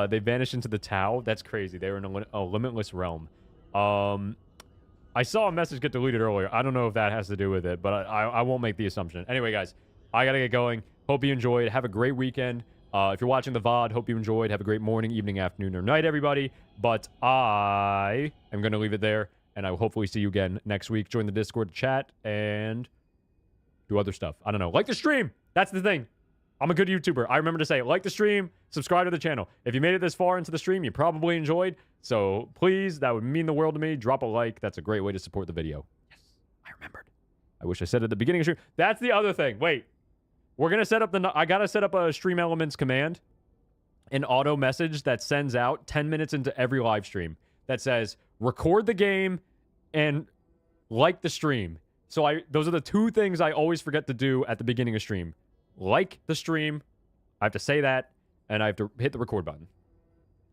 Speaker 1: They vanished into the Tau. That's crazy. They were in a limitless realm. I saw a message get deleted earlier. I don't know if that has to do with it, but I won't make the assumption. Anyway, guys, I gotta get going. Hope you enjoyed. Have a great weekend. If you're watching the VOD, hope you enjoyed. Have a great morning, evening, afternoon, or night, everybody. But I am going to leave it there, and I will hopefully see you again next week. Join the Discord chat and do other stuff. I don't know. Like the stream. That's the thing. I'm a good YouTuber. I remember to say, like the stream, subscribe to the channel. If you made it this far into the stream, you probably enjoyed. So please, that would mean the world to me. Drop a like. That's a great way to support the video. Yes, I remembered. I wish I said it at the beginning of the stream. That's the other thing. Wait. We're going to set up I got to set up a Stream Elements command, an auto message that sends out 10 minutes into every live stream that says, record the game and like the stream. So those are the two things I always forget to do at the beginning of stream. Like the stream. I have to say that, and I have to hit the record button.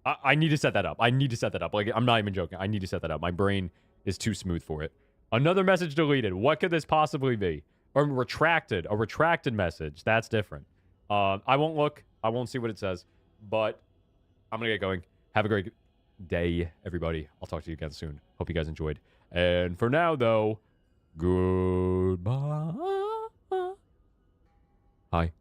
Speaker 1: I need to set that up. I need to set that up. Like, I'm not even joking. I need to set that up. My brain is too smooth for it. Another message deleted. What could this possibly be? Or retracted. A retracted message. That's different. I won't look. I won't see what it says. But I'm going to get going. Have a great day, everybody. I'll talk to you again soon. Hope you guys enjoyed. And for now, though, goodbye. Hi.